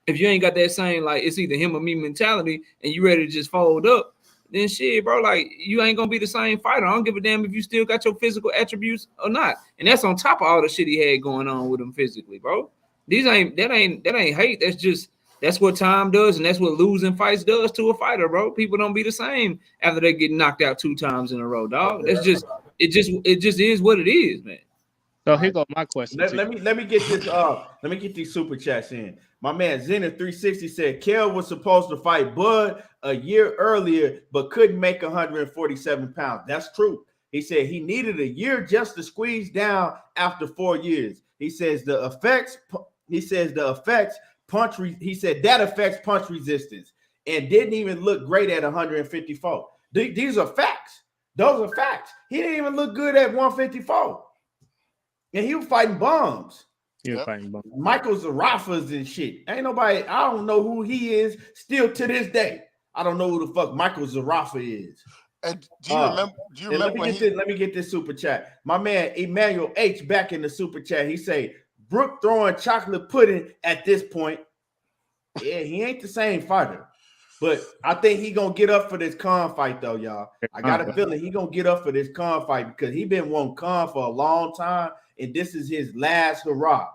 if you ain't got that same, like, it's either him or me mentality and you ready to just fold up, then shit, bro, like, you ain't gonna be the same fighter. I don't give a damn if you still got your physical attributes or not. And that's on top of all the shit he had going on with him physically, bro. That ain't hate. That's what time does, and that's what losing fights does to a fighter, bro. People don't be the same after they get knocked out 2 times in a row, dog. It's it just is what it is, man. So here goes my question. Let me get this. Let me get these super chats in. My man Zenith 360 said Kell was supposed to fight Bud a year earlier, but couldn't make 147 pounds. That's true. He said he needed a year just to squeeze down after 4 years. He says the effects. He says the effects punch. He said that affects punch resistance and didn't even look great at 154. These are facts. Those are facts. He didn't even look good at 154. And he was fighting bombs. Michael Zarafas and shit. Ain't nobody, I don't know who he is still to this day. I don't know who the fuck Michael Zarafa is. And do you remember let me get this super chat. My man Emmanuel H back in the super chat. He say Brook throwing chocolate pudding at this point. Yeah, he ain't the same fighter. But I think he gonna get up for this Khan fight, though, y'all. I got a feeling he gonna get up for this Khan fight because he been wanting Khan for a long time, and this is his last hurrah.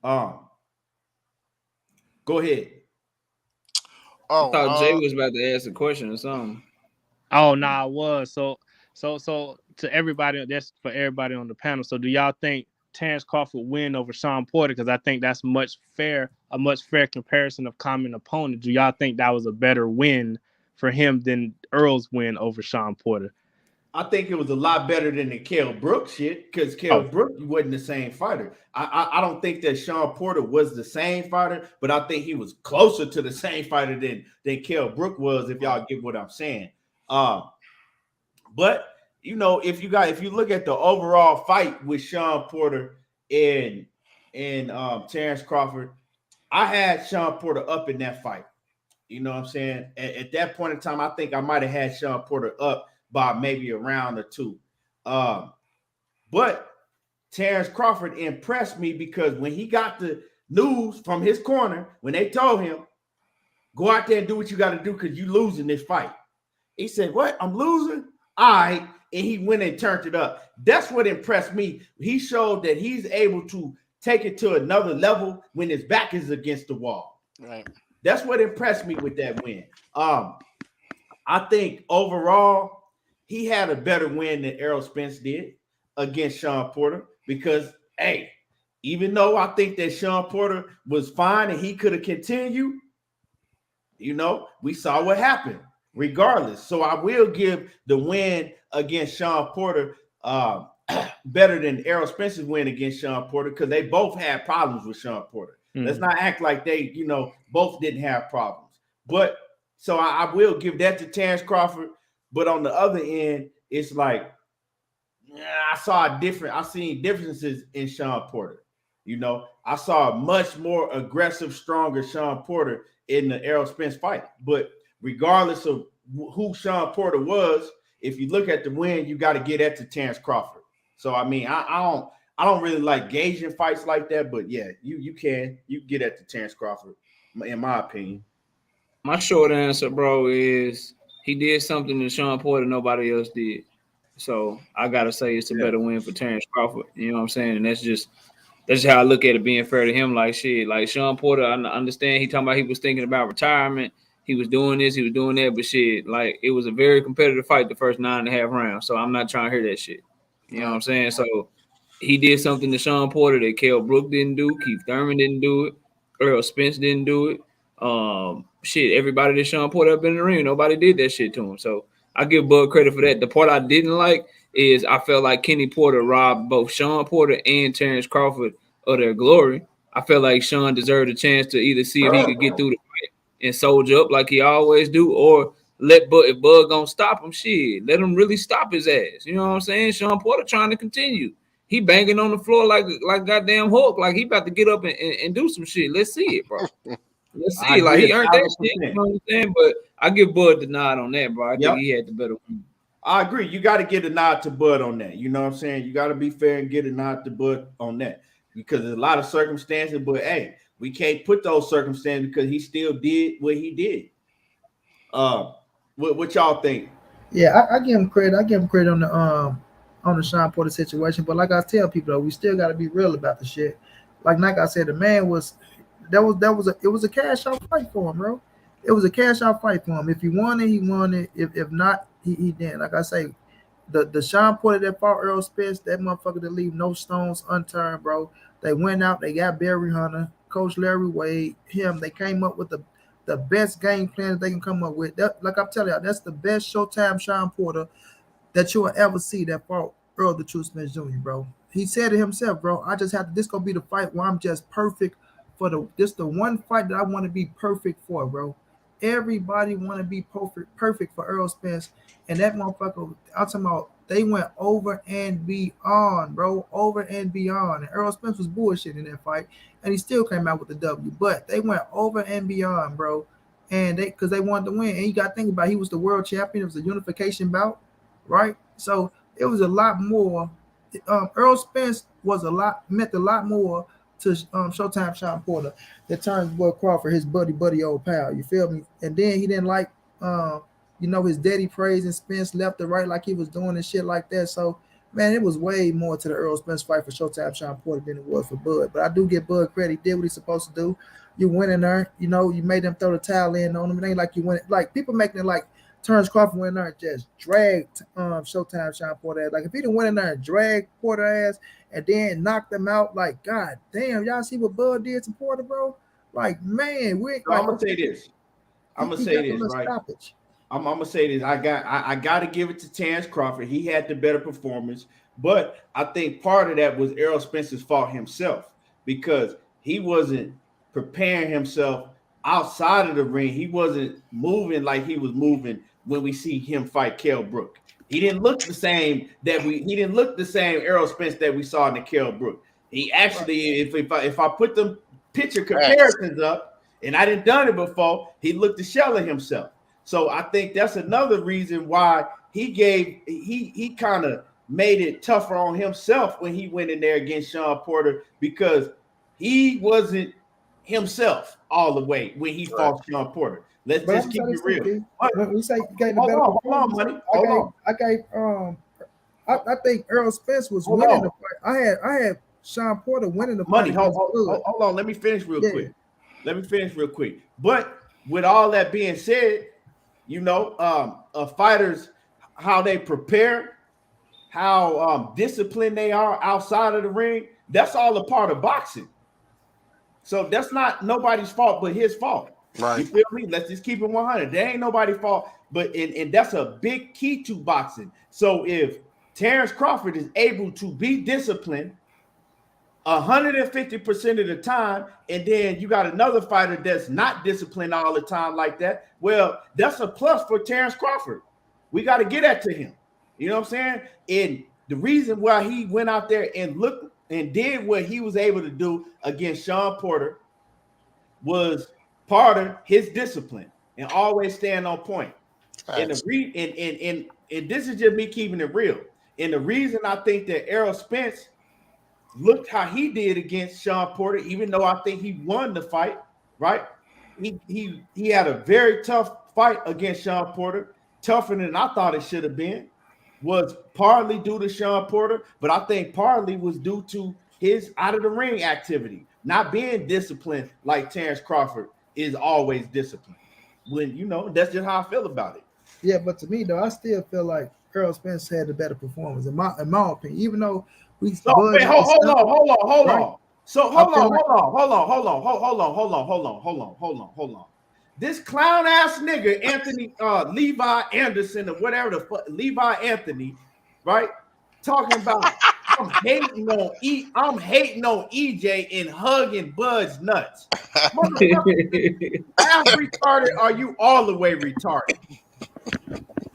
Go ahead. I thought Jay was about to ask a question or something. Oh no, I was. So to everybody, that's for everybody on the panel. So do y'all think Terrence Crawford win over Sean Porter? Because I think that's a much fair comparison of common opponent. Do y'all think that was a better win for him than Earl's win over Sean Porter? I think it was a lot better than the Kell Brooks shit because Kell Brooks wasn't the same fighter. I don't think that Sean Porter was the same fighter, but I think he was closer to the same fighter than Kell Brooks was, if y'all get what I'm saying. But you know, if you look at the overall fight with Sean Porter and Terrence Crawford, I had Sean Porter up in that fight. You know what I'm saying? At that point in time, I think I might have had Sean Porter up by maybe a round or two. But Terrence Crawford impressed me because when he got the news from his corner, when they told him, go out there and do what you got to do because you losing this fight. He said, what? I'm losing? All right. And he went and turned it up. That's what impressed me. He showed that he's able to take it to another level when his back is against the wall. Right. That's what impressed me with that win. I think overall, he had a better win than Errol Spence did against Sean Porter because, hey, even though I think that Sean Porter was fine and he could have continued, you know, we saw what happened regardless. So I will give the win against Sean Porter better than Errol Spence's win against Sean Porter because they both had problems with Sean Porter. Let's not act like they, you know, both didn't have problems. But so I will give that to Terrence Crawford. But on the other end, it's like I seen differences in Sean Porter. You know, I saw a much more aggressive, stronger Sean Porter in the Errol Spence fight. But regardless of who Sean Porter was, if you look at the win, you got to get that to Terrence Crawford. So I mean, I don't really like gauging fights like that, but yeah, you can get that to Terrence Crawford, in my opinion. My short answer, bro, is he did something that Sean Porter nobody else did. So I gotta say it's a better win for Terrence Crawford. You know what I'm saying? And that's just how I look at it, being fair to him. Like shit, like Sean Porter, I understand he talking about he was thinking about retirement. He was doing this, he was doing that, but shit, like it was a very competitive fight the first 9.5 rounds. So I'm not trying to hear that shit. You know what I'm saying? So he did something to Sean Porter that Kell Brook didn't do, Keith Thurman didn't do it, Errol Spence didn't do it. Everybody that Sean Porter up in the ring, nobody did that shit to him. So I give Bud credit for that. The part I didn't like is I felt like Kenny Porter robbed both Sean Porter and Terrence Crawford of their glory. I felt like Sean deserved a chance to either see if he could get through the fight and soldier up like he always do, or if Bud gonna stop him, shit, let him really stop his ass. You know what I'm saying? Sean Porter trying to continue. He banging on the floor like goddamn Hulk, like he about to get up and do some shit. Let's see it, bro. Let's see. Like he earned that shit, you know what I'm saying? But I give Bud the nod on that, bro. I think he had the better one. I agree. You got to get a nod to Bud on that. You know what I'm saying? You got to be fair and get a nod to Bud on that because there's a lot of circumstances. But hey, we can't put those circumstances because he still did what he did. What y'all think? Yeah, I give him credit. I give him credit on the Sean Porter situation. But like I tell people, though, we still got to be real about the shit. Like I said, the man was. It was a cash out fight for him, bro. It was a cash out fight for him. If he won it, he won it. If not, he didn't. Like I say, the Sean Porter that fought Errol Spence, that motherfucker that leave no stones unturned, bro. They went out, they got Barry Hunter, Coach Larry Wade, him. They came up with the best game plan that they can come up with. That, like I'm telling y'all, that's the best Showtime Sean Porter that you will ever see that fought Earl the Truth Smith Jr., bro. He said it himself, bro. I just have to, this gonna be the fight where I'm just perfect for the one fight that I want to be perfect for, bro. Everybody want to be perfect for Errol Spence. And that motherfucker, I'm talking about, they went over and beyond, bro. Over and beyond. And Errol Spence was bullshit in that fight. And he still came out with the W. But they went over and beyond, bro. And because they wanted to win. And you got to think about it, he was the world champion. It was a unification bout, right? So it was a lot more. Errol Spence meant a lot more to Showtime Sean Porter that turns boy Crawford his buddy old pal. You feel me? And then he didn't like his daddy praising Spence left to right like he was doing and shit like that. So man, it was way more to the Errol Spence fight for Showtime Sean Porter than it was for Bud. But I do give Bud credit. He did what he's supposed to do. You went in there, you made them throw the towel in on him. It ain't like you went like people making it like Terrence Crawford went in there and just dragged Showtime Sean Porter ass. Like if he didn't went in there and dragged Porter ass and then knocked them out, like god damn, y'all see what Bud did to Porter, bro? Like man, I'm gonna say this. I'm gonna say this, right? I'm gonna say this. I got to give it to Terrence Crawford. He had the better performance, but I think part of that was Errol Spence's fault himself because he wasn't preparing himself outside of the ring. He wasn't moving like he was moving when we see him fight Kell Brook. He didn't look the same Errol Spence that we saw in the Kell Brook. He actually, if I put them picture comparisons up, and I didn't done it before, he looked the shell of himself. So I think that's another reason why he kind of made it tougher on himself when he went in there against Sean Porter because he wasn't himself all the way when he fought Sean Porter. Let's just keep it real. When we say you gave the better performance, I think Errol Spence was winning the fight. I had Sean Porter winning the fight. Hold on. Let me finish real quick. But with all that being said, fighters, how they prepare, how disciplined they are outside of the ring, that's all a part of boxing. So that's not nobody's fault but his fault. Right. You feel me? Let's just keep it 100. There ain't nobody's fault, but and that's a big key to boxing. So if Terrence Crawford is able to be disciplined 150% of the time, and then you got another fighter that's not disciplined all the time like that, well, that's a plus for Terrence Crawford. We got to get that to him. You know what I'm saying? And the reason why he went out there and looked and did what he was able to do against Sean Porter was part of his discipline and always staying on point. And this is just me keeping it real. And the reason I think that Errol Spence looked how he did against Sean Porter, even though I think he won the fight, right? He had a very tough fight against Sean Porter, tougher than I thought it should have been, was partly due to Sean Porter, but I think partly was due to his out of the ring activity, not being disciplined like Terrence Crawford is always disciplined. When that's just how I feel about it. Yeah, but to me though, I still feel like Errol Spence had the better performance in my opinion, even though we. Hold on. So hold on. This clown ass nigga Anthony Levi Anderson or whatever the fuck Levi Anthony, right? Talking about I'm hating on EJ and hugging Bud's nuts. How retarded are you all the way retarded?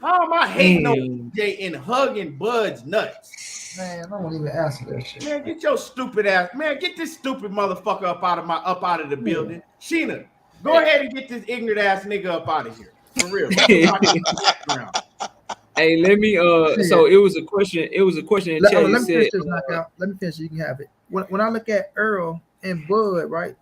How am I hating on EJ and hugging Bud's nuts? Man, I won't even answer that shit. Man, get your stupid ass. Man, get this stupid motherfucker up out of the building. Sheena, go ahead and get this ignorant ass nigga up out of here. For real. Hey, let me so it was a question in chat. Let me finish this knockout. Let me finish, you can have it. When I look at Earl and Bud, right?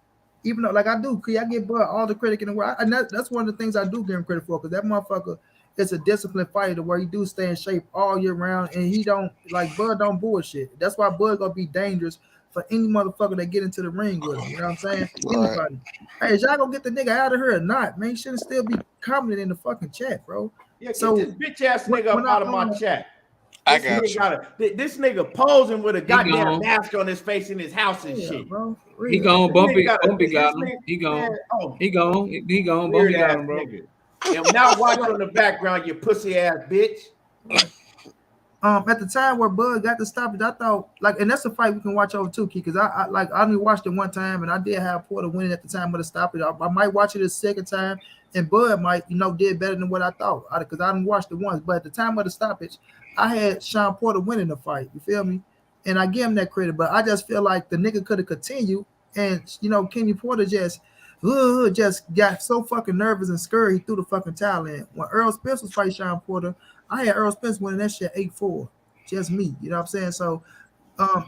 Even though, like I do, I give Bud all the credit in the world. And that's one of the things I do give him credit for, because that motherfucker is a disciplined fighter where he do stay in shape all year round, and he don't, like, Bud don't bullshit. That's why Bud gonna be dangerous for any motherfucker that get into the ring with him. You know what I'm saying? Right. Anybody. Hey, is y'all gonna get the nigga out of here or not? Man, you shouldn't still be commenting in the fucking chat, bro. Yeah, So get this bitch ass nigga up out of my chat. This nigga posing with a goddamn mask on his face in his house and shit. Bro, he gone. Bumpy got him. He gone. He gone. Bumpy got him, bro. And now watch on the background, you pussy ass bitch. At the time where Bud got to stop it, I thought and that's a fight we can watch over too, Key, because I only watched it one time, and I did have Porter winning at the time of the stoppage. I might watch it a second time, and Bud might did better than what I thought, because I didn't watch it once. But at the time of the stoppage, I had Sean Porter winning the fight. You feel me? And I give him that credit, but I just feel like the nigga could have continued, and Kenny Porter just got so fucking nervous and scared he threw the fucking towel in. When Errol Spence was fighting Sean Porter, I had Errol Spence winning that shit 8-4. Just me. You know what I'm saying? So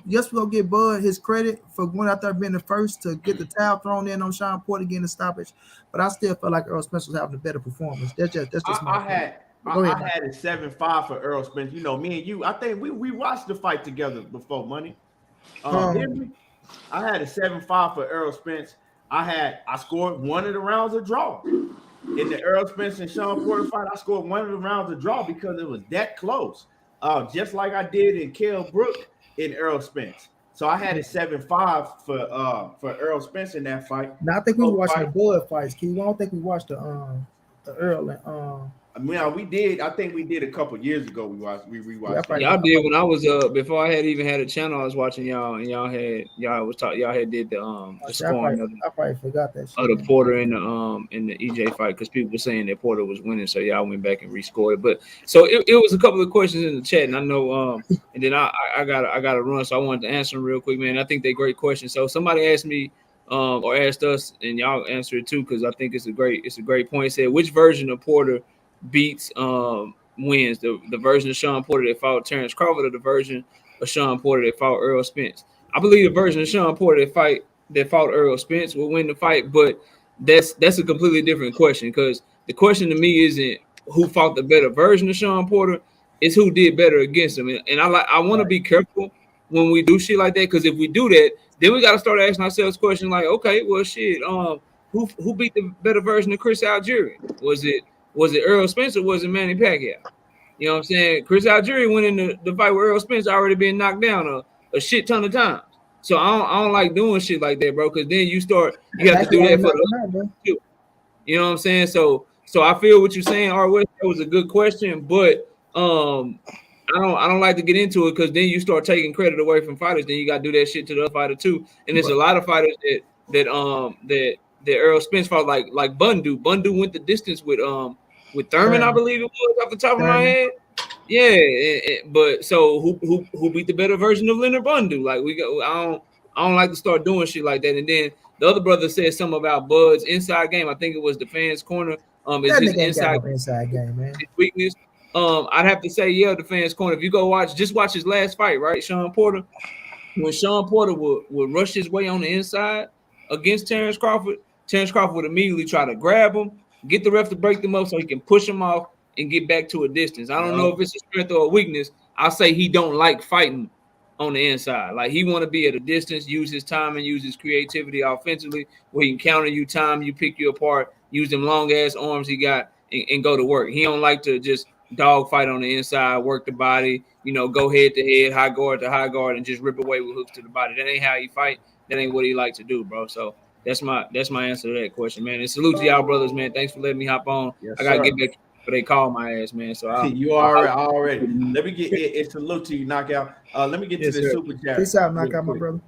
yes, we're gonna give Bud his credit for going out there being the first to get the towel thrown in on Sean Porter getting the stoppage. But I still feel like Errol Spence was having a better performance. That's just my opinion. I had it 7-5 for Errol Spence. Me and you, I think we watched the fight together before, Money. Didn't we? I had a 7-5 for Errol Spence. I scored one of the rounds of draw. In the Errol Spence and Sean Porter fight, I scored one of the rounds of draw because it was that close. Just like I did in Kell Brook in Errol Spence. So I had a 7-5 for Errol Spence in that fight. Now I think we watched the Bud fights, Key. I don't think we watched the Earl and we did. I think we did a couple years ago. We rewatched. Y'all did when I was before I had even had a channel. I was watching y'all, and y'all had did the scoring. I probably forgot that shit. Of the Porter and the EJ fight, because people were saying that Porter was winning, so y'all went back and rescored it. But so it was a couple of questions in the chat, and I know and then I gotta run, so I wanted to answer them real quick, man. I think they're great questions. So somebody asked me or asked us, and y'all answer it too, because I think it's a great point. It said, which version of Porter beats wins, the version of Sean Porter that fought Terrence Crawford, or the version of Sean Porter that fought Errol Spence? I believe the version of Sean Porter that fought Errol Spence will win the fight, but that's a completely different question, because the question to me isn't who fought the better version of Sean Porter, it's who did better against him. And I want to be careful when we do shit like that, because if we do that, then we got to start asking ourselves questions like, okay, well, shit, who beat the better version of Chris Algieri? Was it Errol Spence or was it Manny Pacquiao? You know what I'm saying? Chris Algieri went in the fight with Errol Spence already being knocked down a shit ton of times. So I don't like doing shit like that, bro, because then you have to do that for the other too. You know what I'm saying? So I feel what you're saying, R. That was a good question, but I don't like to get into it, because then you start taking credit away from fighters. Then you got to do that shit to the other fighter too. And there's a lot of fighters that Errol Spence fought, like Bundu. Bundu went the distance with Thurman, I believe it was, off the top of my head. Yeah, but so who beat the better version of Leonard Bundu? Like I don't like to start doing shit like that. And then the other brother said something about Bud's inside game. I think it was the fans' corner. Is his inside game, man. His weakness. I'd have to say, the fans' corner. If you go watch his last fight, right, Sean Porter. When Sean Porter would rush his way on the inside against Terrence Crawford would immediately try to grab him, get the ref to break them up so he can push him off and get back to a distance. I don't know if it's a strength or a weakness. I'll say he don't like fighting on the inside. Like, he want to be at a distance, use his time and use his creativity offensively, where he can counter you, time you, pick you apart, use them long ass arms he got and go to work. He don't like to just dog fight on the inside, work the body, go head to head, high guard to high guard, and just rip away with hooks to the body. That ain't how he fight. That ain't what he like to do, bro. So that's my answer to that question, man. And salute to y'all brothers, man. Thanks for letting me hop on. Yes, I gotta get back, but they call my ass, man. So you already. Let me get it. Salute to you, Knockout. Let me get to the super chat. Peace out, Knockout, my brother.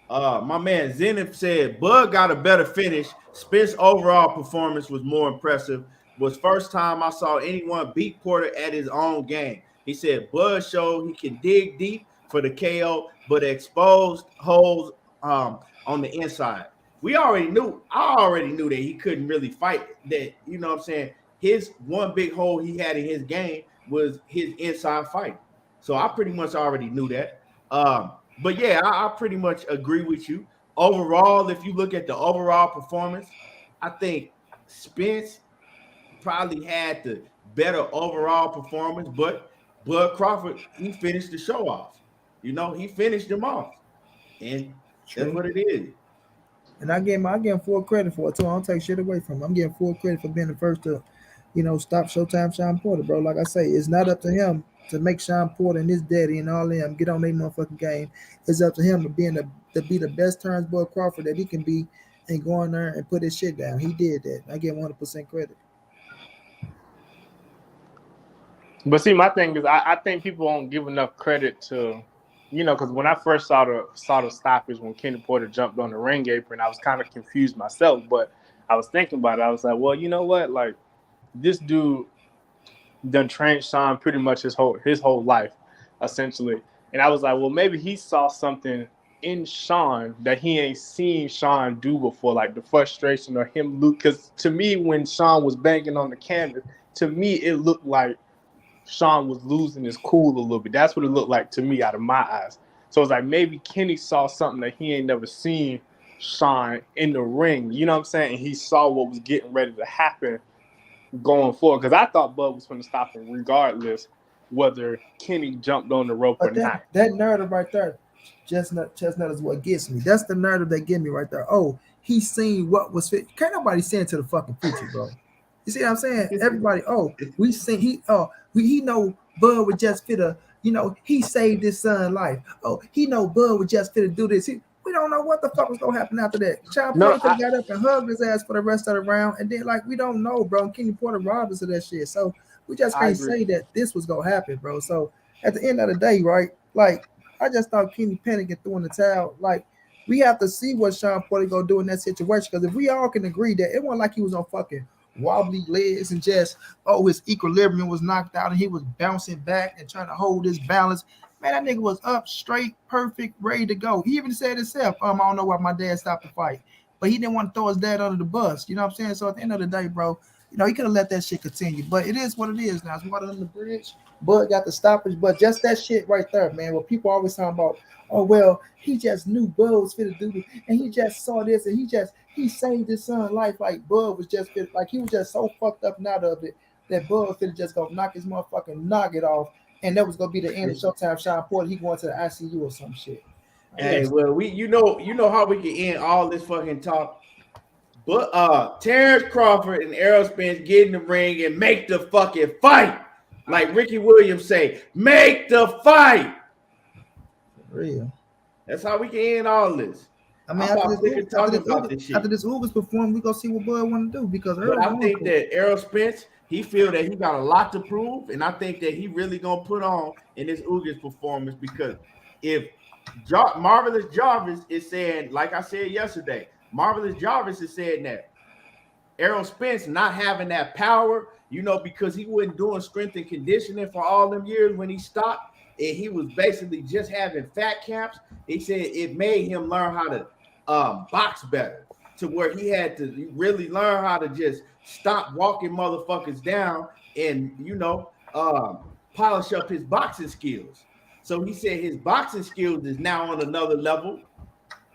My man Zenith said Bud got a better finish. Spence's overall performance was more impressive. Was first time I saw anyone beat Porter at his own game. He said Bud showed he can dig deep for the KO, but exposed holes on the inside. I already knew that he couldn't really fight that. You know what I'm saying? His one big hole he had in his game was his inside fight. So I pretty much already knew that. But yeah, I pretty much agree with you. Overall, if you look at the overall performance, I think Spence probably had the better overall performance, but Bud Crawford, he finished the show off. He finished him off. And that's what it is. And I give him full credit for it too. I don't take shit away from him. I'm getting full credit for being the first to stop Showtime Sean Porter, bro. Like I say, it's not up to him to make Sean Porter and his daddy and all them get on their motherfucking game. It's up to him to be the best Turnsboy Crawford that he can be and go in there and put his shit down. He did that. I give 100% credit. But see, my thing is, I think people don't give enough credit to, because when I first saw the stoppage when Kenny Porter jumped on the ring apron, I was kind of confused myself. But I was thinking about it. I was like, well, you know what? Like, this dude done trained Sean pretty much his whole life, essentially. And I was like, well, maybe he saw something in Sean that he ain't seen Sean do before, like the frustration or him look. Because to me, when Sean was banging on the canvas, to me it looked like Sean was losing his cool a little bit. That's what it looked like to me out of my eyes. So it's like maybe Kenny saw something that he ain't never seen Sean in the ring. You know what I'm saying? And he saw what was getting ready to happen going forward. Because I thought Bud was going to stop him regardless whether Kenny jumped on the rope or not. That narrative right there, Chestnut is what gets me. That's the narrative that get me right there. Oh, he seen what was fit. Can't nobody see into the fucking future, bro. You see what I'm saying? Everybody, we seen he know Bud would just fit he saved his son's life. Oh, he know Bud would just fit to do this. We don't know what the fuck was gonna happen after that. Sean Porter got up and hugged his ass for the rest of the round, and then we don't know, bro. Kenny Porter robbed us of that shit. So we just can't say that this was gonna happen, bro. So at the end of the day, right? I just thought Kenny panicked and threw in the towel. We have to see what Sean Porter gonna do in that situation. Because if we all can agree that it wasn't like he was on fucking wobbly legs and just his equilibrium was knocked out and he was bouncing back and trying to hold his balance. Man, that nigga was up straight, perfect, ready to go. He even said himself, I don't know why my dad stopped the fight. But he didn't want to throw his dad under the bus. You know what I'm saying? So at the end of the day, bro, he could have let that shit continue. But it is what it is now. It's water under the bridge. Bud got the stoppage. But just that shit right there, man, what people always talking about, oh, well, he just knew Bud was fit to do this. And he just saw this. And he saved his son's life. Like Bud was just fit. Like he was just so fucked up and out of it that Bud was fit to just go knock his motherfucking noggin off. And that was gonna be the end of Showtime Sean Porter. He going to the ICU or some shit. Hey, well, we you know how we can end all this fucking talk. But Terrence Crawford and Errol Spence get in the ring and make the fucking fight. Like Ricky Williams say, make the fight. For real. That's how we can end all this. I mean, after this Uber's perform, we gonna see what Bud want to do because I think that Errol Spence, he feel that he got a lot to prove, and I think that he really gonna put on in this Ugas performance because if Marvelous Jarvis is saying, like I said yesterday, Marvelous Jarvis is saying that Errol Spence not having that power, because he wasn't doing strength and conditioning for all them years when he stopped, and he was basically just having fat camps. He said it made him learn how to box better, to where he had to really learn how to just stop walking motherfuckers down and polish up his boxing skills. So he said his boxing skills is now on another level.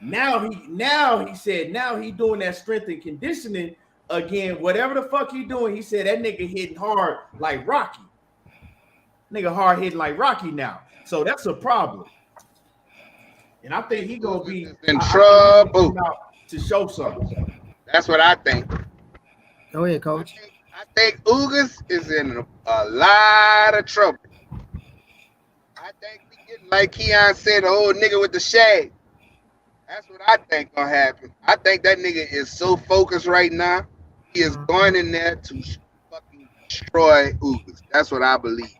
Now he said he doing that strength and conditioning again. Whatever the fuck he doing, he said that nigga hitting hard like Rocky. Nigga hard hitting like Rocky now. So that's a problem. And I think he gonna be in trouble to show something. That's what I think. Go ahead, coach. I think Ugas is in a lot of trouble. I think we getting, like Keon said, the old nigga with the shag. That's what I think gonna happen. I think that nigga is so focused right now. He is going in there to fucking destroy Ugas. That's what I believe.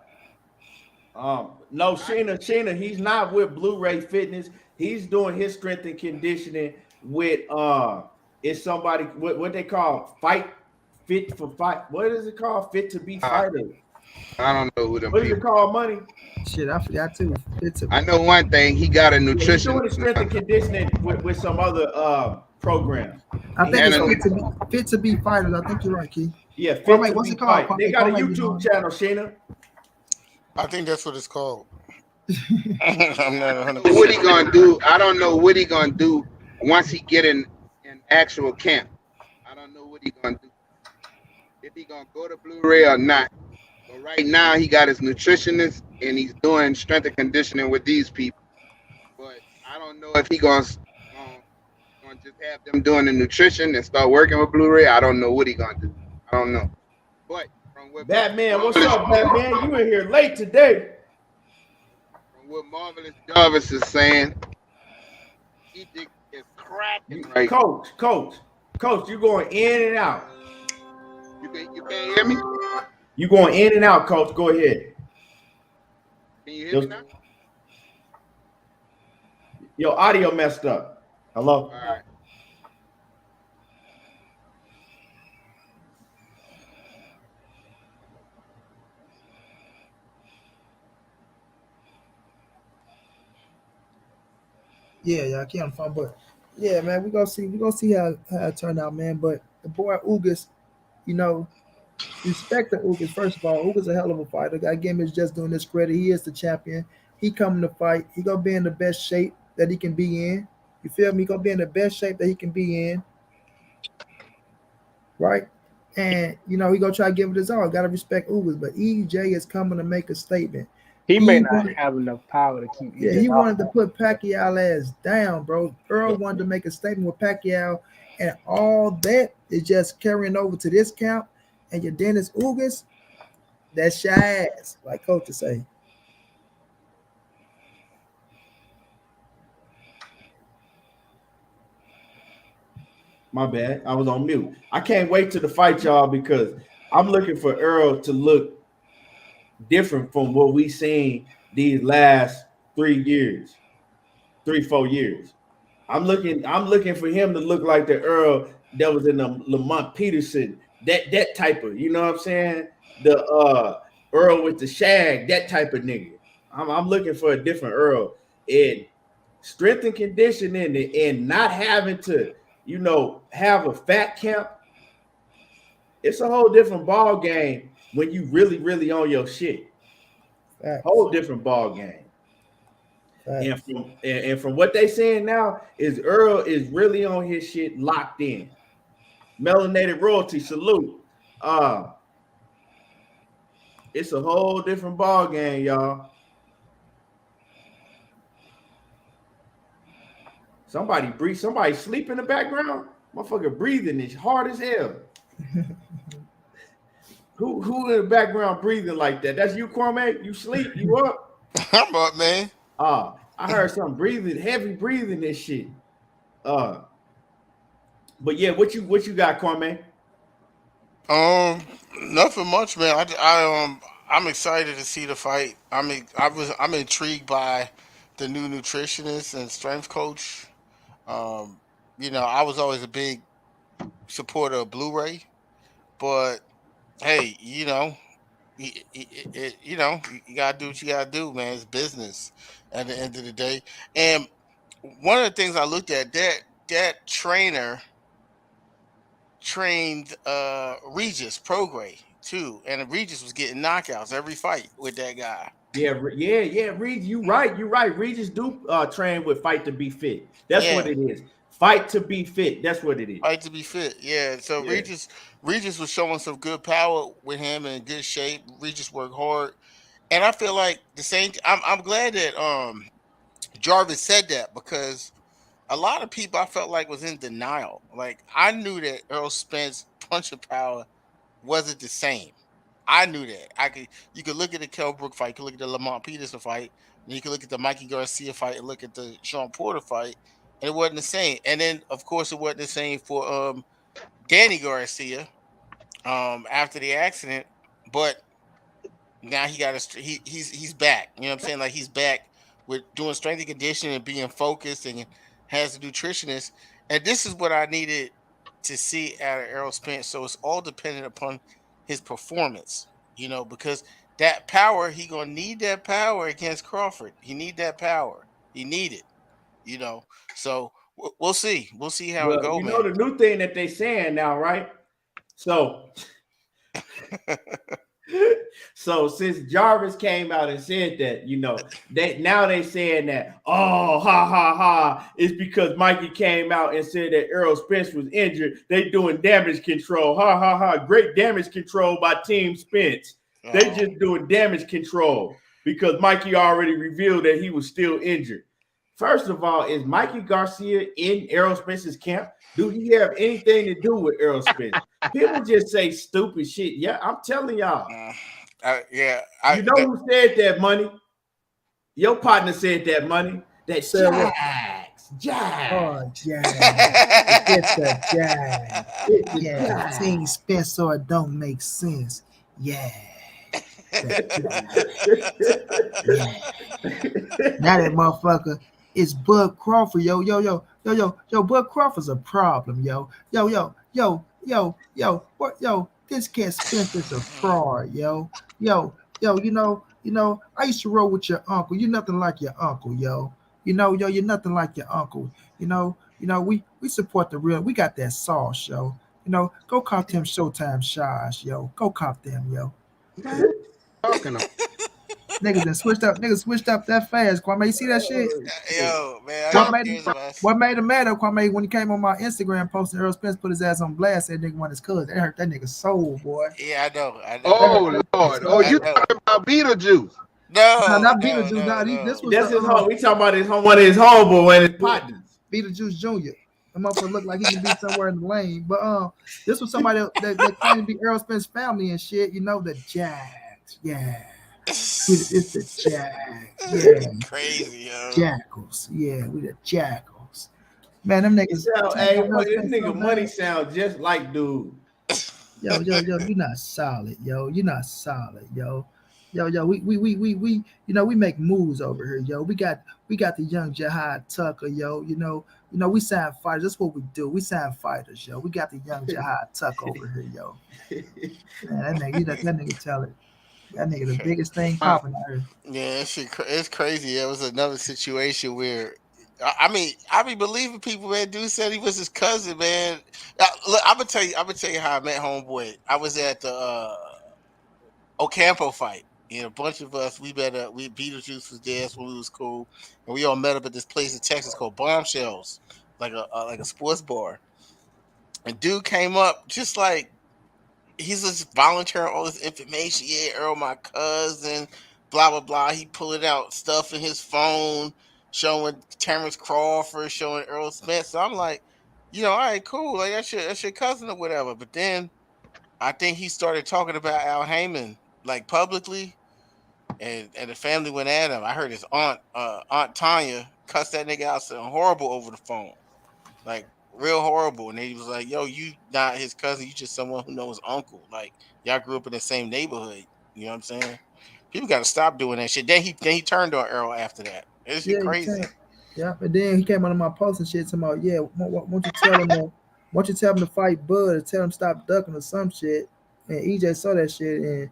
No, Sheena, he's not with Blu-ray Fitness. He's doing his strength and conditioning with it's somebody what they call fit for fight. What is it called? Fit to be fighter. I don't know who them What is it called, Money? Shit, I forgot too. I know one thing. He got a nutrition. He's doing strength and conditioning with some other programs. I think it's fit to be fighters. I think you're right, Keith. Yeah, what's it called? They got a YouTube channel, Sheena. I think that's what it's called. I'm not 100%. What he gonna do? I don't know what he gonna do once he get in actual camp. I don't know what he gonna do. If he gonna go to Blu-ray or not. But right now he got his nutritionist and he's doing strength and conditioning with these people. But I don't know if he gonna just have them doing the nutrition and start working with Blu-ray. I don't know what he gonna do. I don't know. But Batman, what's up, Batman? You in here late today. From what Marvelous Jarvis is saying, Egypt is cracking right. Coach, you going in and out. You can't hear me? You going in and out, Coach. Go ahead. Can you hear me now? Your audio messed up. Hello? All right. Yeah, I can't find, but yeah, man, we gonna see how it turned out, man. But the boy Ugas, you know, respect to Ugas. First of all, Ugas a hell of a fighter. That game is just doing this credit. He is the champion. He coming to fight. He gonna be in the best shape that he can be in. You feel me? He gonna be in the best shape that he can be in. Right? And he gonna try to give it his all. Gotta respect Ugas. But EJ is coming to make a statement. He may not have enough power to keep. Yeah, he wanted to put Pacquiao ass down, bro. Earl wanted to make a statement with Pacquiao, and all that is just carrying over to this count. And your Dennis Ugas, that's your ass, like Coach would say. My bad. I was on mute. I can't wait to the fight, y'all, because I'm looking for Earl to look different from what we seen these last 4 years. I'm looking for him to look like the Earl that was in the Lamont Peterson, that type of, you know what I'm saying? The Earl with the shag, that type of nigga. I'm looking for a different Earl. And strength and conditioning and not having to, have a fat camp. It's a whole different ball game when you really, really on your shit. Facts. Whole different ball game. Facts. And from what they saying now is Earl is really on his shit, locked in. Melanated royalty, salute. It's a whole different ball game, y'all. Somebody sleep in the background. Motherfucker breathing is hard as hell. Who in the background breathing like that? That's you, Kwame? You sleep? You up? I'm up, man. I heard some heavy breathing this shit. But yeah, what you got, Kwame? Nothing much, man. I'm excited to see the fight. I'm intrigued by the new nutritionist and strength coach. I was always a big supporter of Blu-ray, but hey, you gotta do what you gotta do, man. It's business at the end of the day. And one of the things I looked at, that trainer trained Regis Prograis too, and Regis was getting knockouts every fight with that guy. Yeah, Regis, you right. Regis do train with Fight to Be Fit. That's what it is. Fight to be fit. That's what it is. Fight to be fit. Yeah. So Regis was showing some good power with him and in good shape. Regis worked hard, and I feel like the same. I'm glad that Jarvis said that, because a lot of people I felt like was in denial. Like, I knew that Errol Spence punching power wasn't the same. I knew that. You could look at the Kell Brook fight, you could look at the Lamont Peterson fight, and you could look at the Mikey Garcia fight and look at the Sean Porter fight, and it wasn't the same. And then of course it wasn't the same for Danny Garcia after the accident, but now he's back. You know what I'm saying? Like, he's back with doing strength and conditioning and being focused, and has a nutritionist. And this is what I needed to see out of Errol Spence. So it's all dependent upon his performance, because that power, he gonna need that power against Crawford. He need that power. He need it, So we'll see. We'll see how it goes. The new thing that they saying now, right? So So since Jarvis came out and said that, they saying that, oh, ha, ha, ha, it's because Mikey came out and said that Errol Spence was injured. They doing damage control. Ha, ha, ha. Great damage control by Team Spence. They just doing damage control because Mikey already revealed that he was still injured. First of all, is Mikey Garcia in Errol Spence's camp? Do he have anything to do with Errol Spence? People just say stupid shit. Yeah, I'm telling y'all. You know who said that, Money? Your partner said that, Money. That Jax. Oh, Jax. It's the Jax. Yeah, Team Spencer don't make sense. Yeah. Yeah. Now that motherfucker is Bud Crawford, yo. Bud Crawford's a problem, yo. What, yo? This cat Spencer's a fraud, yo. You know. I used to roll with your uncle. You're nothing like your uncle, yo. You're nothing like your uncle. We support the real. We got that sauce, yo. Go cop them Showtime shots, yo. Go cop them, yo. Talking Niggas switched up that fast. Kwame, you see that shit? Yo, man. What made him mad at Kwame when he came on my Instagram posting Errol Spence put his ass on blast, that nigga want his cousin. That hurt that nigga's soul, boy. Yeah, I know. Oh, Lord. Oh, you talking about Beetlejuice? No, not Beetlejuice. No. This was that's his home. We talking about one of his homeboy and his partners. Beetlejuice Jr. The motherfucker look like he can be somewhere in the lane. But this was somebody that claimed to be Errol Spence's family and shit. The Jags. Yeah. It's the Jags. Yeah. Crazy, yo. Jackals. Yeah, we the Jackals. Man, them niggas. Hey, this nigga Money sounds just like dude. Yo, you're not solid, yo. You're not solid, yo. Yo, we make moves over here, yo. We got the young Jihad Tucker, yo. We sign fighters. That's what we do. We sign fighters, yo. We got the young Jihad Tucker over here, yo. Man, that nigga tell it. That nigga the biggest thing popping out here. Yeah, it's crazy. It was another situation where, I be believing people, man. Dude said he was his cousin, man. Look, I'm gonna tell you how I met homeboy. I was at the Ocampo fight. A bunch of us, we Beetlejuice was there, that's when we was cool, and we all met up at this place in Texas called Bombshells, like a sports bar. And dude came up just like he's just volunteering all this information. Yeah, Earl, my cousin, blah blah blah. He pulling out stuff in his phone, showing Terrence Crawford, showing Errol Spence. So I'm like, all right, cool, like that's your cousin or whatever. But then I think he started talking about Al Heyman like publicly, and the family went at him. I heard his aunt Tanya cuss that nigga out something horrible over the phone, like real horrible. And then he was like, "Yo, you not his cousin. You just someone who knows uncle. Like y'all grew up in the same neighborhood. You know what I'm saying? People got to stop doing that shit." Then he turned on Errol after that. It's crazy. Yeah, but then he came on my post and shit talking about, yeah, won't you tell him to fight Bud or tell him stop ducking or some shit. And EJ saw that shit and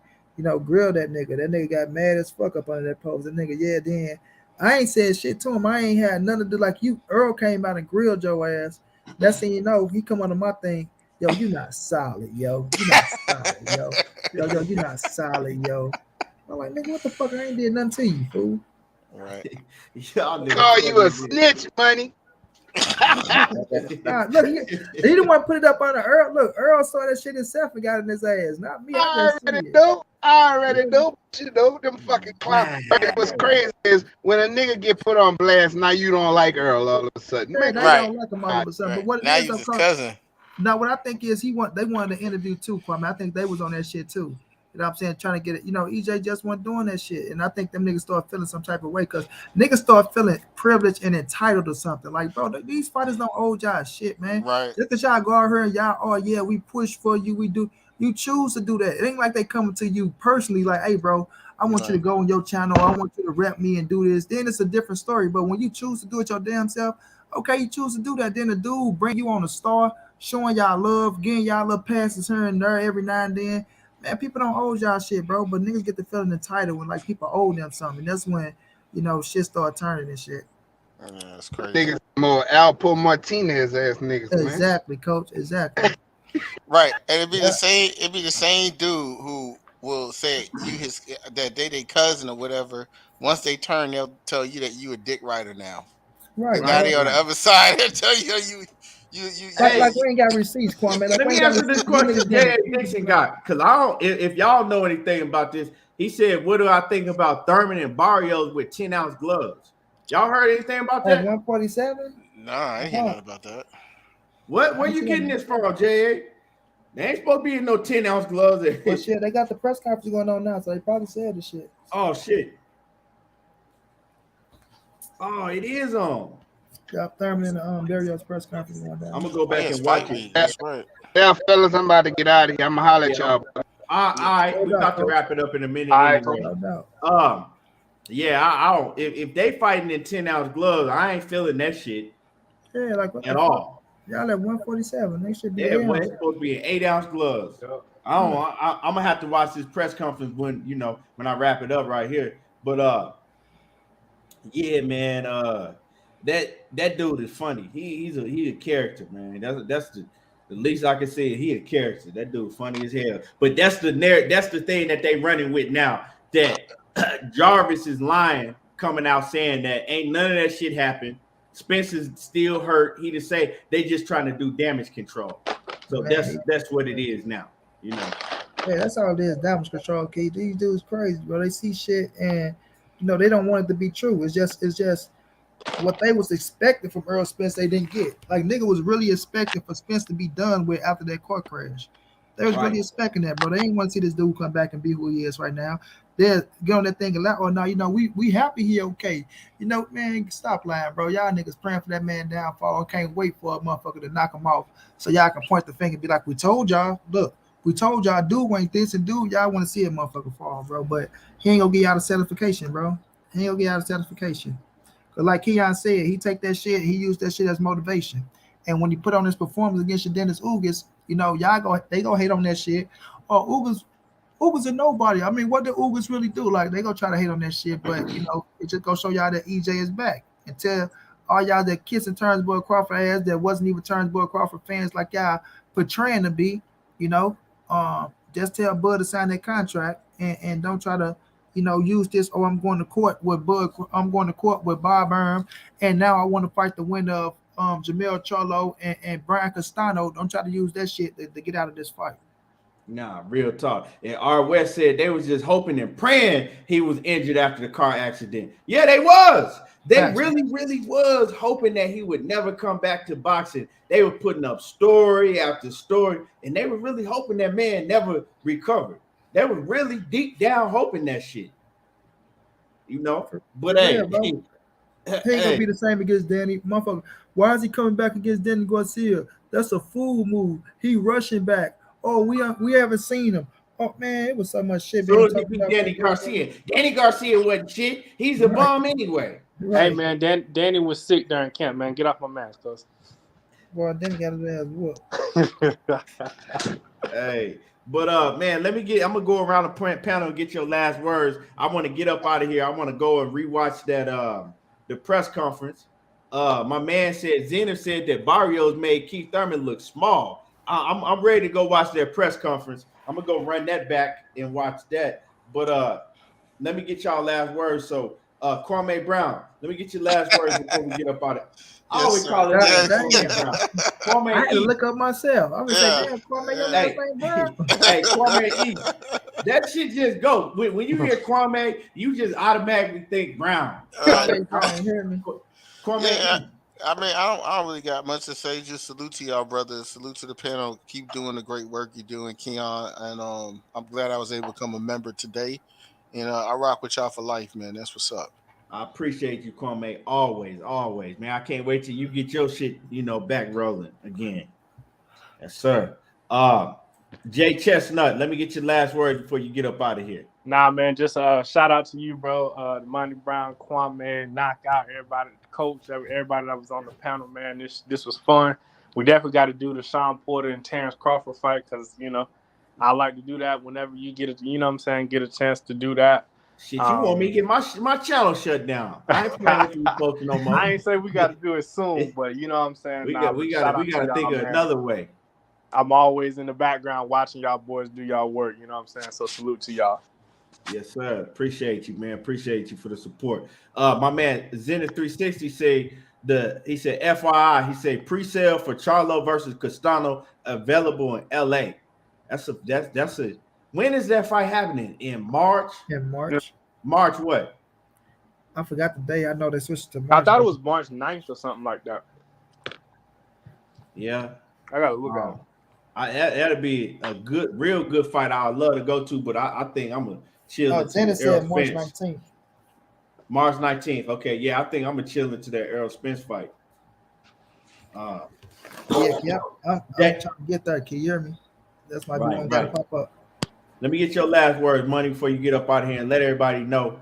grilled that nigga. That nigga got mad as fuck up under that post. That nigga, yeah, then I ain't said shit to him. I ain't had nothing to do like you. Earl came out and grilled your ass. That's when he come under my thing. Yo, you not solid, yo. You not solid, yo. Yo, you not solid, yo. I'm like, nigga, what the fuck? I ain't did nothing to you, fool. Right. Y'all call you a snitch, Money. Look, he didn't want to put it up on the Earl. Look, Earl saw that shit himself and got in his ass. Not me. I already know. Them fucking clowns. What's crazy is when a nigga get put on blast, now you don't like Earl all of a sudden. Yeah, now you don't like him all of a sudden. But what now you his cousin. Now what I think is they wanted to interview too, Kwame. I think they was on that shit too. You know what I'm saying? Trying to get it. EJ just wasn't doing that shit. And I think them niggas start feeling some type of way because niggas start feeling privileged and entitled to something. Like, bro, these fighters don't owe y'all shit, man. Right. Just because y'all go out here and y'all, oh, yeah, we push for you. We do. You choose to do that. It ain't like they coming to you personally like, hey, bro, I want you to go on your channel. I want you to rep me and do this. Then it's a different story. But when you choose to do it your damn self, okay, you choose to do that. Then the dude bring you on the star, showing y'all love, getting y'all little passes here and there every now and then. Man, people don't owe y'all shit, bro. But niggas get the feeling entitled when like people owe them something. That's when shit start turning and shit. Yeah, that's crazy. Niggas more Alpo Martinez ass niggas, man. Exactly, coach. Exactly. Right, and it'd be the same. It'd be the same dude who will say that they cousin or whatever. Once they turn, they'll tell you that you a dick rider now. Right. Now they on the other side. They'll tell you. Like we ain't got receipts, Kwame. Like, let me answer this question Jay Dixon got, because I don't. If y'all know anything about this, he said, "What do I think about Thurman and Barrios with 10-ounce gloves?" Y'all heard anything about that? 147? Nah, I ain't hear nothing about that. What? Where you getting this from, Jay? They ain't supposed to be in no 10-ounce gloves. Well, shit, they got the press conference going on now, so they probably said the shit. Oh shit. Oh, it is on. Got Thurman and Barrios press conference going down. I'm gonna go back and watch it. That's right. Yeah, fellas, I'm about to get out of here. I'm gonna holler at y'all. All right, we got to wrap it up in a minute. All right, anyway. No doubt. Yeah, I don't. If they fighting in 10-ounce gloves, I ain't feeling that shit. Yeah, like what at all. Y'all at 147. They should be. Yeah, it's supposed to be in 8-ounce gloves. I'm gonna have to watch this press conference when I wrap it up right here. But yeah, man, that dude is funny. He's a character, man. That's the least I can say. He a character. That dude funny as hell. But that's the thing that they running with now. That Jarvis is lying, coming out saying that ain't none of that shit happened. Spencer's still hurt. He just say they just trying to do damage control. So man, that's what it is now. Yeah, that's all it is. Damage control, kid. These dudes crazy, bro. They see shit and they don't want it to be true. It's just what they was expecting from Errol Spence. They didn't get. Like nigga was really expecting for Spence to be done with after that car crash. They was really expecting that, bro. They ain't want to see this dude come back and be who he is right now. They're get on that thing a lot. Or now, we happy he okay. Man, stop lying, bro. Y'all niggas praying for that man downfall. Can't wait for a motherfucker to knock him off so y'all can point the finger and be like, we told y'all. Look, we told y'all dude ain't this and dude y'all want to see a motherfucker fall, bro. But he ain't gonna get out of certification, bro. He ain't gonna get out of certification. Cause like Keon said, he take that shit, he used that shit as motivation. And when he put on his performance against your Dennis Ugas, they go hate on that shit. Or Ugas a nobody. I mean, what did Ugas really do? Like they gonna try to hate on that shit, but it just gonna show y'all that EJ is back. And tell all y'all that kissing Turnsboy Crawford ass that wasn't even Turnsboy Crawford fans like y'all portraying to be, just tell Bud to sign that contract and don't try to, use this. Oh, I'm going to court with Bud. I'm going to court with Bob Erm, and now I want to fight the winner of Jamel Charlo and Brian Castano. Don't try to use that shit to get out of this fight. Nah, real talk. And R. West said they was just hoping and praying he was injured after the car accident. Yeah, they was. They really, really was hoping that he would never come back to boxing. They were putting up story after story, and they were really hoping that man never recovered. They were really deep down hoping that shit. But he ain't gonna be the same against Danny. Motherfucker, why is he coming back against Danny Garcia? That's a fool move. He rushing back. Oh, we haven't seen him. Oh man, it was so much shit. So Danny Garcia. Danny Garcia wasn't shit. He's a bum anyway. Right. Hey man, Danny was sick during camp, man. Get off my mask, cuz. Boy, Danny got his ass whooped. Hey, but man, I'm gonna go around the panel and get your last words. I want to get up out of here. I want to go and rewatch that the press conference. My man said Zener said that Barrios made Keith Thurman look small. I'm ready to go watch their press conference. I'm gonna go run that back and watch that. But let me get y'all last words. So Kwame Brown, let me get your last words before we get up out of it. I always call it Kwame Brown. Kwame, I had to look up myself. I'm gonna say, damn, Kwame, your last name Brown. Hey, Kwame E. That shit just go. When you hear Kwame, you just automatically think Brown. Kwame E. I mean, I don't really got much to say. Just salute to y'all, brothers. Salute to the panel. Keep doing the great work you're doing, Keon. And I'm glad I was able to become a member today. And I rock with y'all for life, man. That's what's up. I appreciate you, Kwame. Always, man. I can't wait till you get your shit, back rolling again. Yes, sir. Jay Chestnut, let me get your last words before you get up out of here. Nah, man, just shout out to you, bro. Monty Brown, Kwame, Knockout, everybody, the coach, everybody that was on the panel, man. This was fun. We definitely got to do the Sean Porter and Terrence Crawford fight because, I like to do that whenever you get it, get a chance to do that. Shit, you want me to get my channel shut down? I ain't playing with you folks no more. I ain't say we got to do it soon, but you know what I'm saying? We got to think of another way. I'm always in the background watching y'all boys do y'all work. You know what I'm saying? So salute to y'all. Yes, sir. Appreciate you, man. Appreciate you for the support. My man Zenith 360 he said FYI, he said pre-sale for Charlo versus Castano available in LA. That's a when is that fight happening? In March? In March. March what? I forgot the day. I know they switched to March. I thought it was March 9th or something like that. Yeah. I gotta look at it. That'll be a real good fight. I'd love to go to, but I think I'm gonna chill into Dennis the Errol said March Spence. 19th. March 19th. Okay, yeah, I think I'm gonna chill into that Errol Spence fight. Yeah, I'm trying to get there. Can you hear me? That's my one gotta pop up. Let me get your last words, Money, before you get up out of here and let everybody know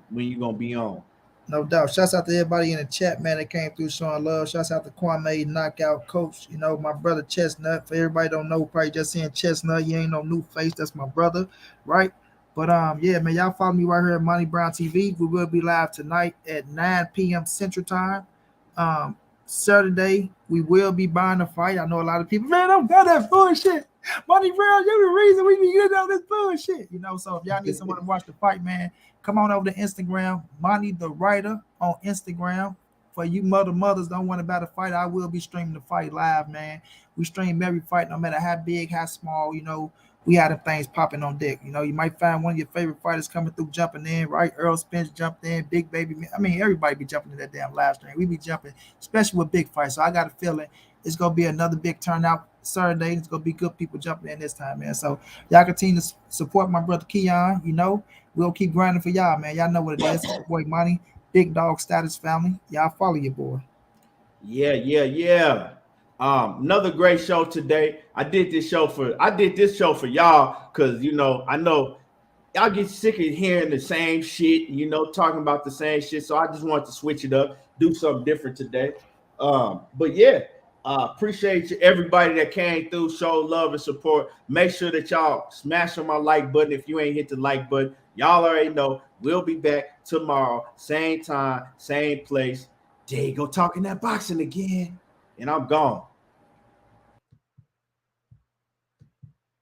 when you're gonna be on. No doubt. Shouts out to everybody in the chat, man, that came through showing love. Shouts out to Kwame, Knockout Coach. You know, my brother Chestnut. For everybody don't know, probably just seeing Chestnut. You ain't no new face. That's my brother, right? But yeah, man, y'all follow me right here at Money Brown TV. We will be live tonight at 9 p.m. Central Time. Saturday, we will be buying a fight. I know a lot of people, man, don't got that bullshit. Money Brown, you're the reason we be getting all this bullshit. You know, so if y'all need someone to watch the fight, man, come on over to Instagram, Money the Writer on Instagram. For you mothers don't want to battle fight, I will be streaming the fight live, man. We stream every fight, no matter how big, how small, you know. We had them things popping on deck. You know, you might find one of your favorite fighters coming through, jumping in, right? Errol Spence jumped in, Big Baby. I mean, everybody be jumping in that damn live stream. We be jumping, especially with big fights. So I got a feeling it's going to be another big turnout Saturday. It's going to be good people jumping in this time, man. So y'all continue to support my brother Keon. You know, we'll keep grinding for y'all, man. Y'all know what it is. It's your boy Money, Big Dog Status Family. Y'all follow your boy. Yeah. Another great show today. I did this show for y'all because I know y'all get sick of hearing the same shit, talking about the same shit. So I just wanted to switch it up, do something different today. But yeah, appreciate you, everybody that came through, show love and support. Make sure that y'all smash on my like button if you ain't hit the like button. Y'all already know we'll be back tomorrow, same time, same place. There you go, talking that boxing again, and I'm gone.